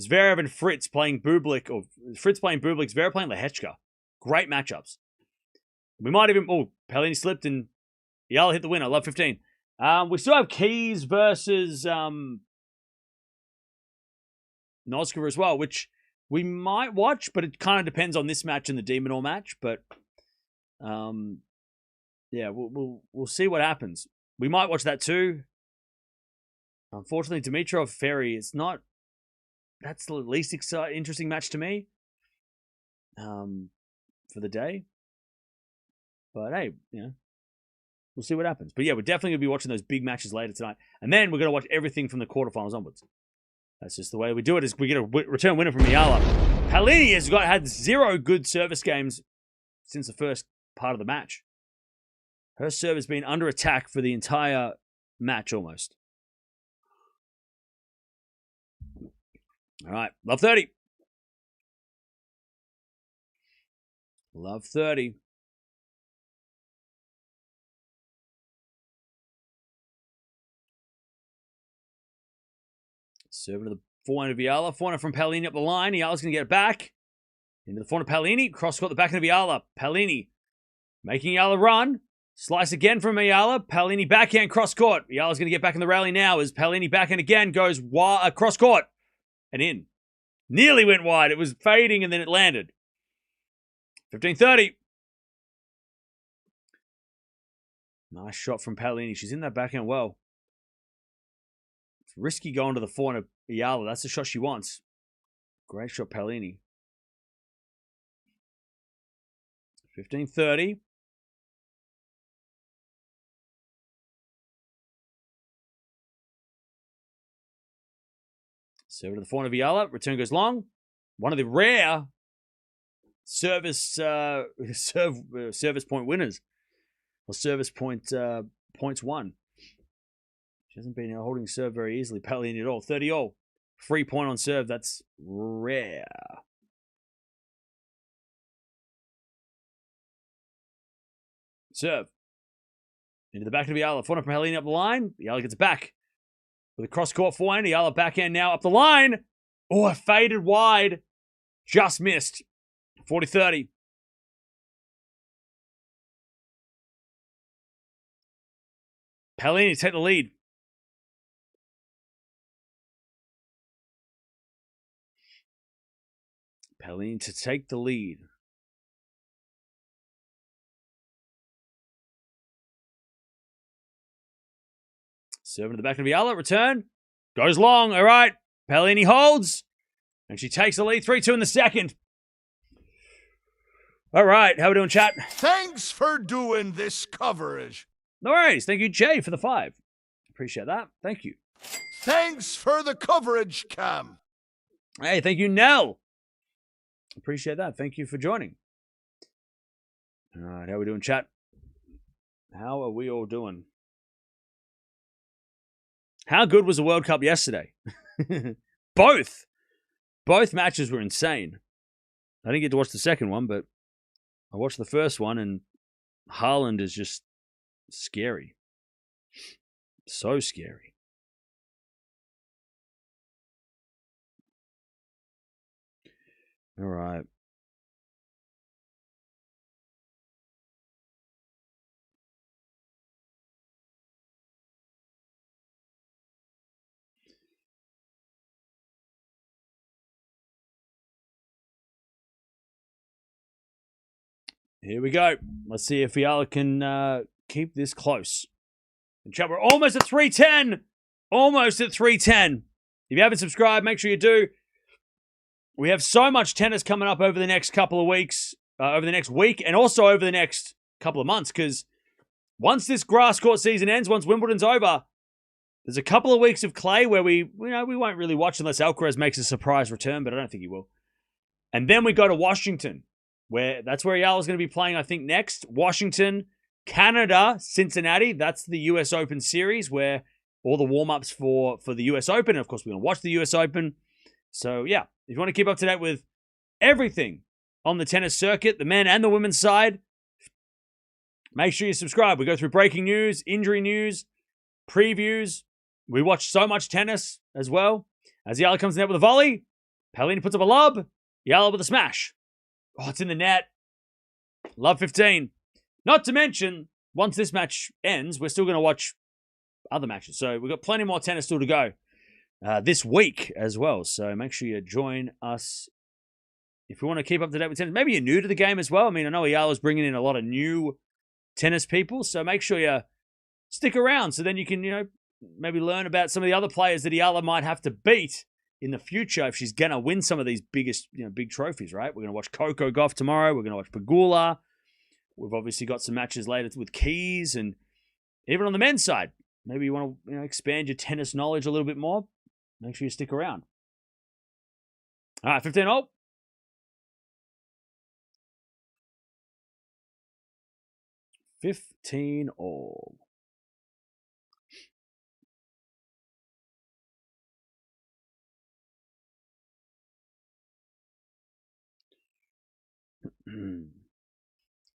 Zverev and Fritz playing Bublik, or Fritz playing Bublik, Zverev playing Lehechka. Great matchups. We might even... Oh, Paolini slipped and Eala hit the winner. Love 15. We still have Keys versus Noskova as well, which we might watch, but it kind of depends on this match and the Demon All match. But yeah, we'll see what happens. We might watch that too. Unfortunately, Dimitrov Ferry is not. That's the least interesting match to me for the day. But hey, we'll see what happens. But yeah, we're definitely going to be watching those big matches later tonight. And then we're going to watch everything from the quarterfinals onwards. That's just the way we do it, is we get a return winner from Eala. Paolini has had 0 good service games since the first part of the match. Her serve has been under attack for the entire match almost. All right, love 30. Love 30. Serve to the forehand of Eala. Forehand from Paolini up the line. Eala's going to get it back. Into the forehand of Paolini. Cross court the backhand of Eala. Paolini making Eala run. Slice again from Eala. Paolini backhand cross court. Eala's going to get back in the rally now as Paolini backhand again goes cross court and in. Nearly went wide. It was fading and then it landed. 15-30. Nice shot from Paolini. She's in that backhand well. It's risky going to the forehand of Eala. That's the shot she wants. Great shot, Paolini. 15-30. Serve to the forehand of Eala. Return goes long. One of the rare service point winners. Or service point points won. She hasn't been holding serve very easily. Paolini at all. 30-all. Free point on serve. That's rare. Serve. Into the back of Eala. Forehand from Paolini up the line. Eala gets it back. With a cross-court forehand. Eala backhand now up the line. Oh, it faded wide. Just missed. 40-30. Paolini take the lead. Paolini to take the lead. Serving to the back of Eala. Return. Goes long. All right. Paolini holds. And she takes the lead. 3-2 in the second. All right. How are we doing, chat? Thanks for doing this coverage. No worries. Thank you, Jay, for the 5. Appreciate that. Thank you. Thanks for the coverage, Cam. Hey, thank you, Nell. Appreciate that. Thank you for joining. All right, how are we doing, chat? How are we all doing? How good was the World Cup yesterday? Both matches were insane. I didn't get to watch the second one, but I watched the first one, and Haaland is just scary. So scary. All right. Here we go. Let's see if Eala can keep this close. And chat, we're almost at 310. Almost at 310. If you haven't subscribed, make sure you do. We have so much tennis coming up over the next couple of weeks, over the next week, and also over the next couple of months, because once this grass court season ends, once Wimbledon's over, there's a couple of weeks of clay where we won't really watch unless Alcaraz makes a surprise return, but I don't think he will. And then we go to Washington, that's where Eala's going to be playing, I think, next. Washington, Canada, Cincinnati. That's the US Open series where all the warm-ups for the US Open. And of course, we're going to watch the US Open. So, yeah, if you want to keep up to date with everything on the tennis circuit, the men and the women's side, make sure you subscribe. We go through breaking news, injury news, previews. We watch so much tennis as well. As Eala comes in there with a volley, Paolini puts up a lob, Eala with a smash. Oh, it's in the net. Love 15. Not to mention, once this match ends, we're still going to watch other matches. So we've got plenty more tennis still to go this week as well. So make sure you join us if you want to keep up to date with tennis. Maybe you're new to the game as well. I mean, I know Eala's bringing in a lot of new tennis people. So make sure you stick around so then you can, maybe learn about some of the other players that Eala might have to beat in the future if she's going to win some of these big trophies, right? We're going to watch Coco Gauff tomorrow. We're going to watch Pegula. We've obviously got some matches later with Keys, and even on the men's side, maybe you want to expand your tennis knowledge a little bit more. Make sure you stick around. All right, 15-all. $15-all.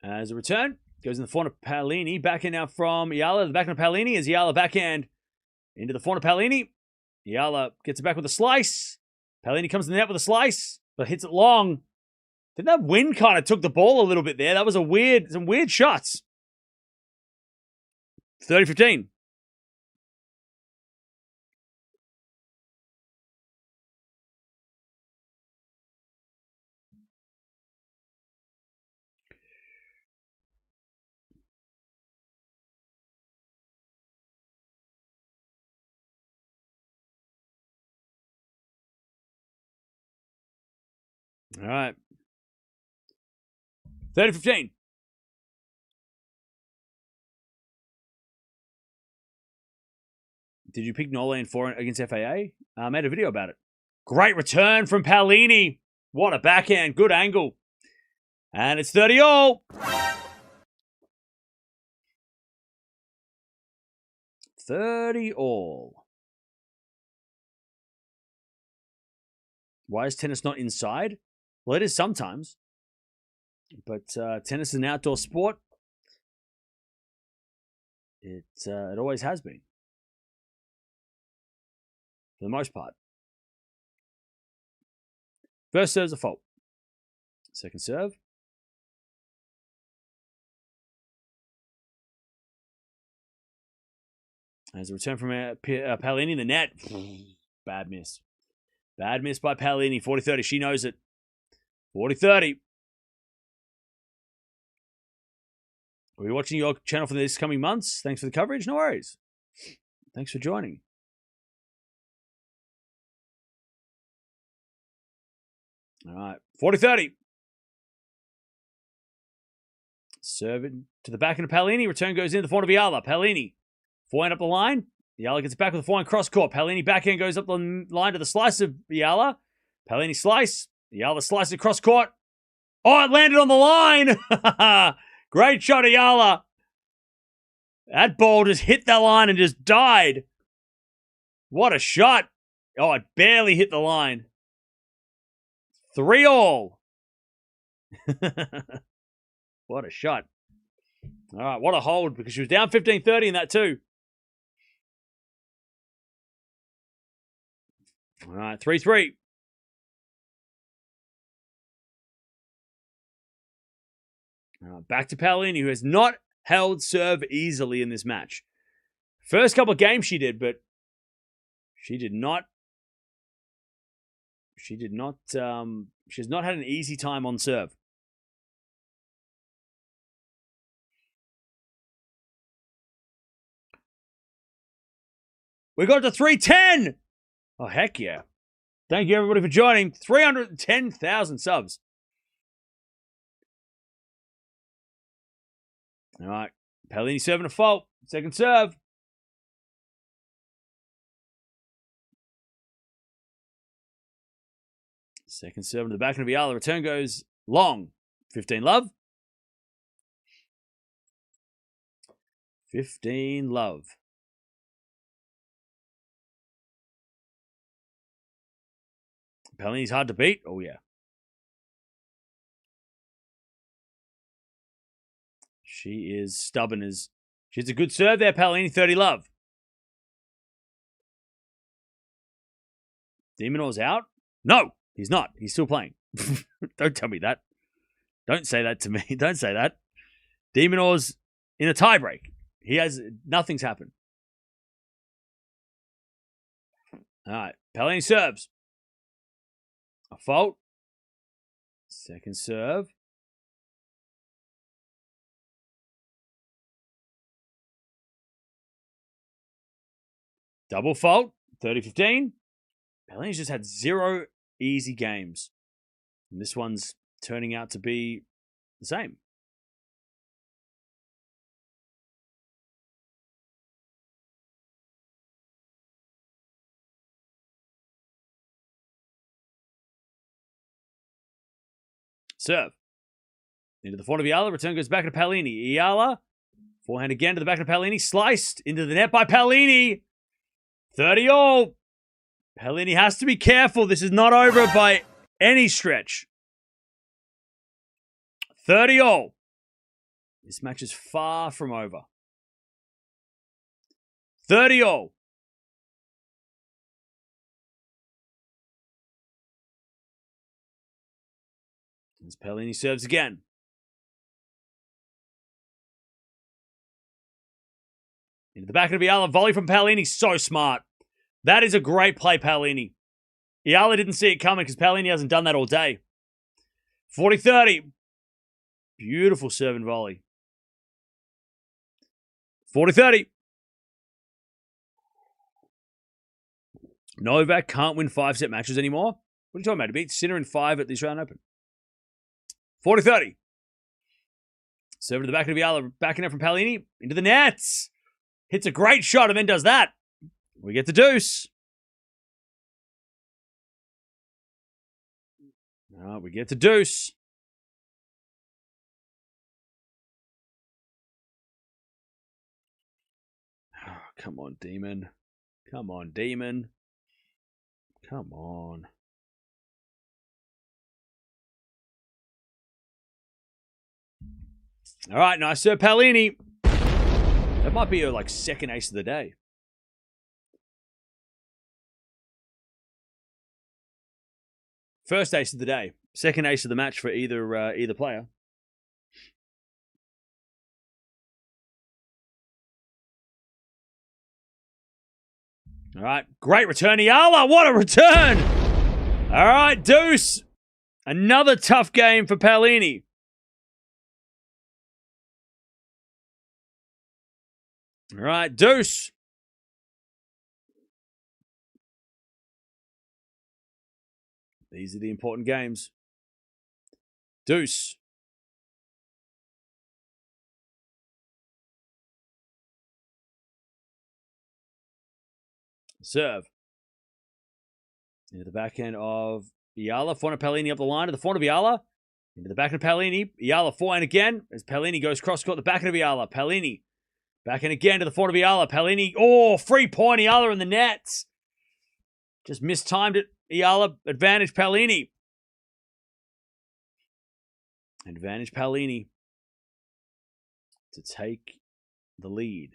As a return, goes in the forehand of Paolini. Backhand now from Eala. The backhand of Paolini is Eala backhand into the forehand of Paolini. Eala gets it back with a slice. Paolini comes to the net with a slice, but hits it long. I think that wind kind of took the ball a little bit there. That was some weird shots. 30-15. All right. 30-15. Did you pick Nola in 4 against FAA? I made a video about it. Great return from Paolini. What a backhand. Good angle. And it's 30-all. 30-all. Why is tennis not inside? Well, it is sometimes. But tennis is an outdoor sport. It always has been. For the most part. First serve's a fault. Second serve. As a return from Paolini in the net. Bad miss. Bad miss by Paolini. 40-30. She knows it. 40-30. Are we watching your channel for these coming months? Thanks for the coverage. No worries. Thanks for joining. All right. 40-30. Serve it to the back end of Paolini. Return goes in. The forehand of Eala. Paolini. Forehand up the line. Eala gets back with a forehand cross court. Paolini backhand goes up the line to the slice of Eala. Paolini slice. Eala slices across court. Oh, it landed on the line. Great shot, Eala. That ball just hit that line and just died. What a shot. Oh, it barely hit the line. 3-all. What a shot. All right, what a hold, because she was down 15-30 in that too. All right, 3-3. Back to Paolini, who has not held serve easily in this match. First couple of games she did, but she has not had an easy time on serve. We got to 310. Oh, heck yeah. Thank you, everybody, for joining. 310,000 subs. All right. Paolini serving a fault. Second serve. Second serve to the back of Eala. Return goes long. 15 love. 15 love. Paolini's hard to beat. Oh, yeah. She is stubborn as... She's a good serve there, Paolini. 30 love. Demonor's out? No, he's not. He's still playing. Don't tell me that. Don't say that to me. Don't say that. Demonor's in a tiebreak. He has... Nothing's happened. All right. Paolini serves. A fault. Second serve. Double fault. 30-15. Paolini's just had 0 easy games. And this one's turning out to be the same. Serve. Into the forehand of Eala. Return goes back to Paolini. Eala. Forehand again to the back of Paolini. Sliced into the net by Paolini. 30-all. Paolini has to be careful. This is not over by any stretch. 30-all. This match is far from over. 30-all. As Paolini serves again. Into the back of Eala. Volley from Paolini. So smart. That is a great play, Paolini. Eala didn't see it coming because Paolini hasn't done that all day. 40-30. Beautiful serve and volley. 40-30. Novak can't win 5-set matches anymore. What are you talking about? He beat Sinner in 5 at the Australian Open. 40-30. Serve to the back of Eala. Backing up from Paolini. Into the nets. Hits a great shot and then does that. We get the deuce. No, we get the deuce. Oh, come on, Demon. Come on, Demon. Come on. All right, nice serve, Paolini. That might be your second ace of the day. First ace of the day. Second ace of the match for either player. All right. Great return, Eala. What a return. All right, deuce. Another tough game for Paolini. All right, deuce. These are the important games. Deuce. Serve. Into the backhand of Eala. Forehand of Paolini up the line to the forehand of Eala. Into the backhand of Paolini. Eala forehand again as Paolini goes cross-court. The backhand of Eala. Paolini. Backhand again to the forehand of Eala. Paolini. Oh, 3-point Eala in the nets. Just mistimed it. Eala. Advantage Paolini. Advantage Paolini to take the lead.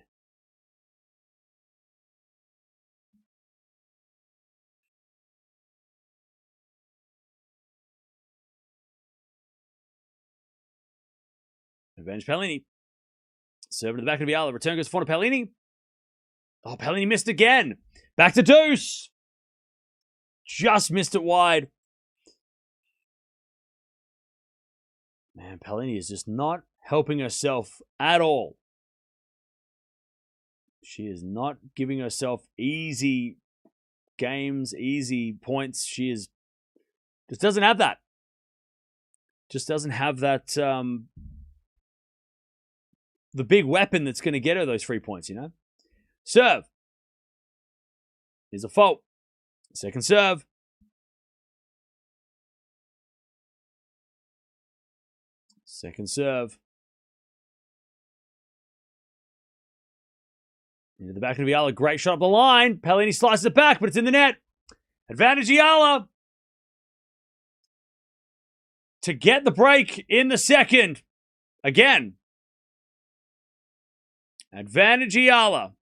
Advantage Paolini. Serve to the back of Eala. Return goes forward to Paolini. Oh, Paolini missed again. Back to deuce. Just missed it wide. Man, Paolini is just not helping herself at all. She is not giving herself easy games, easy points. She is just doesn't have that. Just doesn't have that the big weapon that's going to get her those 3 points, you know? Serve. Is a fault. Second serve. Second serve. Into the back of Eala. Great shot up the line. Paolini slices it back, but it's in the net. Advantage Eala to get the break in the second. Again. Advantage Eala.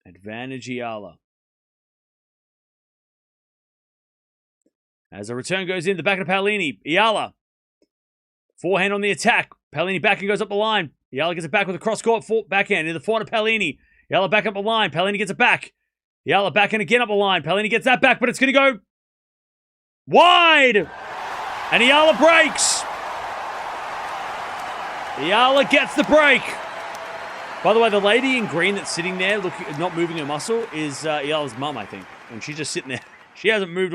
Advantage Eala. As a return goes in, the back of Paolini. Eala. Forehand on the attack. Paolini back and goes up the line. Eala gets it back with a cross-court backhand. In the forehand of Paolini. Eala back up the line. Paolini gets it back. Eala back and again up the line. Paolini gets that back, but it's going to go wide. And Eala breaks. Eala gets the break. By the way, the lady in green that's sitting there, not moving her muscle, is Eala's mum, I think. And she's just sitting there. She hasn't moved.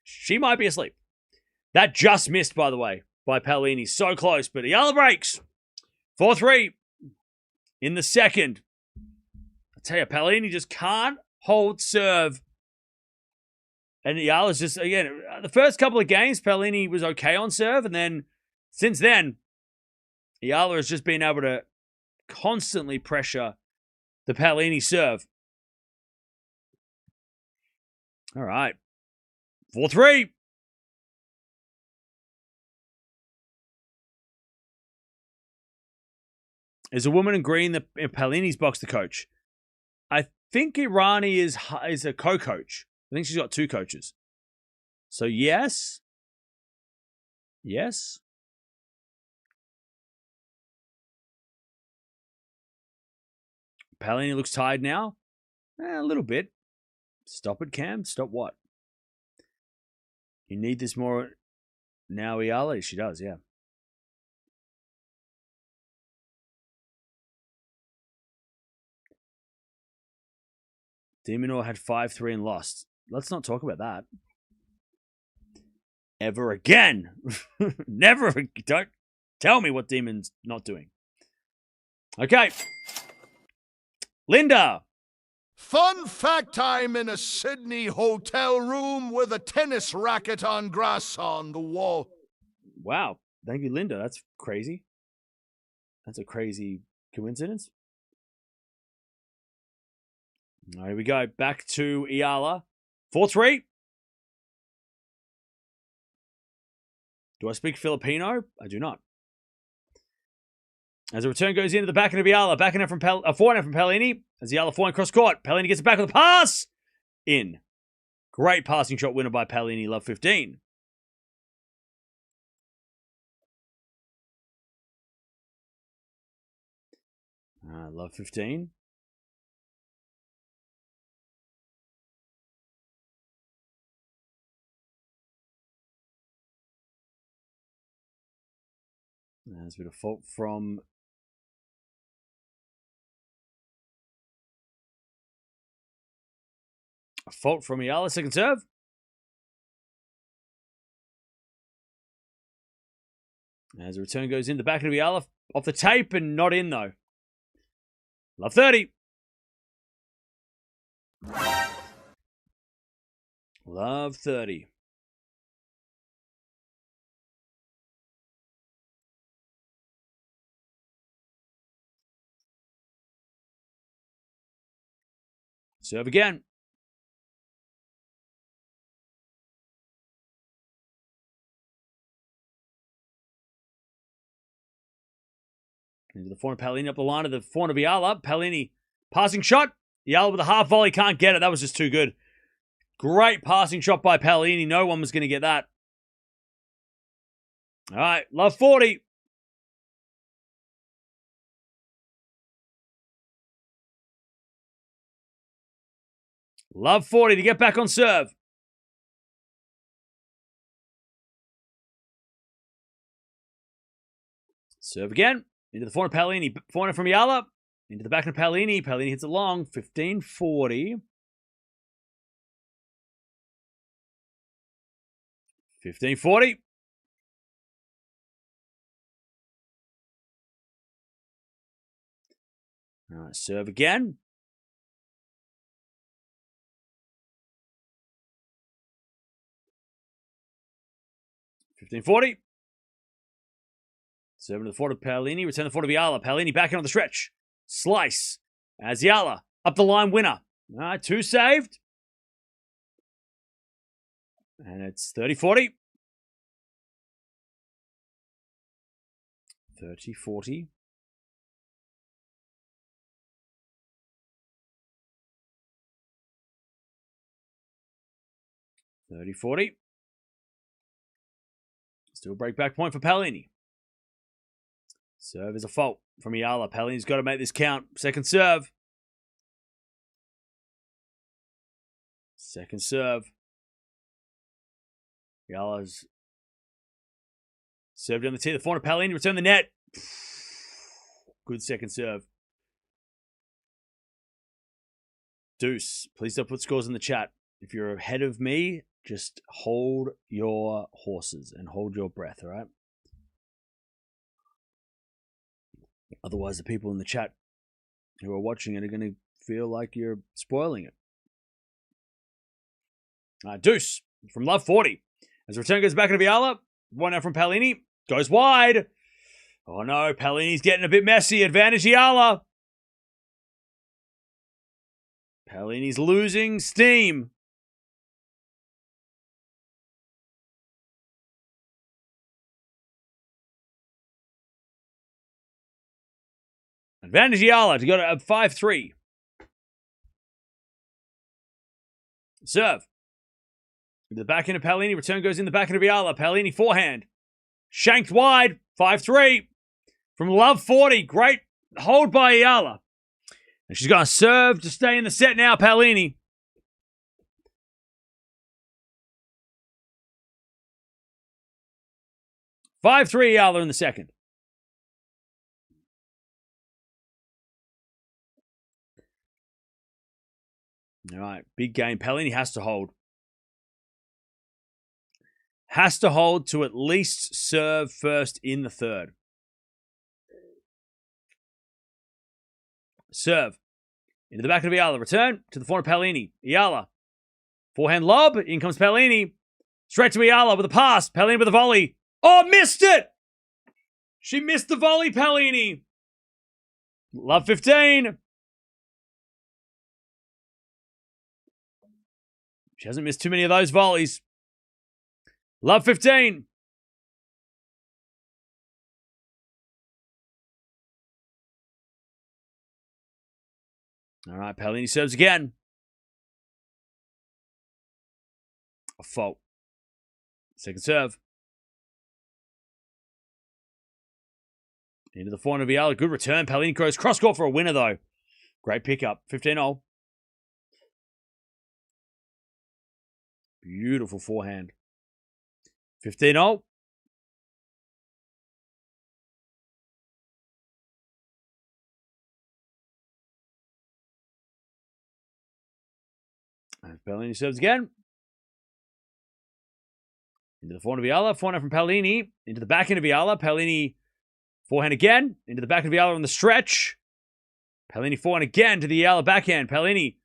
She might be asleep. That just missed, by the way, by Paolini. So close, but Eala breaks. 4-3 in the second. I tell you, Paolini just can't hold serve. And Eala's just, again, the first couple of games, Paolini was okay on serve. And then, since then, Eala has just been able to constantly pressure the Paolini serve. All right. 4-3. Is a woman in green in Paolini's box the coach? I think Irani is a co-coach. I think she's got 2 coaches. So yes. Yes. Paolini looks tired now. A little bit. Stop it, Cam. Stop what? You need this more now, Eala? She does, yeah. Demonor had 5-3 and lost. Let's not talk about that. Ever again. Never. Don't tell me what Demon's not doing. Okay. Linda. Fun fact time in a Sydney hotel room with a tennis racket on grass on the wall. Wow. Thank you, Linda. That's crazy. That's a crazy coincidence. All right, here we go. Back to Eala. 4-3. Do I speak Filipino? I do not. As the return goes into the backhand of Eala. Backhand from forehand from Paolini. As Eala forehand cross court. Paolini gets it back with a pass. In. Great passing shot winner by Paolini. Love 15. Love 15. There's a bit of fault from Eala. Second serve. As the return goes in, the back of Eala off the tape and not in though. Love 30. Love 30. Serve again. Into the forehand, Paolini up the line of the forehand of Eala. Paolini, passing shot. Eala with a half volley, can't get it. That was just too good. Great passing shot by Paolini. No one was going to get that. All right, love 40. Love 40 to get back on serve. Serve again. Into the forehand, Paolini. Forehand from Eala. Into the back of Paolini. Paolini hits it long. 15-40. 15-40. All right, serve again. $15-40. Serving to the forward of Paolini. Return the forward of Eala. Paolini back in on the stretch. Slice. As Eala. Up the line winner. All right, 2 saved. And it's 30-40. 30-40. Still break back point for Paolini. Serve is a fault from Eala. Paolini's got to make this count. Second serve. Second serve. Eala's served on the tee. The forehand of Paolini. Return the net. Good second serve. Deuce. Please don't put scores in the chat. If you're ahead of me, just hold your horses and hold your breath, all right? Otherwise, the people in the chat who are watching it are going to feel like you're spoiling it. Deuce from love 40. As the return goes back into Eala. One out from Paolini. Goes wide. Oh no, Paolini's getting a bit messy. Advantage Eala. Paolini's losing steam. Advantage Eala to go to 5-3. Serve. Into the back end of Paolini. Return goes in the back end of Eala. Paolini forehand. Shanked wide. 5-3. From love 40. Great hold by Eala. And she's going to serve to stay in the set now, Paolini. Eala in the second. All right, big game. Paolini has to hold. Has to hold to at least serve first in the third. Serve. Into the back of Eala. Return to the forehand of Paolini. Eala. Forehand lob. In comes Paolini. Straight to Eala with a pass. Paolini with a volley. Oh, missed it! She missed the volley, Paolini. Love 15. She hasn't missed too many of those volleys. Love 15. All right, Paolini serves again. A fault. Second serve. Into the forehand of Eala. Good return. Paolini goes cross court for a winner, though. Great pickup. 15-0. Beautiful forehand. 15-0. And Paolini serves again. Into the forehand of Eala. Forehand from Paolini. Into the back end of Eala. Paolini forehand again. Into the back of Eala on the stretch. Paolini forehand again to the Eala backhand. Paolini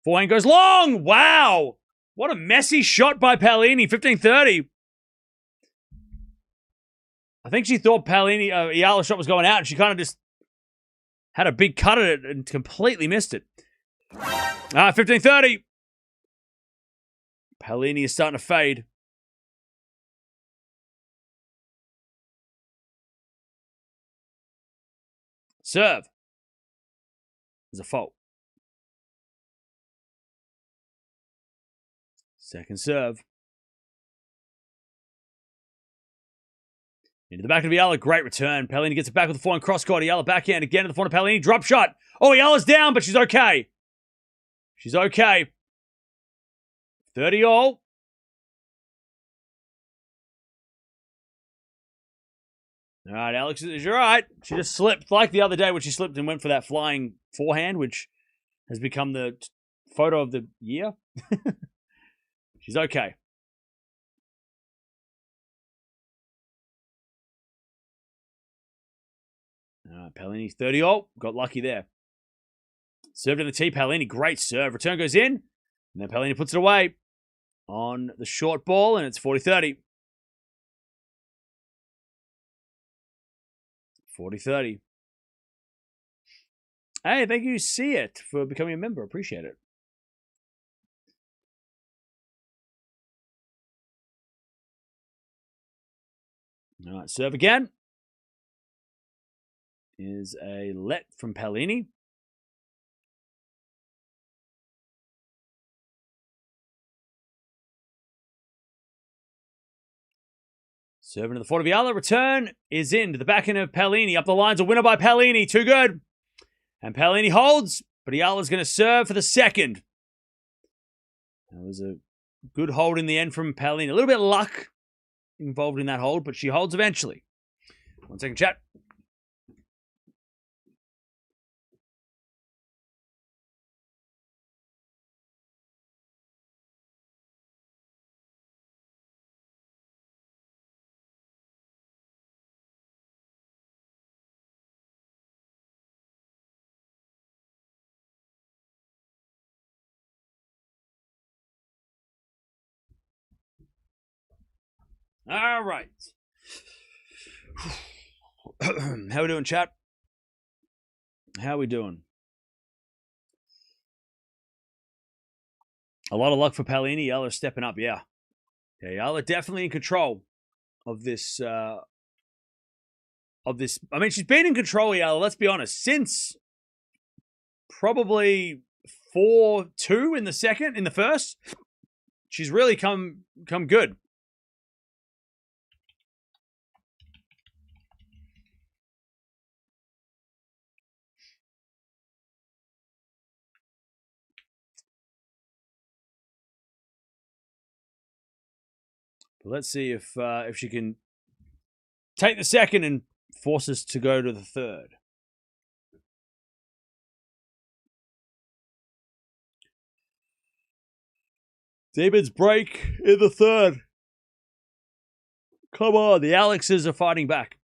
forehand goes long. Wow. What a messy shot by Paolini. 15-30. I think she thought Eala's shot was going out, and she kind of just had a big cut at it and completely missed it. 15-30. Paolini is starting to fade. Serve. There's a fault. Second serve. Into the back of Eala. Great return. Paolini gets it back with the forehand cross-court. Eala backhand again to the forehand. Paolini. Drop shot. Oh, Eala's down, but she's okay. She's okay. 30 all. All right, Alex, you're all right. She just slipped like the other day when she slipped and went for that flying forehand, which has become the photo of the year. She's okay. Paolini, 30 all. Got lucky there. Serve to the tee. Paolini, great serve. Return goes in. And then Paolini puts it away on the short ball, and it's 40-30. 40-30. Hey, thank you, See It, for becoming a member. Appreciate it. All right, serve again. Is a let from Paolini. Serving to the forehand of Eala. Return is in to the backhand of Paolini. Up the lines, a winner by Paolini. Too good. And Paolini holds, but Eala's going to serve for the second. That was a good hold in the end from Paolini. A little bit of luck involved in that hold, but she holds eventually. 1 second, chat. All right. How we doing, chat? How we doing? A lot of luck for Paolini. Eala stepping up, yeah. Eala definitely in control of this. I mean, she's been in control, Eala, let's be honest, since probably 4-2 in the first. She's really come good. But let's see if she can take the second and force us to go to the third. David's break in the third. Come on, the Alexes are fighting back.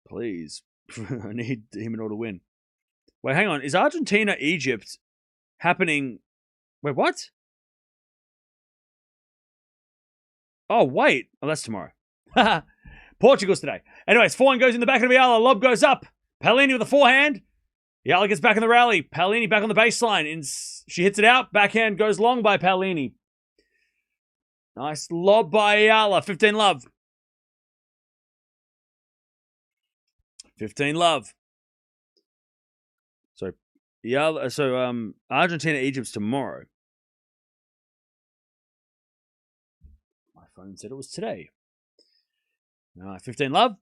Please. I need Demon to win. Wait, hang on. Is Argentina, Egypt happening? Wait, what? Oh, wait. Oh, that's tomorrow. Portugal's today. Anyways, forehand goes in the back of the Eala. Lob goes up. Paolini with the forehand. Eala gets back in the rally. Paolini back on the baseline. She hits it out. Backhand goes long by Paolini. Nice lob by Eala. 15 love. 15 love. So Argentina, Egypt's tomorrow. My phone said it was today. 15 love.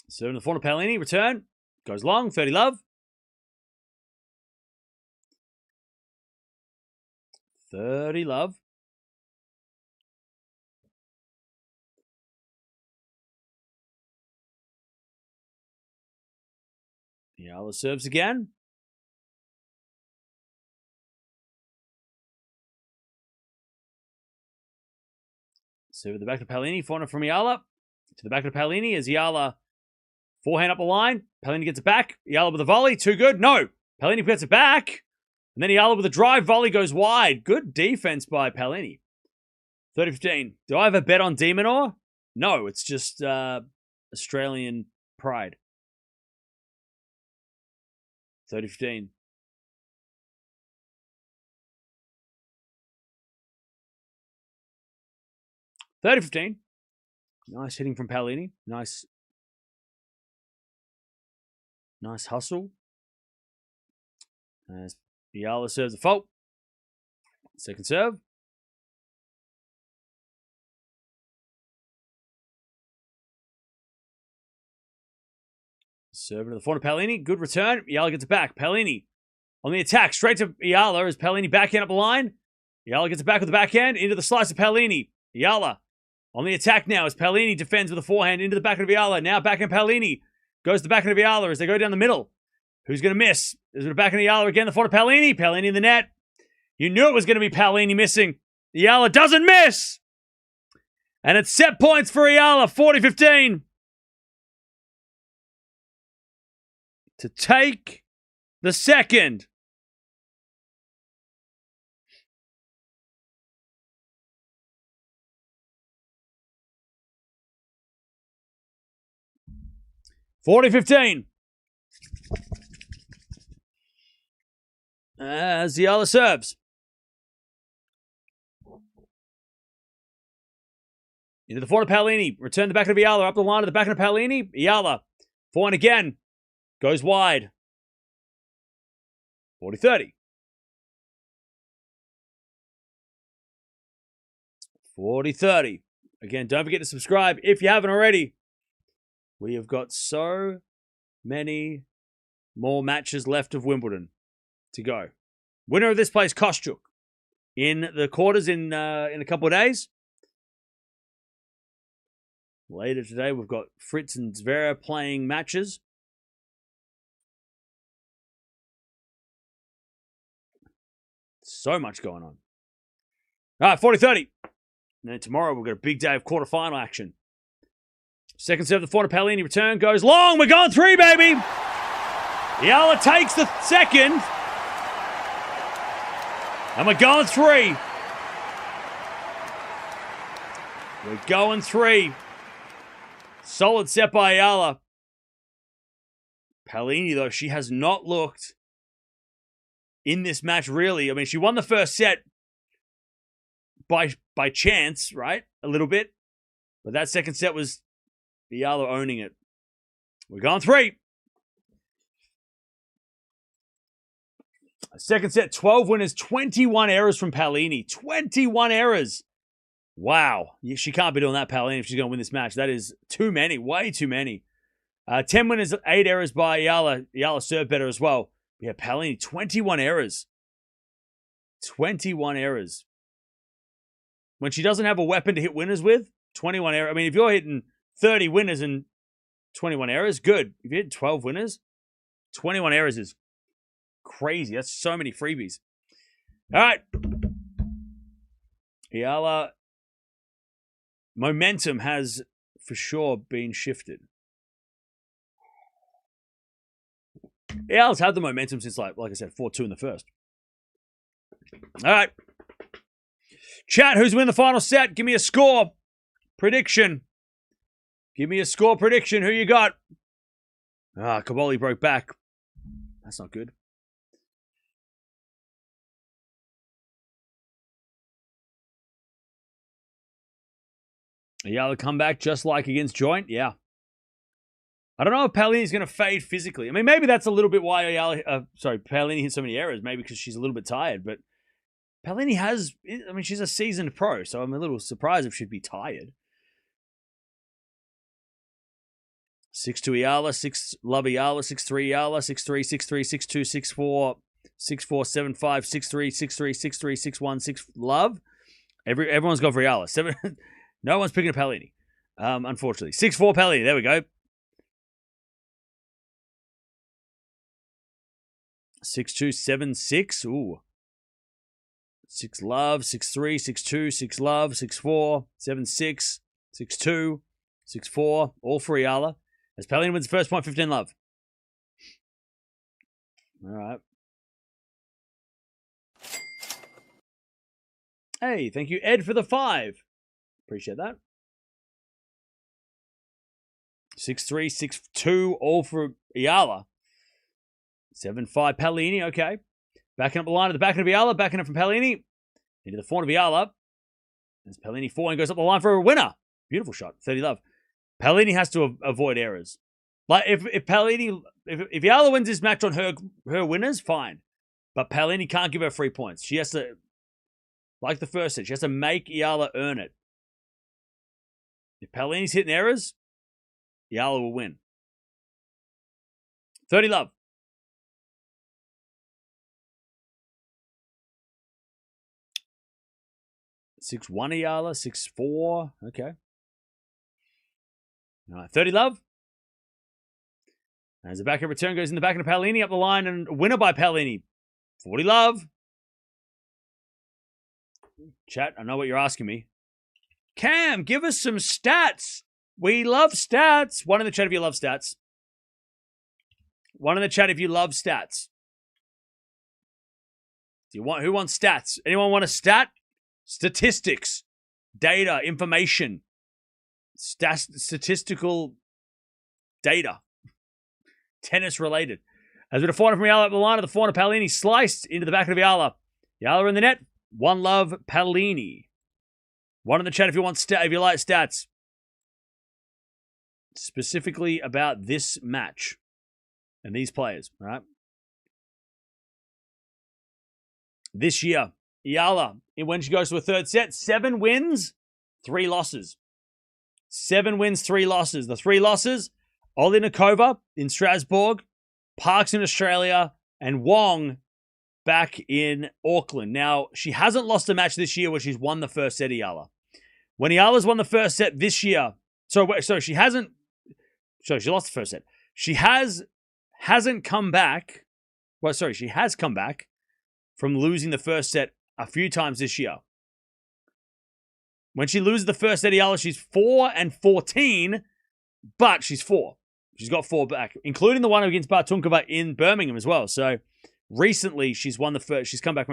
Serving the forehand, Paolini. Return. Goes long. 30 love. 30 love. Eala serves again. Serve at the back to Paolini. Forehand from Eala. To the back of Paolini as Eala forehand up the line. Paolini gets it back. Eala with a volley. Too good. No. Paolini gets it back. And then Eala with a drive. Volley goes wide. Good defense by Paolini. 30-15. Do I have a bet on de Minaur? No, it's just Australian pride. 30-15. Nice hitting from Paolini. Nice hustle. As Eala serves a fault. Second serve. Serving to the front of Paolini. Good return. Eala gets it back. Paolini on the attack. Straight to Eala as Paolini backhand up the line. Eala gets it back with the backhand. Into the slice of Paolini. Eala on the attack now as Paolini defends with a forehand into the back of Eala. Now backhand Paolini. Goes to the backhand of Eala as they go down the middle. Who's going to miss? Is it a backhand of Eala again? The front of Paolini. Paolini in the net. You knew it was going to be Paolini missing. Eala doesn't miss. And it's set points for Eala. 40-15. To take the second. (40-15) as Eala serves. Into the forehand of Paolini. Return the back of Eala. Up the line to the back of Paolini. Eala. Forehand again. Goes wide. 40-30. 40-30. Again, don't forget to subscribe if you haven't already. We have got so many more matches left of Wimbledon to go. Winner of this plays Kostyuk in the quarters in a couple of days. Later today, we've got Fritz and Zverev playing matches. So much going on. All right, 40-30. And then tomorrow we've got a big day of quarterfinal action. Second serve, the forehand Paolini return goes long. We're going 3, baby. Eala takes the second. And we're going 3. We're going 3. Solid set by Eala. Paolini, though, she has not looked in this match, really. I mean, she won the first set by chance, right? A little bit. But that second set was Eala owning it. We're going 3. Second set, 12 winners, 21 errors from Paolini. 21 errors. Wow. She can't be doing that, Paolini, if she's going to win this match. That is too many. Way too many. 10 winners, 8 errors by Eala. Eala served better as well. Yeah, Paolini, 21 errors. 21 errors. When she doesn't have a weapon to hit winners with, 21 errors. I mean, if you're hitting 30 winners and 21 errors, good. If you hit 12 winners, 21 errors is crazy. That's so many freebies. All right. Eala, momentum has for sure been shifted. Eala's had the momentum since, like I said, 4-2 in the first. All right. Chat, who's winning the final set? Give me a score prediction. Give me a score prediction. Who you got? Caboli broke back. That's not good. Eala come back just like against Joint? Yeah. I don't know if Paolini's going to fade physically. I mean, maybe that's a little bit why Paolini hit so many errors. Maybe because she's a little bit tired. But Paolini has, I mean, she's a seasoned pro, so I'm a little surprised if she'd be tired. 6-2 Eala, 6 love Eala, 6-3 Eala, 6-3, 6-3, 6-2, 6-4, 6-4, 7-5, 6-3, 6-3, 6-3, 6-1, 6 love. Everyone's gone for Eala. 7. No one's picking a Paolini. Unfortunately. 6-4 Paolini. There we go. 6-2, 7-6. Ooh. 6 love, 6-3, 6-2, 6 love, 6-4, 7-6, 6-2, 6-4, all for Eala. As Paolini wins the first point, 15 love. All right. Hey, thank you, Ed, for the 5. Appreciate that. 6-3, 6-2, all for Eala. 7-5, Paolini, okay. Backing up the line at the back of Eala, backing up from Paolini. Into the forehand of Eala. As Paolini forehand goes up the line for a winner. Beautiful shot, 30 love. Paolini has to avoid errors. Like, if Eala wins this match on her winners, fine. But Paolini can't give her free points. She has to, like the first set, she has to make Eala earn it. If Paolini's hitting errors, Eala will win. 30 love. 6-1 Eala, 6-4. Okay. All right, 30 love. As the backhand return goes in the back of Paolini up the line, and winner by Paolini. 40 love. Chat, I know what you're asking me. Cam, give us some stats. We love stats. One in the chat if you love stats. One in the chat if you love stats. Who wants stats? Anyone want a stat? Statistics, data, information, statistical data, tennis related. As with a forehand from Eala up the line of the forehand of Paolini, sliced into the back of Eala. Eala in the net. 1 love, Paolini. One in the chat if you want if you like stats. Specifically about this match and these players, right? This year, Eala, when she goes to a third set, 7 wins, 3 losses. 7 wins, 3 losses. The 3 losses, Olinikova in Strasbourg, Parks in Australia, and Wong back in Auckland. Now, she hasn't lost a match this year where she's won the first set, Eala. When Eala's won the first set this year, so she hasn't, so she lost the first set. She hasn't come back, she has come back from losing the first set a few times this year. When she loses the first set, Eala, she's 4-14, but she's 4. She's got 4 back, including the one against Bartunkova in Birmingham as well. So recently, she's won the first. She's come back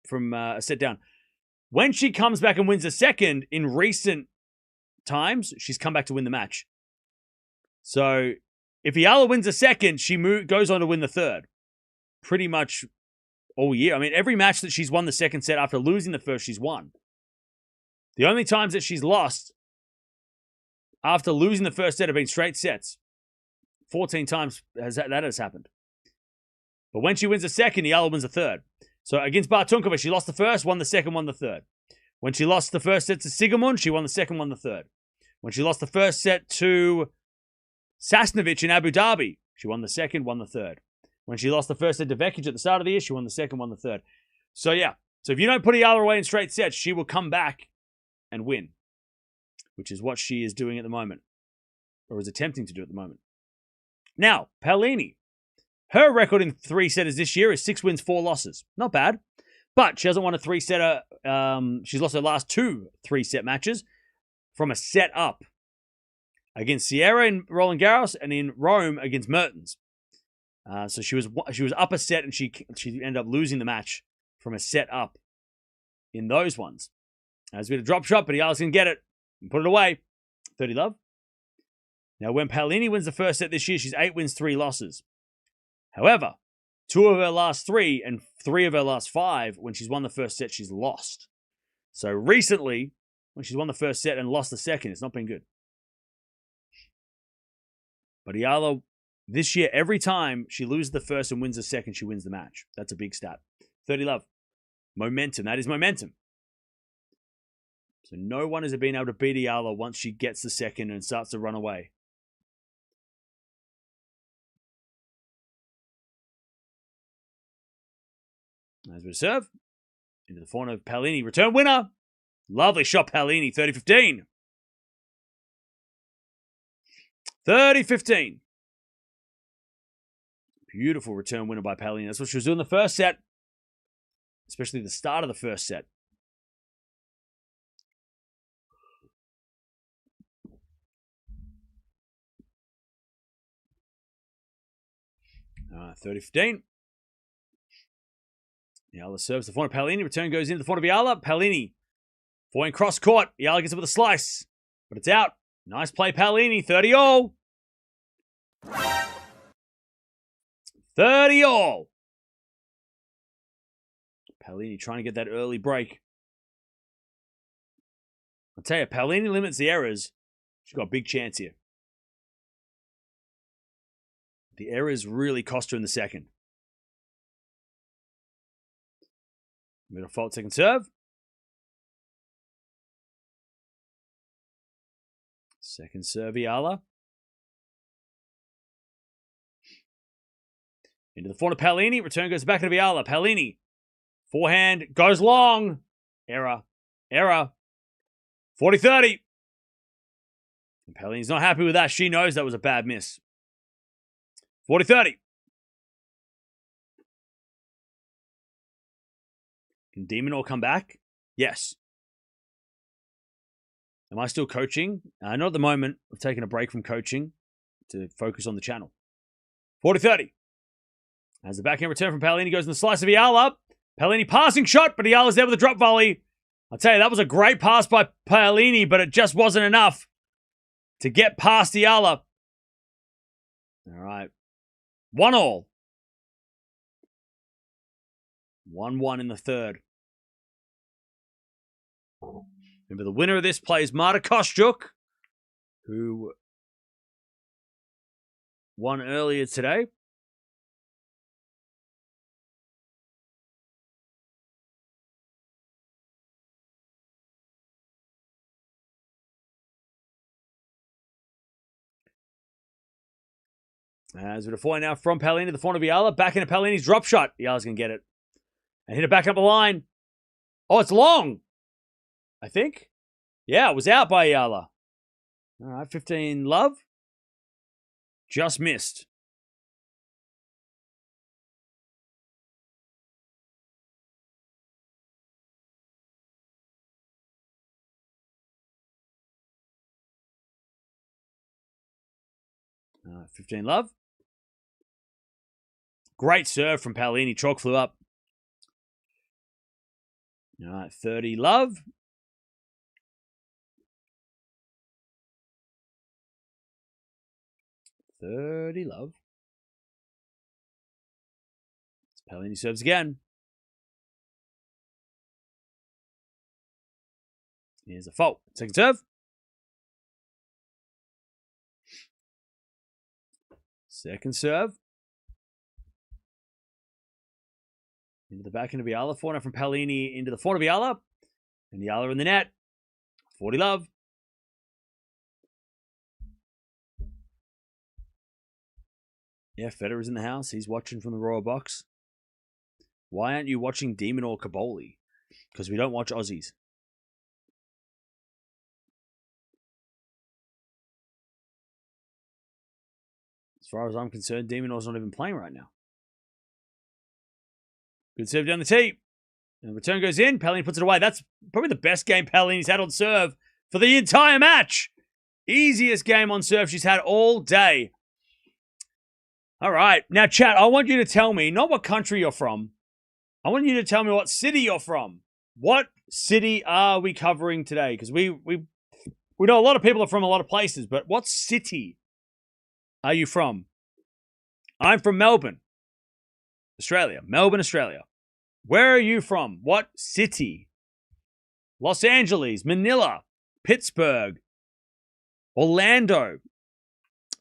from a set down. When she comes back and wins the second in recent times, she's come back to win the match. So if Eala wins the second, she goes on to win the third. Pretty much all year. I mean, every match that she's won the second set after losing the first, she's won. The only times that she's lost after losing the first set have been straight sets. 14 times that has happened. But when she wins the second, Eala wins the third. So against Bartunkova, she lost the first, won the second, won the third. When she lost the first set to Sigamund, she won the second, won the third. When she lost the first set to Sasnovich in Abu Dhabi, she won the second, won the third. When she lost the first set to Vekic at the start of the year, she won the second, won the third. So yeah. So if you don't put Eala away in straight sets, she will come back and win, which is what she is doing at the moment, or is attempting to do at the moment. Now, Paolini. Her record in 3-setters this year is 6 wins, 4 losses. Not bad. But she hasn't won a 3-setter. She's lost her last 2 3-set matches from a set up against Sierra in Roland Garros and in Rome against Mertens. So she was up a set and she ended up losing the match from a set up in those ones. It's been a drop shot, but Eala's going to get it and put it away. 30 love. Now, when Paolini wins the first set this year, she's 8 wins, 3 losses. However, 2 of her last 3 and 3 of her last 5, when she's won the first set, she's lost. So recently, when she's won the first set and lost the second, it's not been good. But Eala, this year, every time she loses the first and wins the second, she wins the match. That's a big stat. 30 love. Momentum. That is momentum. So no one has been able to beat Eala once she gets the second and starts to run away. As we serve. Into the forehand of Paolini. Return winner. Lovely shot, Paolini. 30-15. 30-15. Beautiful return winner by Paolini. That's what she was doing in the first set. Especially the start of the first set. 30-15. Eala serves the forehand of Paolini. Return goes into the forehand of Eala. Paolini. Forehand cross court. Eala gets it with a slice. But it's out. Nice play, Paolini. 30-all. 30-all. Paolini trying to get that early break. I'll tell you, Paolini limits the errors. She's got a big chance here. The errors really cost her in the second. Middle fault, second serve. Second serve, Eala. Into the forehand of Paolini. Return goes back to Eala. Paolini. Forehand goes long. Error. Error. 40-30. And Paolini's not happy with that. She knows that was a bad miss. 40-30. Can Demon all come back? Yes. Am I still coaching? Not at the moment. I've taken a break from coaching to focus on the channel. 40-30. As the backhand return from Paolini goes in the slice of Eala. Paolini passing shot, but Eala's there with a drop volley. I'll tell you, that was a great pass by Paolini, but it just wasn't enough to get past Eala. All right. 1-all. 1-1 in the third. Remember, the winner of this plays Marta Kostyuk, who won earlier today. As with a forehand now from Paolini, the forehand of Eala, back into Paolini's drop shot. Eala's going to get it. And hit it back up the line. Oh, it's long. I think. Yeah, it was out by Eala. All right, 15 love. Just missed. All right, 15 love. Great serve from Paolini. Chalk flew up. All right, 30 love. Love. Paolini serves again. Here's a fault. Second serve. Second serve. Into the backhand of Eala. Forehand from Paolini into the forehand of Eala. And Eala in the net. 40 love. Yeah, Federer's in the house. He's watching from the Royal Box. Why aren't you watching Demon or Caboli? Because we don't watch Aussies. As far as I'm concerned, Demon Or's not even playing right now. Good serve down the tee. And the return goes in. Paolini puts it away. That's probably the best game Paolini's had on serve for the entire match. Easiest game on serve she's had all day. All right. Now, chat, I want you to tell me, not what country you're from. I want you to tell me what city you're from. What city are we covering today? Because we know a lot of people are from a lot of places, but what city are you from? I'm from Melbourne, Australia. Melbourne, Australia. Where are you from? What city? Los Angeles, Manila, Pittsburgh, Orlando,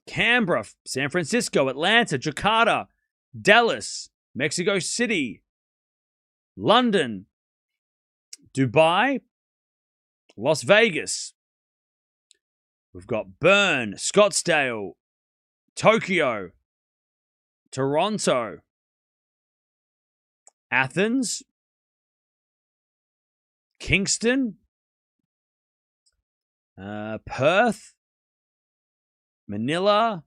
Canberra, San Francisco, Atlanta, Jakarta, Dallas, Mexico City, London, Dubai, Las Vegas. We've got Bern, Scottsdale, Tokyo, Toronto, Athens, Kingston, Perth, Manila,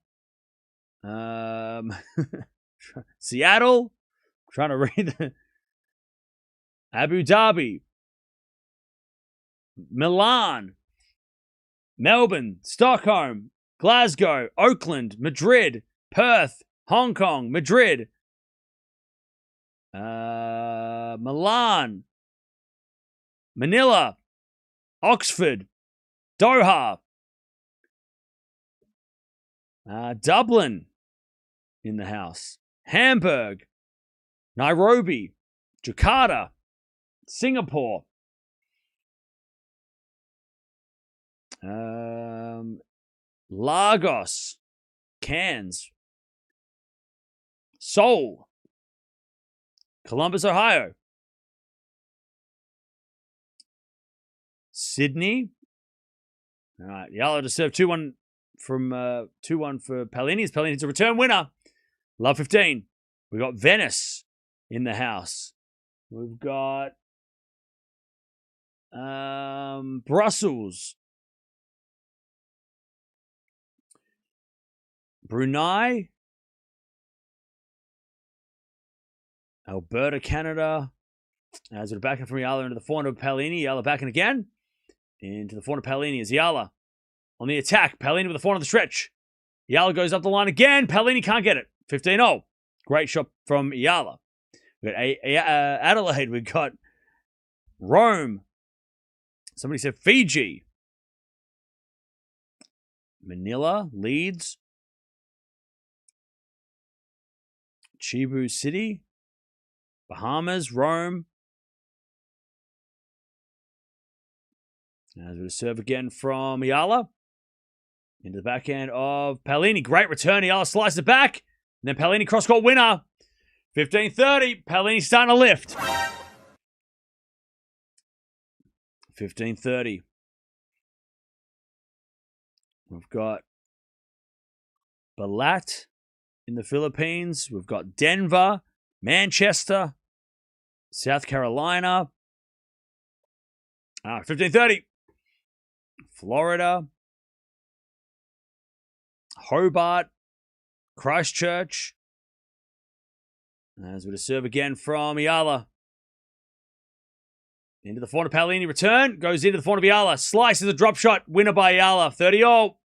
Seattle. I'm trying to read the Abu Dhabi, Milan, Melbourne, Stockholm, Glasgow, Oakland, Madrid, Perth, Hong Kong, Madrid, Milan, Manila, Oxford, Doha, Dublin in the house, Hamburg, Nairobi, Jakarta, Singapore, Lagos, Cairns, Seoul, Columbus, Ohio, Sydney. All right, Eala to serve 2-1 from 2-1 for Paolini. Paolini's a return winner. Love 15. We got Venice in the house. We've got Brussels, Brunei, Alberta, Canada. As we're backing from Eala into the forehand of Paolini. Eala backing again. Into the forehand of Paolini is Eala on the attack. Paolini with the forehand on the stretch. Eala goes up the line again. Paolini can't get it. 15-0. Great shot from Eala. We got Adelaide. We got Rome. Somebody said Fiji. Manila, Leeds, Cebu City, Bahamas, Rome. As we serve again from Eala. Into the backhand of Paolini. Great return. Eala slices it back. And then Paolini cross-court winner. 15-30. Paolini starting to lift. 15-30. We've got Balat in the Philippines. We've got Denver, Manchester, South Carolina. 15-30. Florida, Hobart, Christchurch. As we serve again from Eala. Into the forehand of Paolini. Return. Goes into the forehand of Eala. Slices a drop shot. Winner by Eala. 30-all.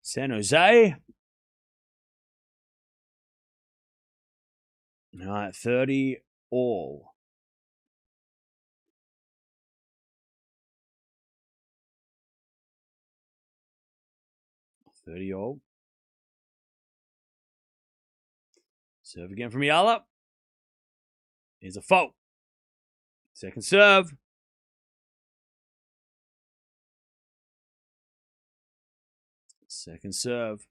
San Jose. All right, 30-all. Serve again from Eala. Here's a fault. Second serve. Second serve.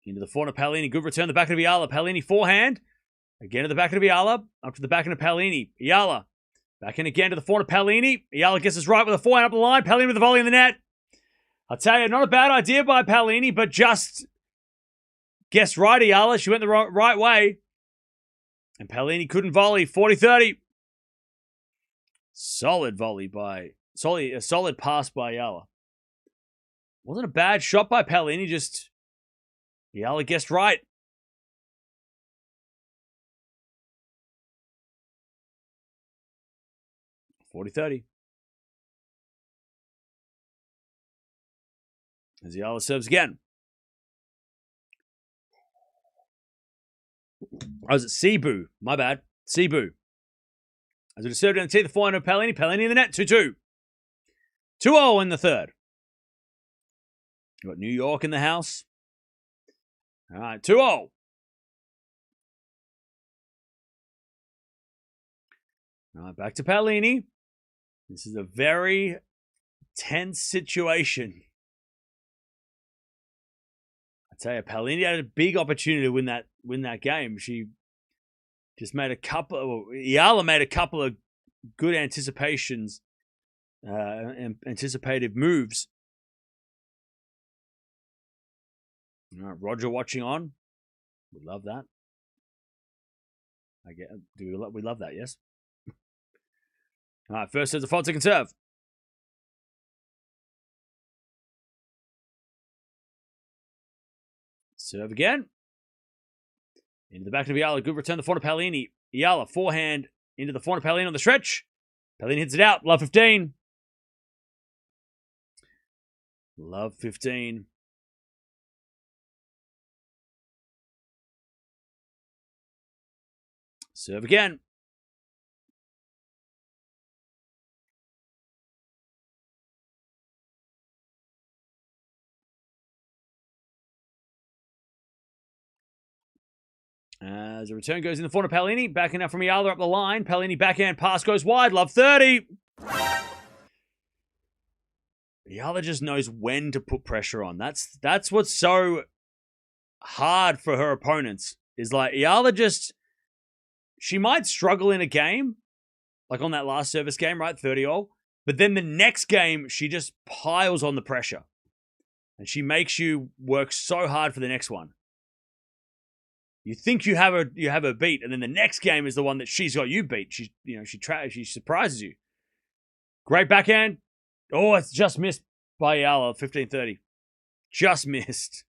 Into the forehand of Paolini. Good return. The back of Eala. Paolini forehand. Again to the back of Eala. Up to the back of Paolini. Eala. Back in again to the forehand of Paolini. Eala gets us right with a forehand up the line. Paolini with the volley in the net. I'll tell you, not a bad idea by Paolini, but just guessed right, Eala. She went the right way. And Paolini couldn't volley. 40-30. Solid volley by... a solid pass by Eala. Wasn't a bad shot by Paolini, just... Eala guessed right. $40-30. As Eala serves again. I was at Cebu. My bad. Cebu. As we served down the tee, the forehand of Paolini. Paolini in the net. 2-2. 2-0 in the third. We've got New York in the house. All right, 2-0. All right, back to Paolini. This is a very tense situation. I tell you, Paolini had a big opportunity to win that game. She just made Eala made a couple of good anticipations, anticipative moves. All right, Roger watching on. We love that. We love that, yes? All right, first serve, a fault, second serve. Serve again. Into the back of Eala. Good return, the forehand of Paolini. Eala, forehand into the forehand of Paolini on the stretch. Paolini hits it out. Love 15. Love 15. Serve again. As a return goes in the front of Paolini. Backing up from Eala up the line. Paolini backhand pass goes wide. Love 30. Eala just knows when to put pressure on. That's what's so hard for her opponents. Is like Eala just... She might struggle in a game. Like on that last service game, right? 30-all. But then the next game, she just piles on the pressure. And she makes you work so hard for the next one. You think you have her beat, and then the next game is the one that she's got you beat. She surprises you. Great backhand. Oh, it's just missed by Eala, 15-30. Just missed.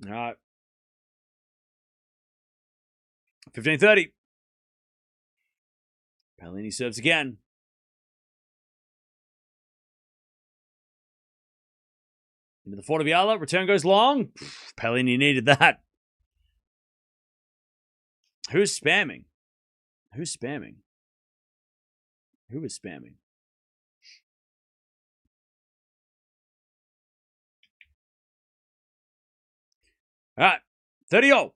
All right. 15-30. Paolini serves again. Into the fort of Eala. Return goes long. Paolini needed that. Who's spamming? Who's spamming? Who is spamming? All right. 30-all.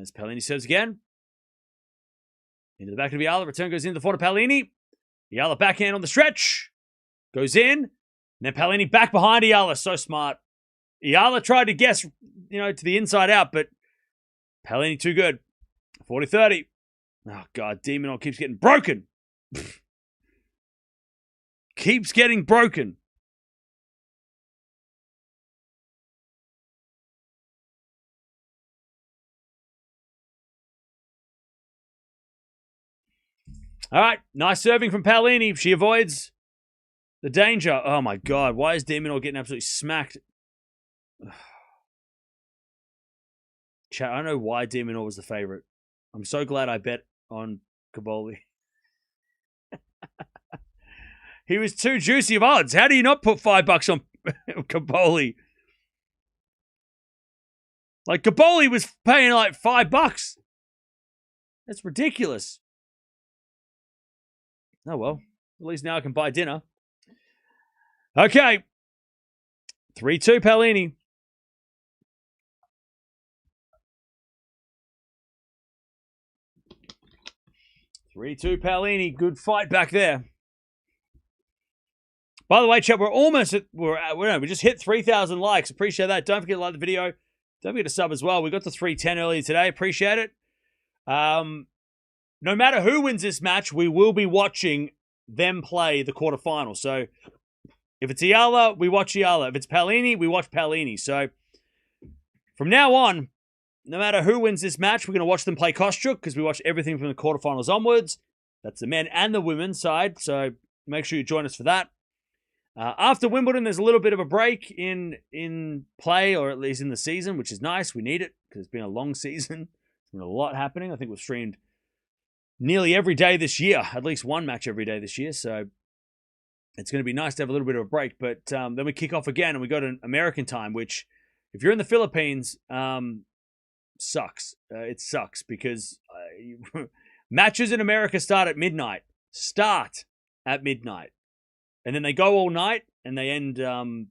As Paolini serves again. Into the back of Eala. Return goes into the fort of Paolini. Eala backhand on the stretch. Goes in. And then Paolini back behind Eala. So smart. Eala tried to guess, to the inside out, but Paolini too good. 40-30. Oh, God. Demonor keeps getting broken. Keeps getting broken. All right. Nice serving from Paolini. She avoids the danger. Oh, my God. Why is Demonor getting absolutely smacked? Chat, I don't know why Demonor was the favorite. I'm so glad I bet on Caboli. He was too juicy of odds. How do you not put $5 on Caboli? Like, Caboli was paying like $5. That's ridiculous. Oh, well. At least now I can buy dinner. Okay. 3-2 Paolini. 3-2 Paolini. Good fight back there. By the way, chat, we're almost at, we just hit 3,000 likes. Appreciate that. Don't forget to like the video. Don't forget to sub as well. We got to 310 earlier today. Appreciate it. No matter who wins this match, we will be watching them play the quarterfinals. So if it's Eala, we watch Eala. If it's Paolini, we watch Paolini. So from now on, no matter who wins this match, we're going to watch them play Kostruk because we watch everything from the quarterfinals onwards. That's the men and the women's side. So make sure you join us for that. After Wimbledon, there's a little bit of a break in play, or at least in the season, which is nice. We need it because it's been a long season. There's been a lot happening. I think we've streamed nearly every day this year, at least one match every day this year. So it's going to be nice to have a little bit of a break. But then we kick off again and we go to American time, which if you're in the Philippines, sucks. It sucks because matches in America start at midnight. And then they go all night, and they end during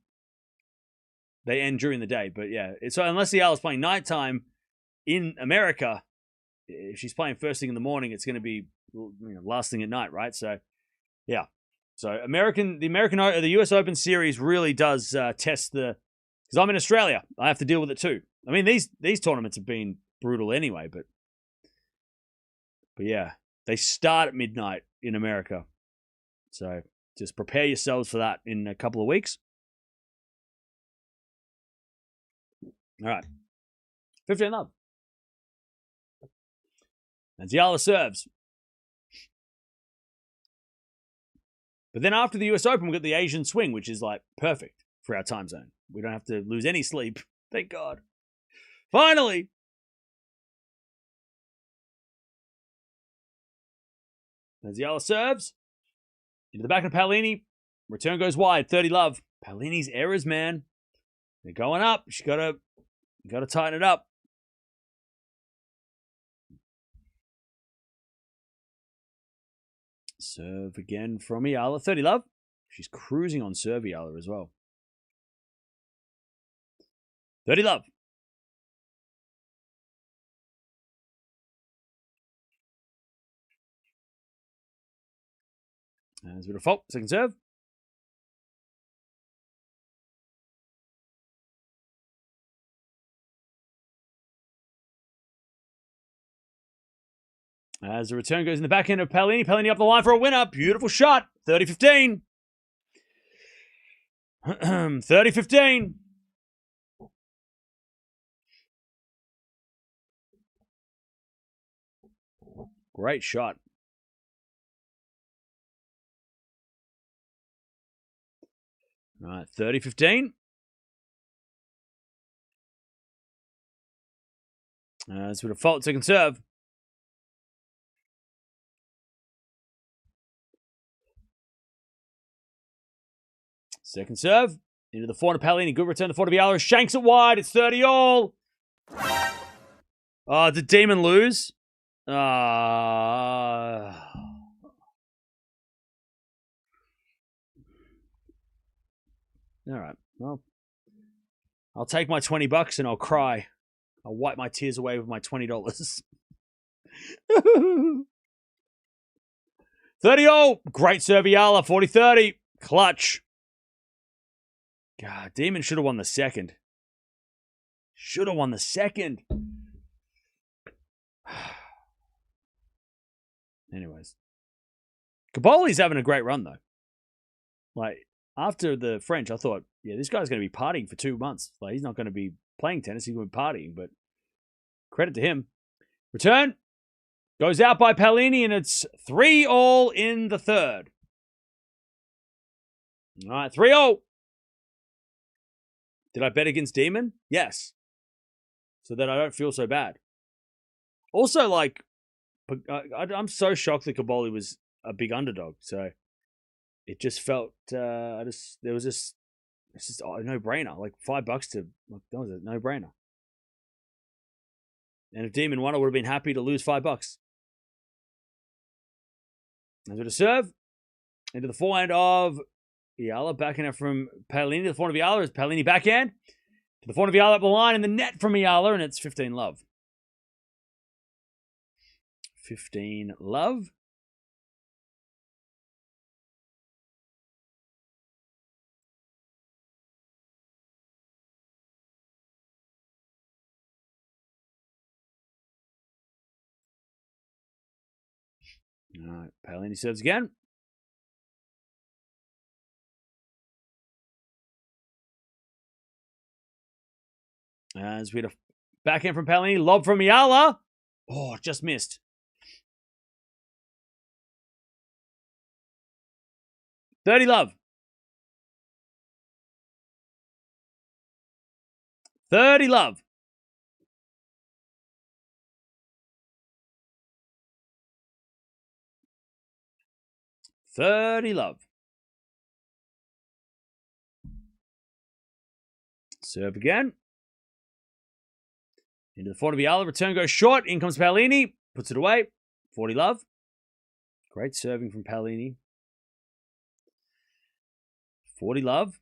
the day. But yeah, so unless Eala's playing nighttime in America, if she's playing first thing in the morning, it's going to be last thing at night, right? So yeah, so the US Open Series really does test because I'm in Australia, I have to deal with it too. I mean, these tournaments have been brutal anyway, but yeah, they start at midnight in America, so. Just prepare yourselves for that in a couple of weeks. All right. 15-love. And Eala serves. But then after the US Open, we've got the Asian swing, which is like perfect for our time zone. we don't have to lose any sleep. Thank God. Finally. As Eala serves. Into the back of Paolini. Return goes wide. 30 love. Paolini's errors, man. They're going up. She gotta tighten it up. Serve again from Eala. 30 love. She's cruising on serve, Eala, as well. 30 love. As a bit of fault. Second serve. As the return goes in the back end of Paolini. Paolini up the line for a winner. Beautiful shot. 30-15. 30-15. Great shot. All right, 30-15. As with a fault, second serve. Second serve. Into the forehand of Paolini. Good return to the forehand of Eala. Shanks it wide. It's 30 all. Oh, did Demon lose? All right. Well, I'll take my $20 and I'll cry. I'll wipe my tears away with my $20. 30 all. Great serve, Eala. 40-30. Clutch. God, Demon should have won the second. Should have won the second. Anyways. Caboli's having a great run, though. Like, after the French, I thought, yeah, this guy's going to be partying for 2 months. Like, he's not going to be playing tennis. He's going to be partying, but credit to him. Return. Goes out by Paolini, and it's 3 all in the third. All right, 3 all. Did I bet against Demon? Yes. So that I don't feel so bad. Also, like, I'm so shocked that Caboli was a big underdog. So it just felt, it's just a no-brainer. Like $5 to, that was a no-brainer. And if Demon won, I would have been happy to lose $5. As with a serve, into the forehand of Eala, backing up from Paolini. The forehand of Eala is Paolini backhand. To the forehand of Eala up the line in the net from Eala, and it's 15 love. 15 love. All right, Paolini serves again. As we had a backhand from Paolini, lob from Eala. Oh, just missed. $30 love. 30 love. $30 love. Serve again. Into the forehand of Eala. Return goes short. In comes Paolini. Puts it away. 40 love. Great serving from Paolini. 40 love.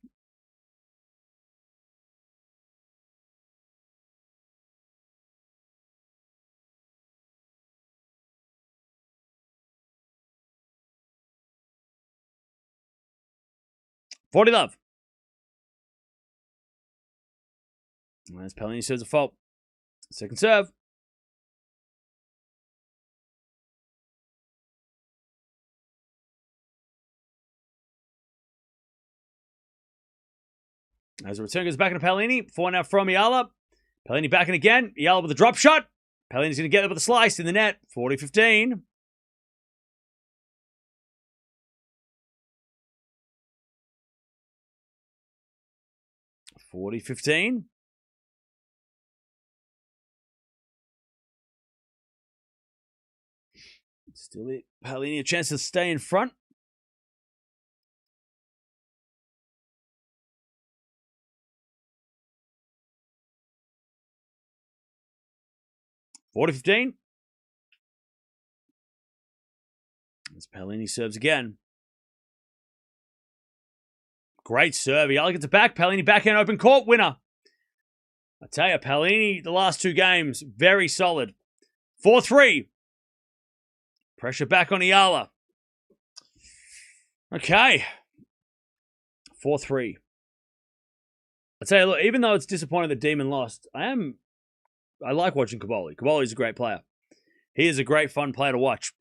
$40 love. As Paolini serves a fault. Second serve. As the return goes back into Paolini. Forehand now from Eala. Paolini backing again. Eala with a drop shot. Paolini's going to get there with a slice in the net. 40-15. 40-15. Still it. Paolini a chance to stay in front. (40-15). As Paolini serves again. Great serve. Eala gets it back. Paolini backhand open court winner. I tell you, Paolini, the last two games, very solid. 4-3. Pressure back on Eala. Okay. 4-3. I tell you, look, even though it's disappointing that Demon lost, I like watching Caboli. Caboli's a great player. He is a great, fun player to watch.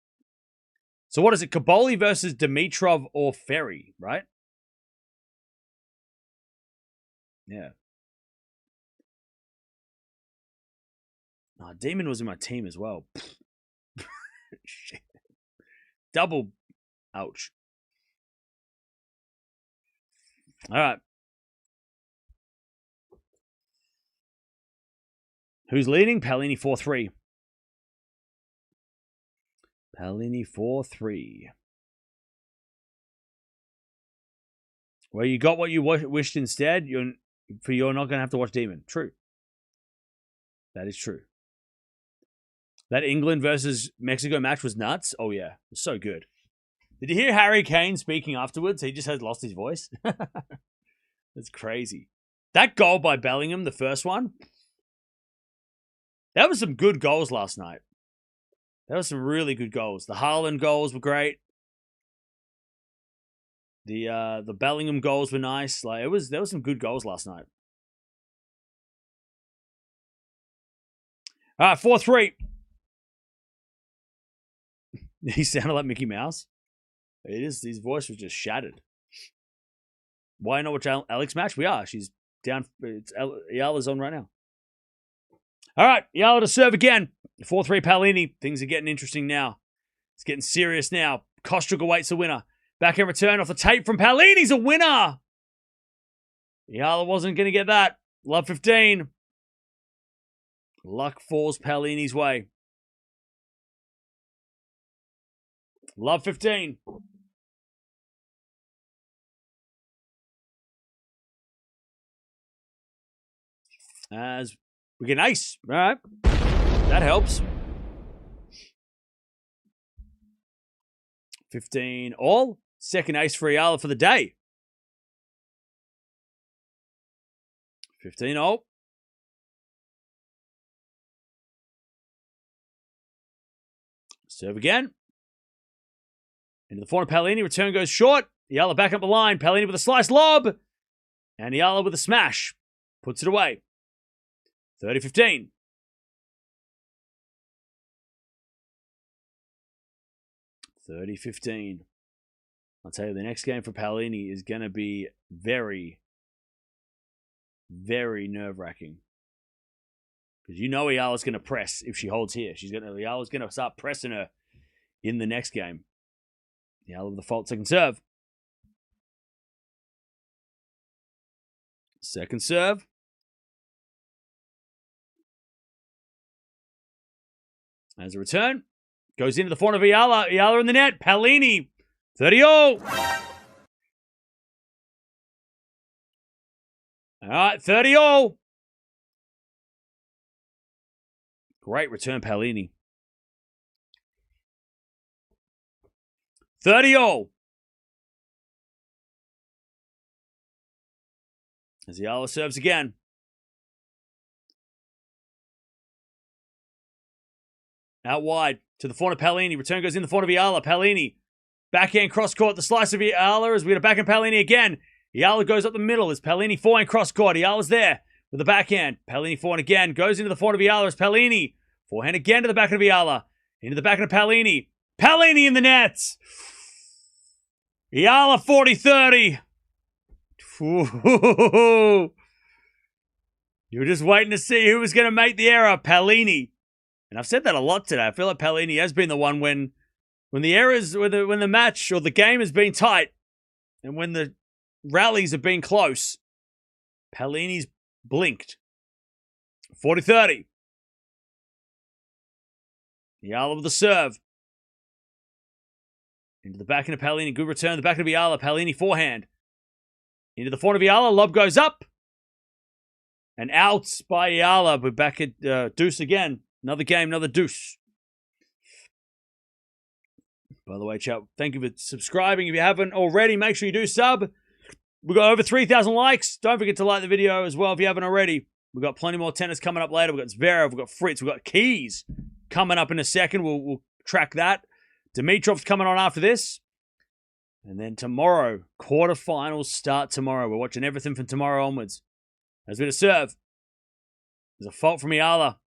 So what is it? Caboli versus Dimitrov or Ferry, right? Yeah. Oh, Demon was in my team as well. Shit. Double. Ouch. All right. Who's leading? Paolini 4-3. Paolini 4-3. Well, you got what you wished instead. You're not going to have to watch Demon. True. That is true. That England versus Mexico match was nuts. Oh, yeah. It was so good. Did you hear Harry Kane speaking afterwards? He just has lost his voice. That's crazy. That goal by Bellingham, the first one, that was some good goals last night. That was some really good goals. The Haaland goals were great. The Bellingham goals were nice. Like there was some good goals last night. All right, 4-3. He sounded like Mickey Mouse. It is. His voice was just shattered. Why not watch Alex match? We are. She's down. Eala's on right now. All right, Eala to serve again. 4-3 Paolini. Things are getting interesting now. It's getting serious now. Kostruga awaits a winner. Backhand return off the tape from Paolini's a winner. Eala wasn't going to get that. Love 15. Luck falls Paolini's way. Love 15. As we get an ace. All right. That helps. 15 all. Second ace for Eala for the day. 15 all. Serve again. Into the forehand, Paolini. Return goes short. Eala back up the line. Paolini with a slice lob. And Eala with a smash. Puts it away. 30-15. I'll tell you, the next game for Paolini is going to be very, very nerve-wracking. Because you know Eala's going to press if she holds here. Eala's going to start pressing her in the next game. Eala with the fault second serve. Second serve. As a return. Goes into the front of Eala. Eala in the net. Paolini. 30-0. All right, 30-0. Great return, Paolini. 30-0. As Eala serves again. Out wide to the front of Paolini. Return goes in the front of Eala. Paolini. Backhand cross court. The slice of Eala as we get a backhand Paolini again. Eala goes up the middle as Paolini forehand cross court. Eala's there with the backhand. Paolini forehand again. Goes into the front of Eala as Paolini. Forehand again to the back of Eala. Into the back of Paolini. Paolini in the nets. Eala 40-30. You were just waiting to see who was going to make the error. Paolini. And I've said that a lot today. I feel like Paolini has been the one when the errors, when the match or the game has been tight, and when the rallies have been close, Paolini's blinked. 40-30. Eala with the serve. Into the backhand of Paolini. Good return. The backhand of Eala. Paolini forehand. Into the forehand of Eala. Lob goes up. And out by Eala. We're back at deuce again. Another game, another deuce. By the way, chat, thank you for subscribing. If you haven't already, make sure you do sub. We've got over 3,000 likes. Don't forget to like the video as well if you haven't already. We've got plenty more tennis coming up later. We've got Zverev, we've got Fritz, we've got Keys coming up in a second. We'll track that. Dimitrov's coming on after this. And then tomorrow, quarterfinals start tomorrow. We're watching everything from tomorrow onwards. There's a bit of serve. There's a fault from Eala.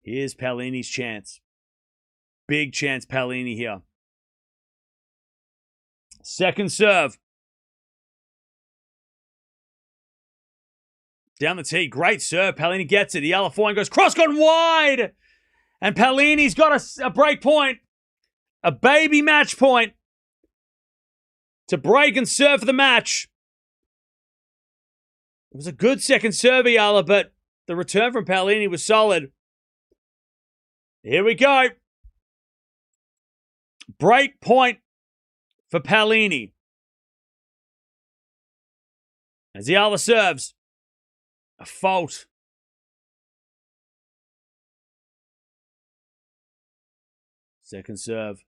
Here's Paolini's chance. Big chance, Paolini here. Second serve. Down the tee. Great serve. Paolini gets it. Eala forehand goes cross, gone wide. And Paolini's got a break point. A baby match point. To break and serve for the match. It was a good second serve, Eala, but the return from Paolini was solid. Here we go. Break point for Paolini. As Eala serves. A fault. Second serve.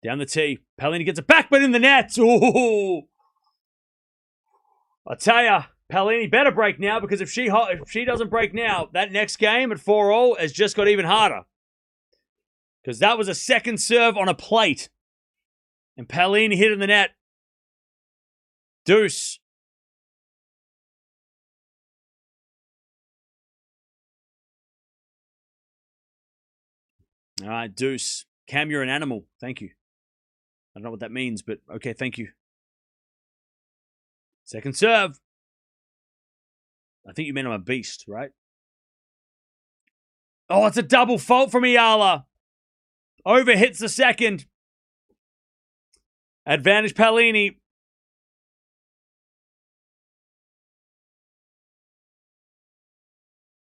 Down the tee. Paolini gets it back, but in the net. Ooh. I'll tell ya, Paolini better break now, because if she doesn't break now, that next game at 4-all has just got even harder. Because that was a second serve on a plate. And Paolini hit in the net. Deuce. All right, deuce. Cam, you're an animal. Thank you. I don't know what that means, but okay, thank you. Second serve. I think you meant I'm a beast, right? Oh, it's a double fault from Eala. Overhits the second. Advantage Paolini.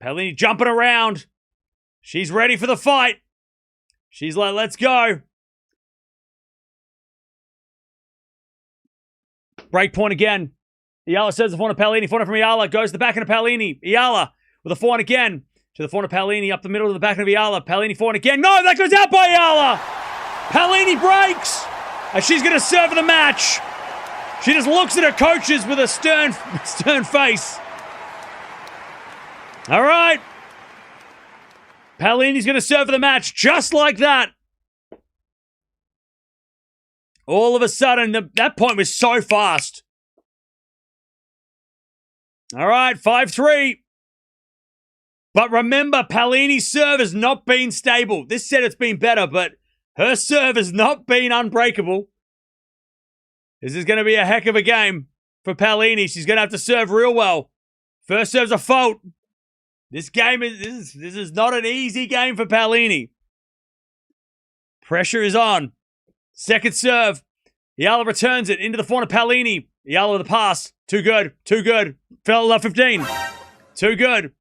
Paolini jumping around. She's ready for the fight. She's like, let's go. Break point again. Eala serves the forehand of Paolini. Forehand from Eala. Goes to the backhand of Paolini. Eala with a forehand again. To the forehand of Paolini. Up the middle to the backhand of Eala. Paolini forehand again. No, that goes out by Eala. Paolini breaks. And she's going to serve the match. She just looks at her coaches with a stern face. All right. Paolini's going to serve for the match just like that. All of a sudden, that point was so fast. All right, 5-3. But remember, Paolini's serve has not been stable. This set it's been better, but her serve has not been unbreakable. This is going to be a heck of a game for Paolini. She's going to have to serve real well. First serve's a fault. This game this is not an easy game for Paolini. Pressure is on. Second serve. Eala returns it into the forehand of Paolini. Eala with a pass. Too good. Too good. Fell at 15. Too good.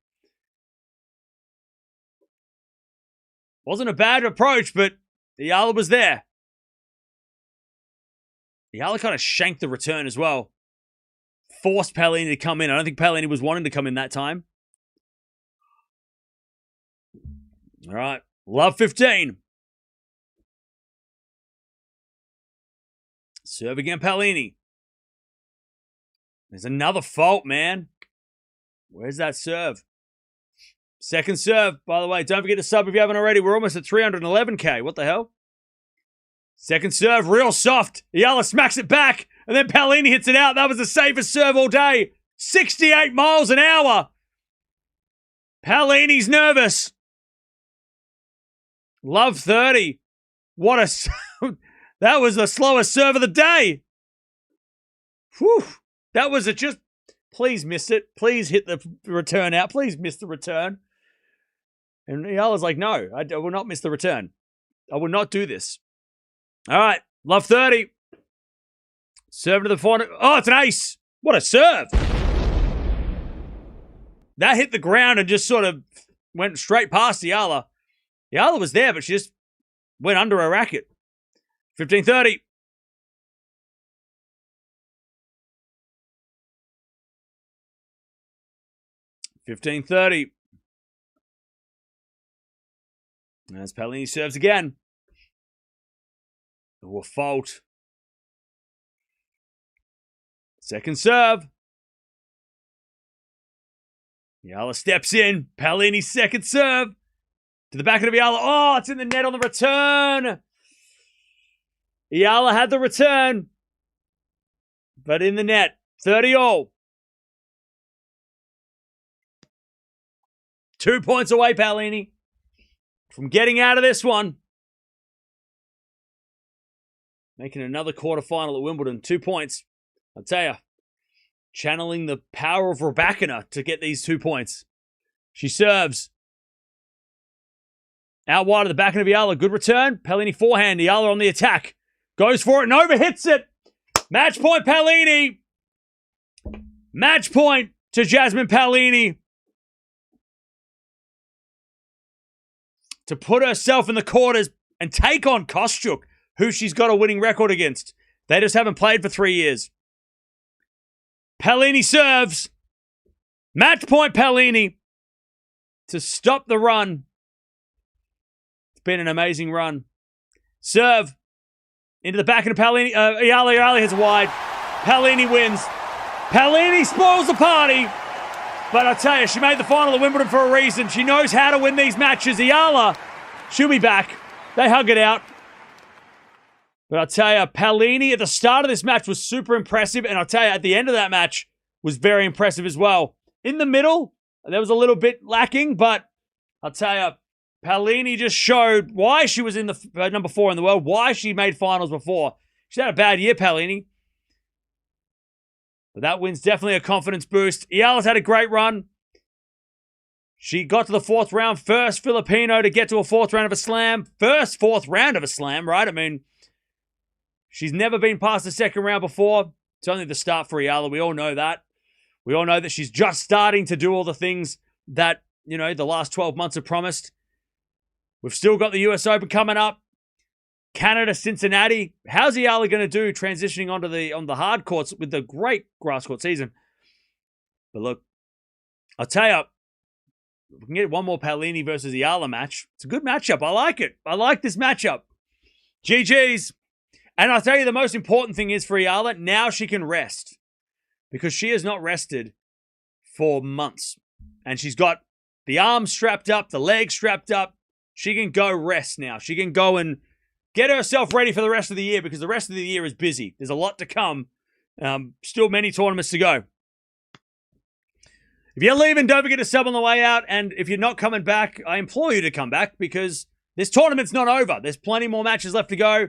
Wasn't a bad approach, but Eala was there. Eala kind of shanked the return as well. Forced Paolini to come in. I don't think Paolini was wanting to come in that time. All right. Love 15. Serve again, Paolini. There's another fault, man. Where's that serve? Second serve, by the way. Don't forget to sub if you haven't already. We're almost at 311k. What the hell? Second serve, real soft. Eala smacks it back, and then Paolini hits it out. That was the safest serve all day. 68 miles an hour. Paolini's nervous. Love 30. What a... That was the slowest serve of the day. Whew. That was just... Please miss it. Please hit the return out. Please miss the return. And Eala's like, no, I will not miss the return. I will not do this. All right. Love 30. Serve to the forehand. Oh, it's an ace. What a serve. That hit the ground and just sort of went straight past Eala. Eala was there, but she just went under her racket. 15-30. As Paolini serves again. Oh, a fault. Second serve. Eala steps in. Paolini's second serve. To the back of Eala. Oh, it's in the net on the return. Eala had the return. But in the net. 30-all. 2 points away, Paolini, from getting out of this one. Making another quarterfinal at Wimbledon. 2 points. I'll tell you. Channeling the power of Raducanu to get these 2 points. She serves. Out wide of the back of Eala. Good return. Paolini forehand. Eala on the attack. Goes for it and overhits it. Match point, Paolini. Match point to Jasmine Paolini. To put herself in the quarters and take on Kostyuk, who she's got a winning record against. They just haven't played for 3 years. Paolini serves. Match point, Paolini. To stop the run. It's been an amazing run. Serve. Into the back of Paolini. Eala hits wide. Paolini wins. Paolini spoils the party. But I tell you, she made the final of Wimbledon for a reason. She knows how to win these matches. Eala, she'll be back. They hug it out. But I'll tell you, Paolini at the start of this match was super impressive. And I'll tell you, at the end of that match was very impressive as well. In the middle, there was a little bit lacking. But I'll tell you, Paolini just showed why she was in the number 4 in the world. Why she made finals before. She had a bad year, Paolini. But that win's definitely a confidence boost. Eala's had a great run. She got to the 4th round. First Filipino to get to a 4th round of a slam. First 4th round of a slam, right? I mean, she's never been past the 2nd round before. It's only the start for Eala. We all know that. We all know that she's just starting to do all the things that, you know, the last 12 months have promised. We've still got the US Open coming up. Canada, Cincinnati. How's Eala going to do transitioning onto the hard courts with the great grass court season? But look, I'll tell you, we can get one more Paolini versus Eala match. It's a good matchup. I like it. I like this matchup. GG's. And I'll tell you, the most important thing is for Eala, now she can rest. Because she has not rested for months. And she's got the arms strapped up, the legs strapped up. She can go rest now. She can go and get herself ready for the rest of the year because the rest of the year is busy. There's a lot to come. Still many tournaments to go. If you're leaving, don't forget to sub on the way out. And if you're not coming back, I implore you to come back because this tournament's not over. There's plenty more matches left to go.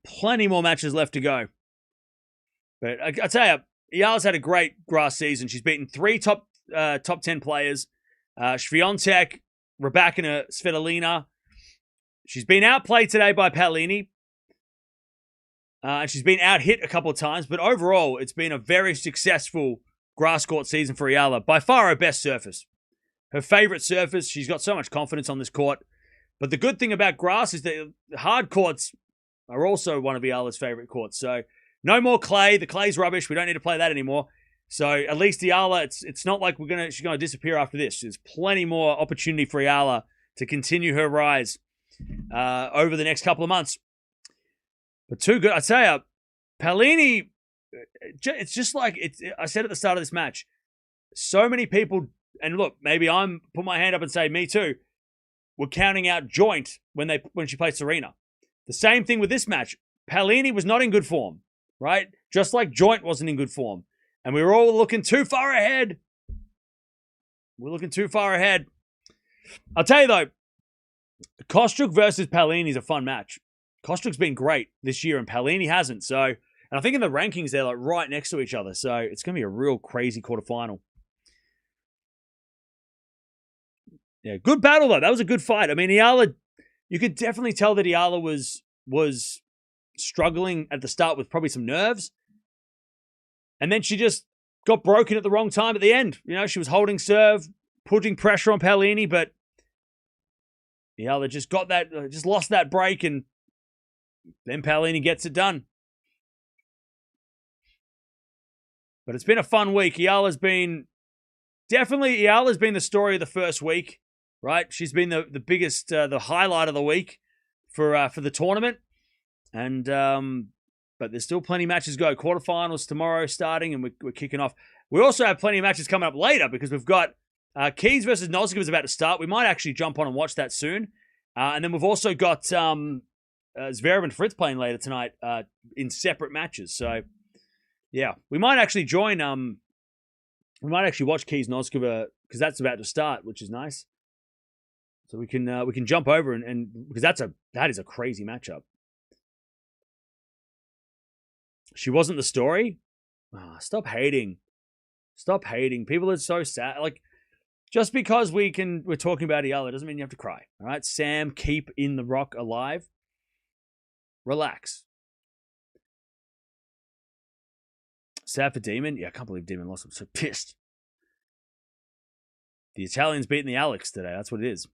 Plenty more matches left to go. But I tell you, Eala's had a great grass season. She's beaten 3 top 10 players. Swiatek, Raducanu, Svitolina. She's been outplayed today by Paolini. And she's been out-hit a couple of times. But overall, it's been a very successful grass court season for Eala. By far her best surface. Her favorite surface. She's got so much confidence on this court. But the good thing about grass is that hard courts are also one of Eala's favorite courts. So no more clay. The clay's rubbish. We don't need to play that anymore. So at least Eala, it's not like she's gonna disappear after this. There's plenty more opportunity for Eala to continue her rise over the next couple of months. But too good. I tell you, Paolini, it's just like I said at the start of this match. So many people, and look, maybe I'm put my hand up and say me too. We're counting out Joint when she played Serena. The same thing with this match. Paolini was not in good form, right? Just like Joint wasn't in good form. And we were all looking too far ahead. We're looking too far ahead. I'll tell you though, Kostyuk versus Paolini is a fun match. Kostyuk's been great this year and Paolini hasn't. So, and I think in the rankings, they're like right next to each other. So it's going to be a real crazy quarterfinal. Yeah, good battle though. That was a good fight. I mean, Eala, you could definitely tell that Eala was struggling at the start with probably some nerves. And then she just got broken at the wrong time at the end. You know, she was holding serve, putting pressure on Paolini, but Eala just lost that break, and then Paolini gets it done. But it's been a fun week. Eala's been the story of the first week, right? She's been the biggest, the highlight of the week for the tournament. And but there's still plenty of matches to go. Quarterfinals tomorrow starting, and we're kicking off. We also have plenty of matches coming up later because we've got Keys versus Noskova is about to start. We might actually jump on and watch that soon. And then we've also got Zverev and Fritz playing later tonight in separate matches. So, yeah, we might actually join. We might actually watch Keys Noskova because that's about to start, which is nice. So we can jump over and because that is a crazy matchup. She wasn't the story. Oh, stop hating. Stop hating. People are so sad. Like, just because we're talking about Eala doesn't mean you have to cry. All right, Sam, keep in the rock alive. Relax. Sad for Demon. Yeah, I can't believe Demon lost. I'm so pissed. The Italians beating the Alex today. That's what it is.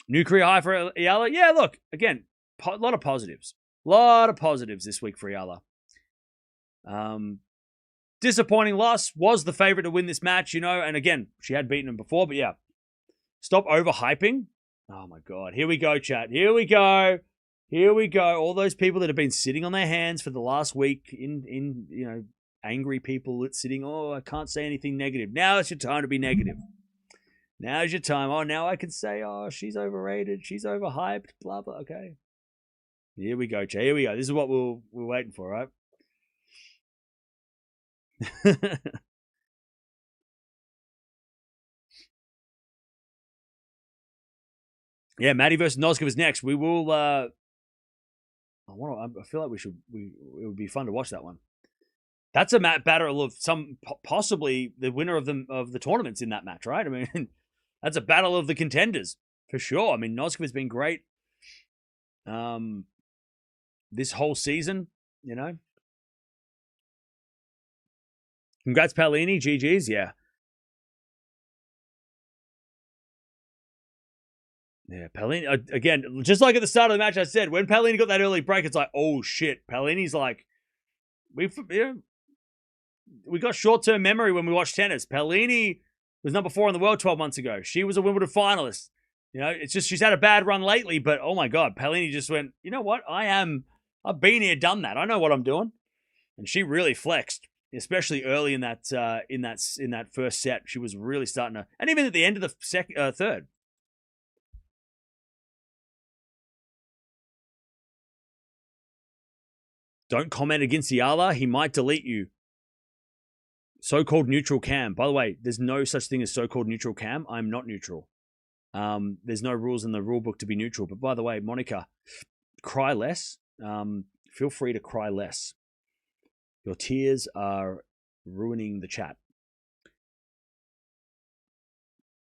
New career high for Eala. Yeah, look, again, a lot of positives. A lot of positives this week for Eala. Disappointing loss. Was the favorite to win this match, you know, and again, she had beaten him before, but yeah. Stop overhyping. Oh my God. Here we go, chat. Here we go. Here we go. All those people that have been sitting on their hands for the last week in you know, angry people that's sitting, oh, I can't say anything negative. Now it's your time to be negative. Now's your time. Oh, now I can say, oh, she's overrated. She's overhyped. Blah, blah. Okay. Here we go, Jay. Here we go. This is what we're waiting for, right? Yeah, Maddie versus Noskova is next. We will. I feel like it would be fun to watch that one. That's a battle of possibly the winner of the tournaments in that match, right? I mean, that's a battle of the contenders for sure. I mean, Noskova's been great this whole season, you know. Congrats, Paolini. GG's, yeah. Yeah, Paolini, again, just like at the start of the match, I said, when Paolini got that early break, it's like, oh, shit. Paolini's like, we got short-term memory when we watched tennis. Paolini was number 4 in the world 12 months ago. She was a Wimbledon finalist. You know, it's just she's had a bad run lately, but oh my God, Paolini just went, you know what? I've been here, done that. I know what I'm doing. And she really flexed, especially early in that first set. She was really starting to, and even at the end of the third. Don't comment against Eala. He might delete you. So-called neutral cam. By the way, there's no such thing as so-called neutral cam. I'm not neutral. There's no rules in the rule book to be neutral. But by the way, Monica, cry less. Feel free to cry less. Your tears are ruining the chat.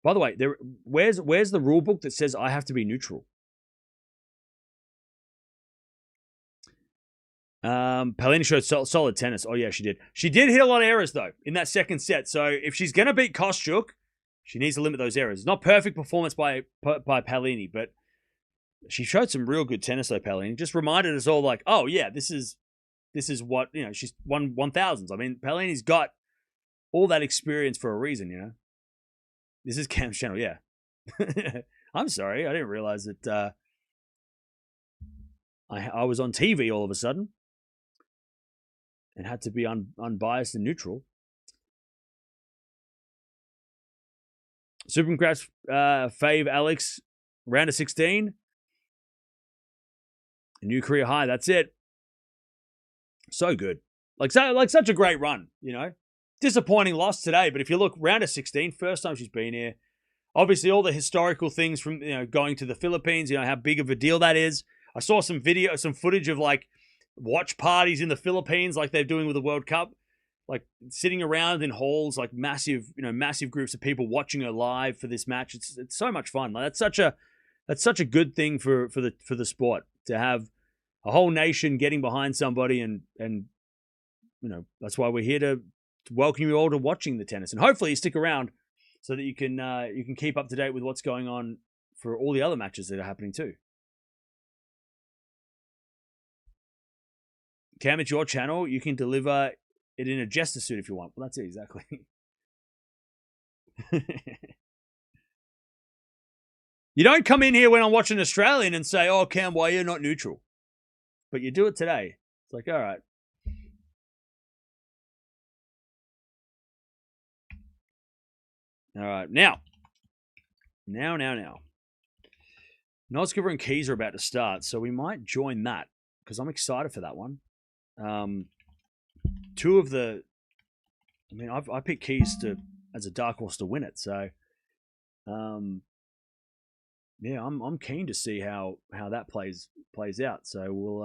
By the way, where's the rule book that says I have to be neutral? Paolini showed solid tennis. Oh, yeah, she did. She did hit a lot of errors, though, in that second set. So if she's going to beat Kostyuk, she needs to limit those errors. It's not perfect performance by Paolini, but she showed some real good tennis, though, Paolini. Just reminded us all, like, oh, yeah, this is what, you know, she's won 1,000s. I mean, Paolini's got all that experience for a reason, you know. This is Cam's channel, yeah. I'm sorry. I didn't realize that I was on TV all of a sudden and had to be unbiased and neutral. Super congrats, Fave Alex. Round of 16. A new career high. That's it. So good. Like such a great run, you know. Disappointing loss today, but if you look, round of 16, first time she's been here. Obviously, all the historical things from, you know, going to the Philippines, you know, how big of a deal that is. I saw some footage of like watch parties in the Philippines like they're doing with the World Cup. like sitting around in halls, like massive groups of people watching her live for this match. It's so much fun. Like that's such a good thing for the sport, to have a whole nation getting behind somebody, and that's why we're here to welcome you all to watching the tennis, and hopefully you stick around so that you can keep up to date with what's going on for all the other matches that are happening too. Cam, it's your channel. You can deliver it in a jester suit if you want. Well, that's it, exactly. You don't come in here when I'm watching Australian and say, oh, Cam, why you're not neutral? But you do it today. It's like, all right. All right. Now. Noskova and Keys are about to start, so we might join that because I'm excited for that one. Two of the... I mean, I picked Keys as a dark horse to win it, so... yeah, I'm keen to see how that plays out. So we'll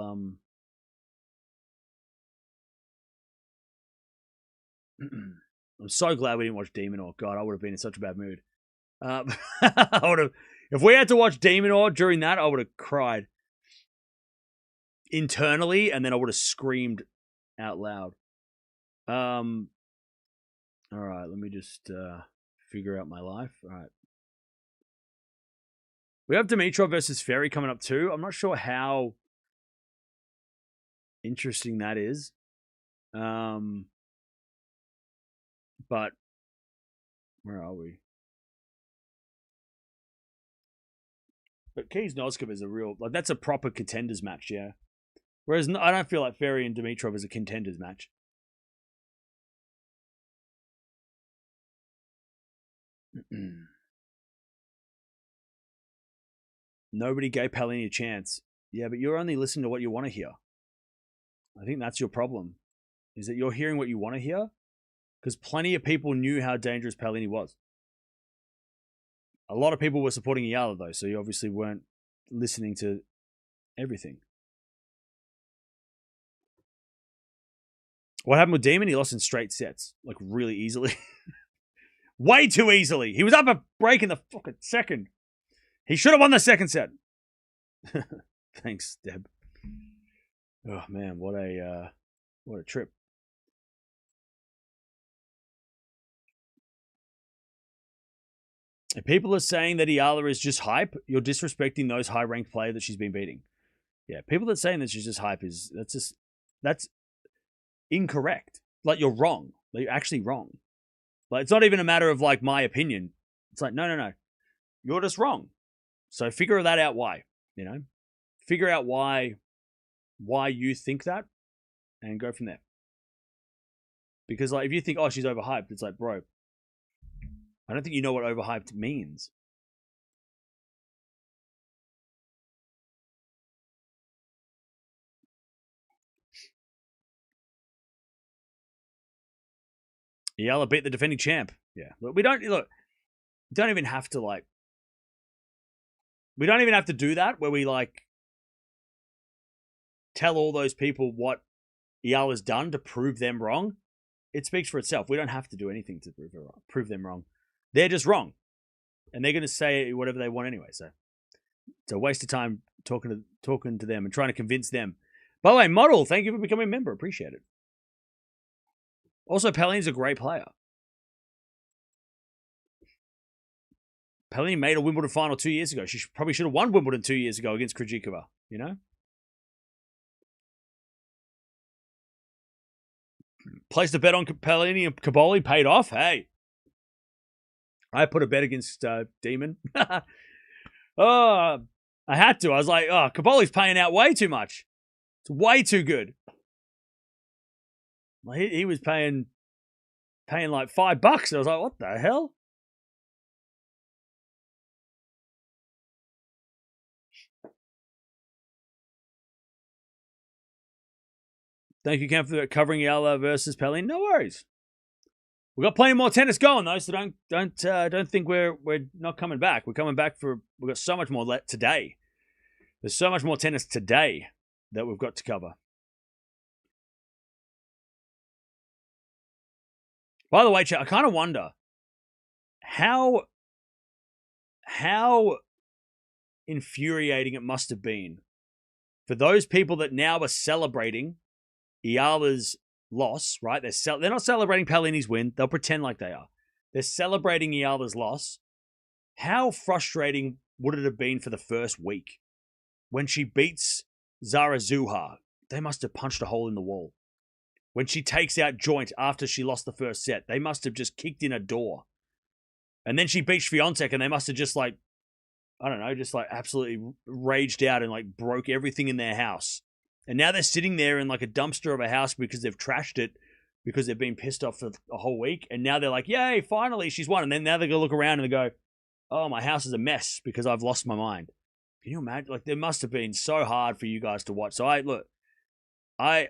I'm so glad we didn't watch Demon Or. God, I would have been in such a bad mood. I would have, if we had to watch Demon Or during that, I would have cried internally, and then I would have screamed out loud. All right, let me just figure out my life. All right. We have Dimitrov versus Ferry coming up too. I'm not sure how interesting that is. But where are we? But Keys Noskov is a real, like, that's a proper contenders match, yeah. Whereas I don't feel like Ferry and Dimitrov is a contenders match. Nobody gave Paolini a chance. Yeah, but you're only listening to what you want to hear. I think that's your problem, is that you're hearing what you want to hear, because plenty of people knew how dangerous Paolini was. A lot of people were supporting Eala, though, so you obviously weren't listening to everything. What happened with Demon? He lost in straight sets, like really easily. Way too easily. He was up a break in the fucking second. He should have won the second set. Thanks, Deb. Oh man, what a trip. If people are saying that Eala is just hype, you're disrespecting those high-ranked players that she's been beating. Yeah, people that saying that she's just hype that's incorrect. Like, you're wrong. Like, you're actually wrong. Like, it's not even a matter of like my opinion. It's like, no. You're just wrong. So figure that out why, Figure out why you think that and go from there. Because like if you think, oh, she's overhyped, it's like, bro, I don't think you know what overhyped means. Eala beat the defending champ. Yeah. Look, we don't even have to we don't even have to do that where we tell all those people what Eala's done to prove them wrong. It speaks for itself. We don't have to do anything to prove them wrong. They're just wrong. And they're going to say whatever they want anyway. So it's a waste of time talking to them and trying to convince them. By the way, Model, thank you for becoming a member. Appreciate it. Also, Paolini's a great player. Paolini made a Wimbledon final 2 years ago. She probably should have won Wimbledon 2 years ago against Krejcikova, Placed a bet on Paolini and Caboli, paid off. Hey. I put a bet against Demon. Oh, I had to. I was like, oh, Caboli's paying out way too much. It's way too good. He was paying like $5. I was like, what the hell? Thank you, Cam, for covering Eala versus Paolini. No worries. We've got plenty more tennis going though, so don't think we're not coming back. We're coming back we've got so much more today. There's so much more tennis today that we've got to cover. By the way, chat, I kind of wonder how infuriating it must have been for those people that now are celebrating Eala's loss, right? They're not celebrating Paolini's win. They'll pretend like they are. They're celebrating Eala's loss. How frustrating would it have been for the first week when she beats Zara Zuha? They must have punched a hole in the wall. When she takes out Joint after she lost the first set, they must have just kicked in a door. And then she beats Swiatek and they must have just like, I don't know, just like absolutely raged out and like broke everything in their house. And now they're sitting there in like a dumpster of a house because they've trashed it because they've been pissed off for a whole week. And now they're like, yay, finally, she's won. And then now they're going to look around and they go, oh, my house is a mess because I've lost my mind. Can you imagine? Like, there must have been so hard for you guys to watch. So I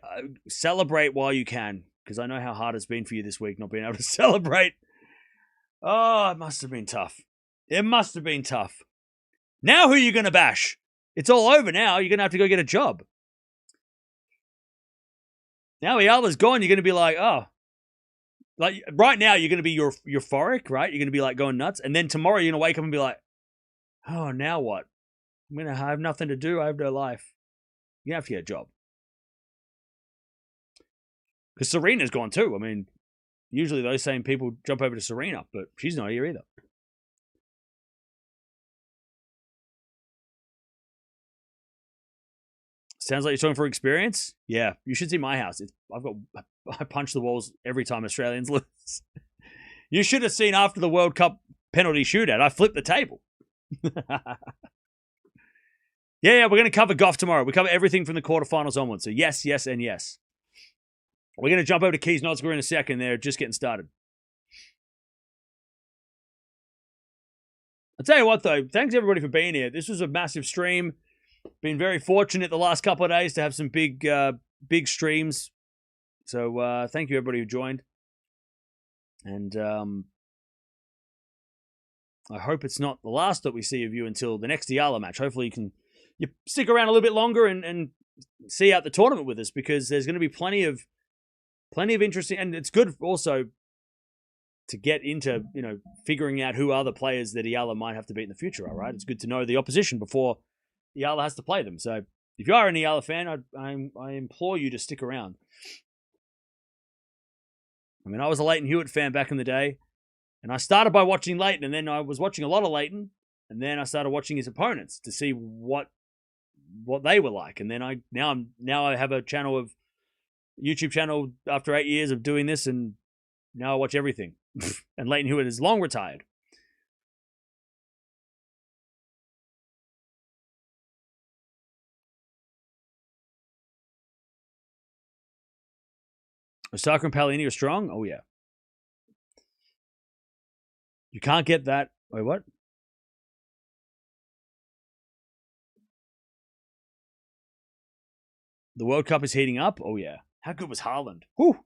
celebrate while you can because I know how hard it's been for you this week not being able to celebrate. Oh, it must have been tough. It must have been tough. Now who are you going to bash? It's all over now. You're going to have to go get a job. Now Eala's gone. You're going to be like, oh. Like, right now, you're going to be euphoric, right? You're going to be, like, going nuts. And then tomorrow, you're going to wake up and be like, oh, now what? I'm going to have nothing to do. I have no life. You have to get a job. Because Serena's gone, too. I mean, usually those same people jump over to Serena, but she's not here either. Sounds like you're talking for experience? Yeah, you should see my house. I punch the walls every time Australians lose. You should have seen after the World Cup penalty shootout. I flipped the table. Yeah, we're going to cover Gauff tomorrow. We cover everything from the quarterfinals onwards. So yes, yes, and yes. We're going to jump over to Keys Notscore in a second. They're just getting started. I'll tell you what, though. Thanks, everybody, for being here. This was a massive stream. Been very fortunate the last couple of days to have some big streams. So thank you, everybody who joined. And I hope it's not the last that we see of you until the next Eala match. Hopefully you stick around a little bit longer and see out the tournament with us because there's going to be plenty of interesting, and it's good also to get into, figuring out who are the players that Eala might have to beat in the future, all right? It's good to know the opposition before Eala has to play them. So if you are an Eala fan, I implore you to stick around. I mean, I was a Leighton Hewitt fan back in the day, and I started by watching Leighton, and then I was watching a lot of Leighton, and then I started watching his opponents to see what they were like. And then now I have a YouTube channel after 8 years of doing this, and now I watch everything. And Leighton Hewitt is long retired. Osaka and Paolini are strong? Oh, yeah. You can't get that. Wait, what? The World Cup is heating up? Oh, yeah. How good was Haaland? Whew.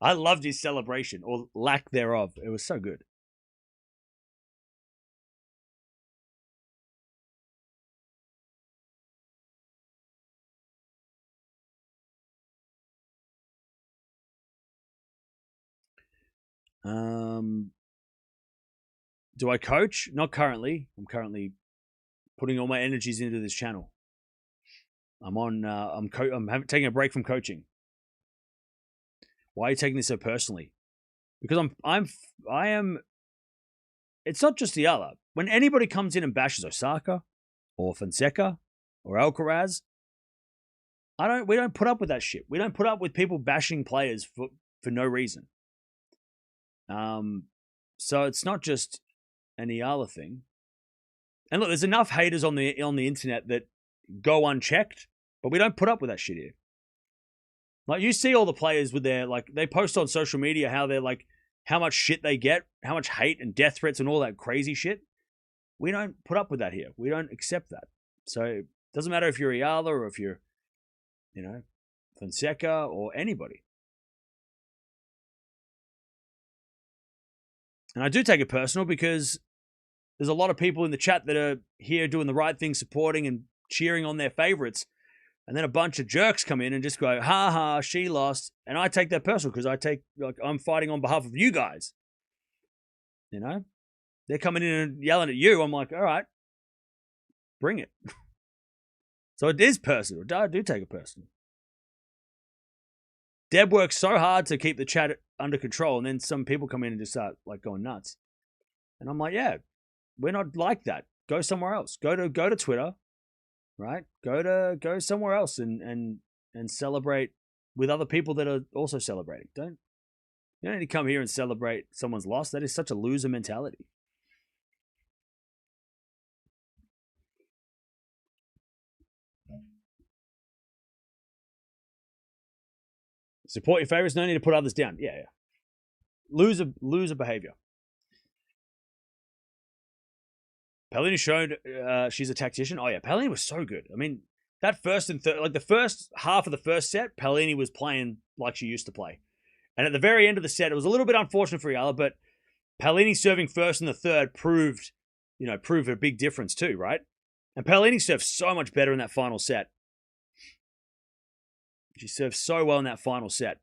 I loved his celebration, or lack thereof. It was so good. Do I coach? Not currently. I'm currently putting all my energies into this channel. I'm taking a break from coaching. Why are you taking this so personally? Because I am. It's not just Eala. When anybody comes in and bashes Osaka, or Fonseca, or Alcaraz, we don't put up with that shit. We don't put up with people bashing players for no reason. So it's not just an Eala thing. And look, there's enough haters on the internet that go unchecked, but we don't put up with that shit here. Like, you see all the players with their, like, they post on social media how they're, like, how much shit they get, how much hate and death threats and all that crazy shit. We don't put up with that here. We don't accept that. So it doesn't matter if you're Eala or if you're, Fonseca or anybody. And I do take it personal because there's a lot of people in the chat that are here doing the right thing, supporting and cheering on their favorites. And then a bunch of jerks come in and just go, ha ha, she lost. And I take that personal because I'm fighting on behalf of you guys. You know? They're coming in and yelling at you. I'm like, all right, bring it. So it is personal. I do take it personal. Deb works so hard to keep the chat under control, and then some people come in and just start like going nuts. And I'm like, yeah, we're not like that. Go somewhere else. Go to Twitter, right? Go somewhere else and celebrate with other people that are also celebrating. You don't need to come here and celebrate someone's loss. That is such a loser mentality. Support your favorites. No need to put others down. Yeah. Loser behavior. Paolini showed she's a tactician. Oh, yeah. Paolini was so good. I mean, that first and third, like the first half of the first set, Paolini was playing like she used to play. And at the very end of the set, it was a little bit unfortunate for Eala, but Paolini serving first in the third proved a big difference too, right? And Paolini served so much better in that final set. She served so well in that final set.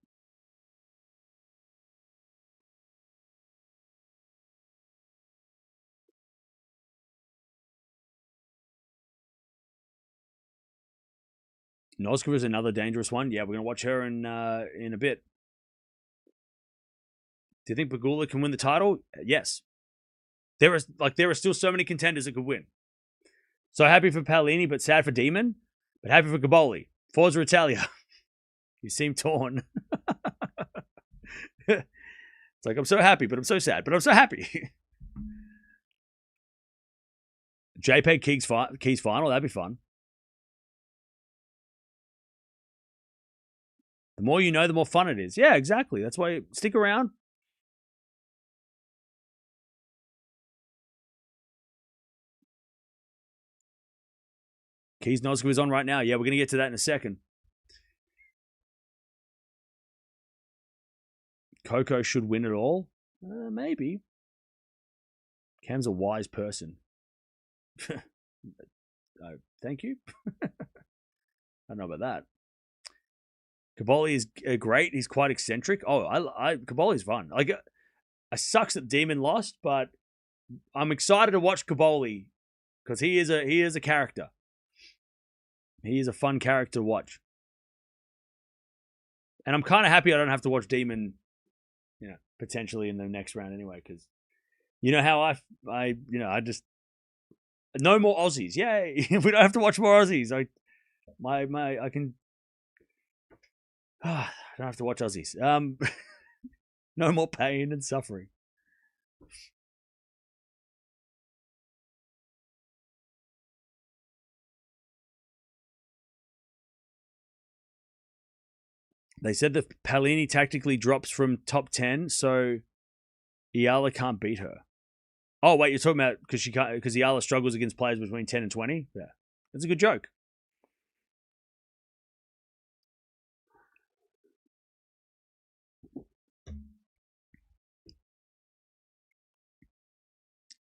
Noskova is another dangerous one. Yeah, we're going to watch her in a bit. Do you think Pegula can win the title? Yes. There are still so many contenders that could win. So happy for Paolini, but sad for Demon. But happy for Gaboli. Forza Italia. You seem torn. It's like, I'm so happy, but I'm so sad, but I'm so happy. JPEG Keys final, that'd be fun. The more you know, the more fun it is. Yeah, exactly. That's why stick around. Keys Noskova is on right now. Yeah, we're going to get to that in a second. Coco should win it all? Maybe. Cam's a wise person. Thank you. I don't know about that. Gaboli is great. He's quite eccentric. Oh, Gaboli's fun. Like, it sucks that Demon lost, but I'm excited to watch Gaboli because he is a character. He is a fun character to watch, and I'm kind of happy I don't have to watch Demon, potentially in the next round anyway. Because you know how I just no more Aussies. Yay! We don't have to watch more Aussies. I can. I don't have to watch Aussies. No more pain and suffering. They said that Paolini tactically drops from top 10, so Eala can't beat her. Oh, wait, you're talking about because Eala struggles against players between 10 and 20? Yeah. That's a good joke.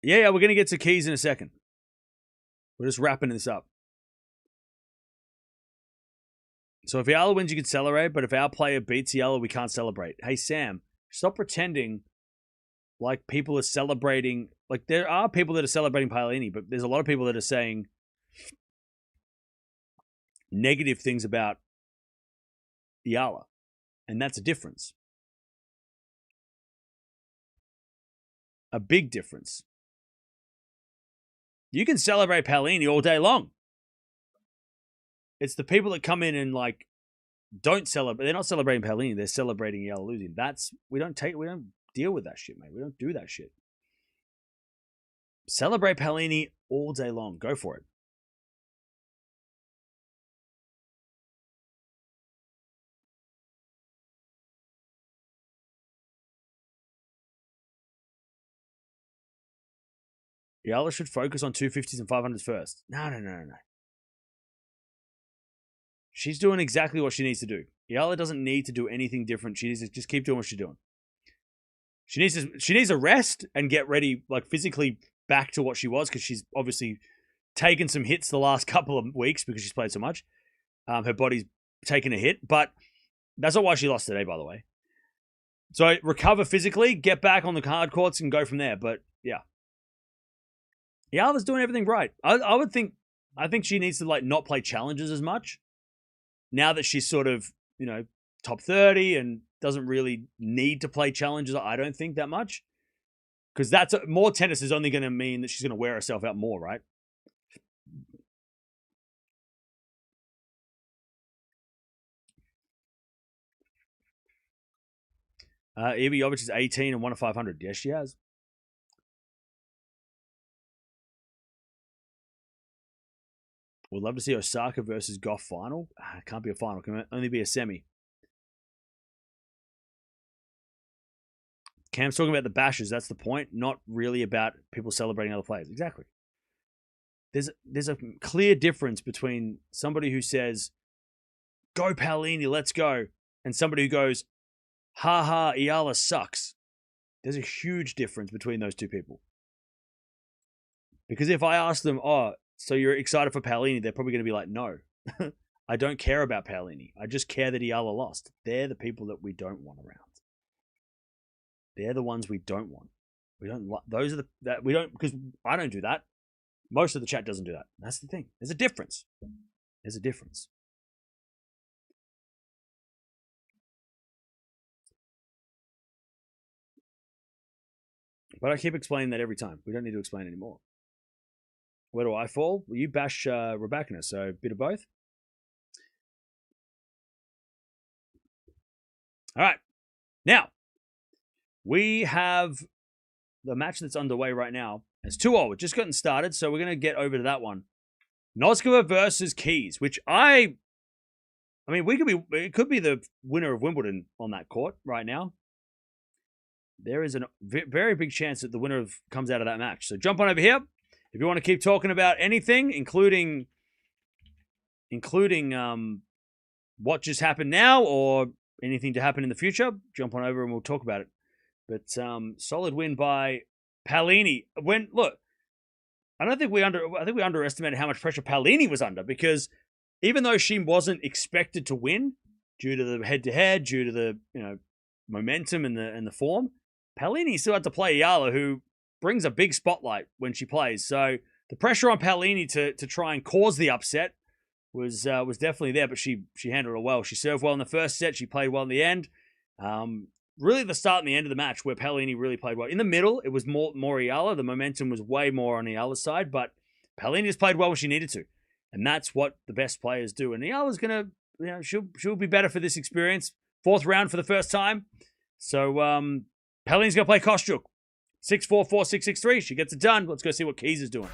Yeah, we're going to get to keys in a second. We're just wrapping this up. So if Eala wins, you can celebrate, but if our player beats Eala, we can't celebrate. Hey, Sam, stop pretending like people are celebrating. Like, there are people that are celebrating Paolini, but there's a lot of people that are saying negative things about Eala, and that's a difference. A big difference. You can celebrate Paolini all day long. It's the people that come in and like don't celebrate. They're not celebrating Paolini. They're celebrating Eala losing. We don't deal with that shit, mate. We don't do that shit. Celebrate Paolini all day long. Go for it. Eala should focus on 250s and 500s first. No. She's doing exactly what she needs to do. Eala doesn't need to do anything different. She needs to just keep doing what she's doing. She needs to rest and get ready, like physically back to what she was, because she's obviously taken some hits the last couple of weeks because she's played so much. Her body's taken a hit, but that's not why she lost today, by the way. So recover physically, get back on the hard courts and go from there. But yeah. Eala's doing everything right. I think she needs to like not play challenges as much. Now that she's sort of, top 30 and doesn't really need to play challenges, I don't think that much. Because more tennis is only going to mean that she's going to wear herself out more, right? Iga Swiatek is 18 and won a 500. Yes, she has. We'd love to see Osaka versus Gauff final. It can't be a final. It can only be a semi. Cam's talking about the bashes. That's the point. Not really about people celebrating other players. Exactly. There's a clear difference between somebody who says, go Paolini, let's go, and somebody who goes, ha ha, Eala sucks. There's a huge difference between those two people. Because if I ask them, oh, so you're excited for Paolini, they're probably going to be like, no. I don't care about Paolini. I just care that Eala lost. They're the people that we don't want around. They're the ones we don't want. We don't. Those are that we don't, because I don't do that. Most of the chat doesn't do that. That's the thing. There's a difference. There's a difference. But I keep explaining that every time. We don't need to explain anymore. Where do I fall? Well, you bash Raducanu, so a bit of both. All right. Now, we have the match that's underway right now. It's 2-0. It's just gotten started, so we're going to get over to that one. Noskova versus Keys, which it could be the winner of Wimbledon on that court right now. There is a very big chance that the winner comes out of that match. So jump on over here. If you want to keep talking about anything, including what just happened now or anything to happen in the future, jump on over and we'll talk about it. But solid win by Paolini. I think we underestimated how much pressure Paolini was under, because even though she wasn't expected to win due to the head-to-head, due to the momentum and the form, Paolini still had to play Eala, who brings a big spotlight when she plays. So the pressure on Paolini to try and cause the upset was definitely there, but she handled it well. She served well in the first set. She played well in the end. Really the start and the end of the match where Paolini really played well. In the middle, it was more Eala. The momentum was way more on Eala's side, but Paolini just played well when she needed to. And that's what the best players do. And Eala's going to, she'll be better for this experience. 4th round for the first time. So Paolini's going to play Kostyuk. 6-4, 4-6, 6-3. She gets it done. Let's go see what Keys is doing.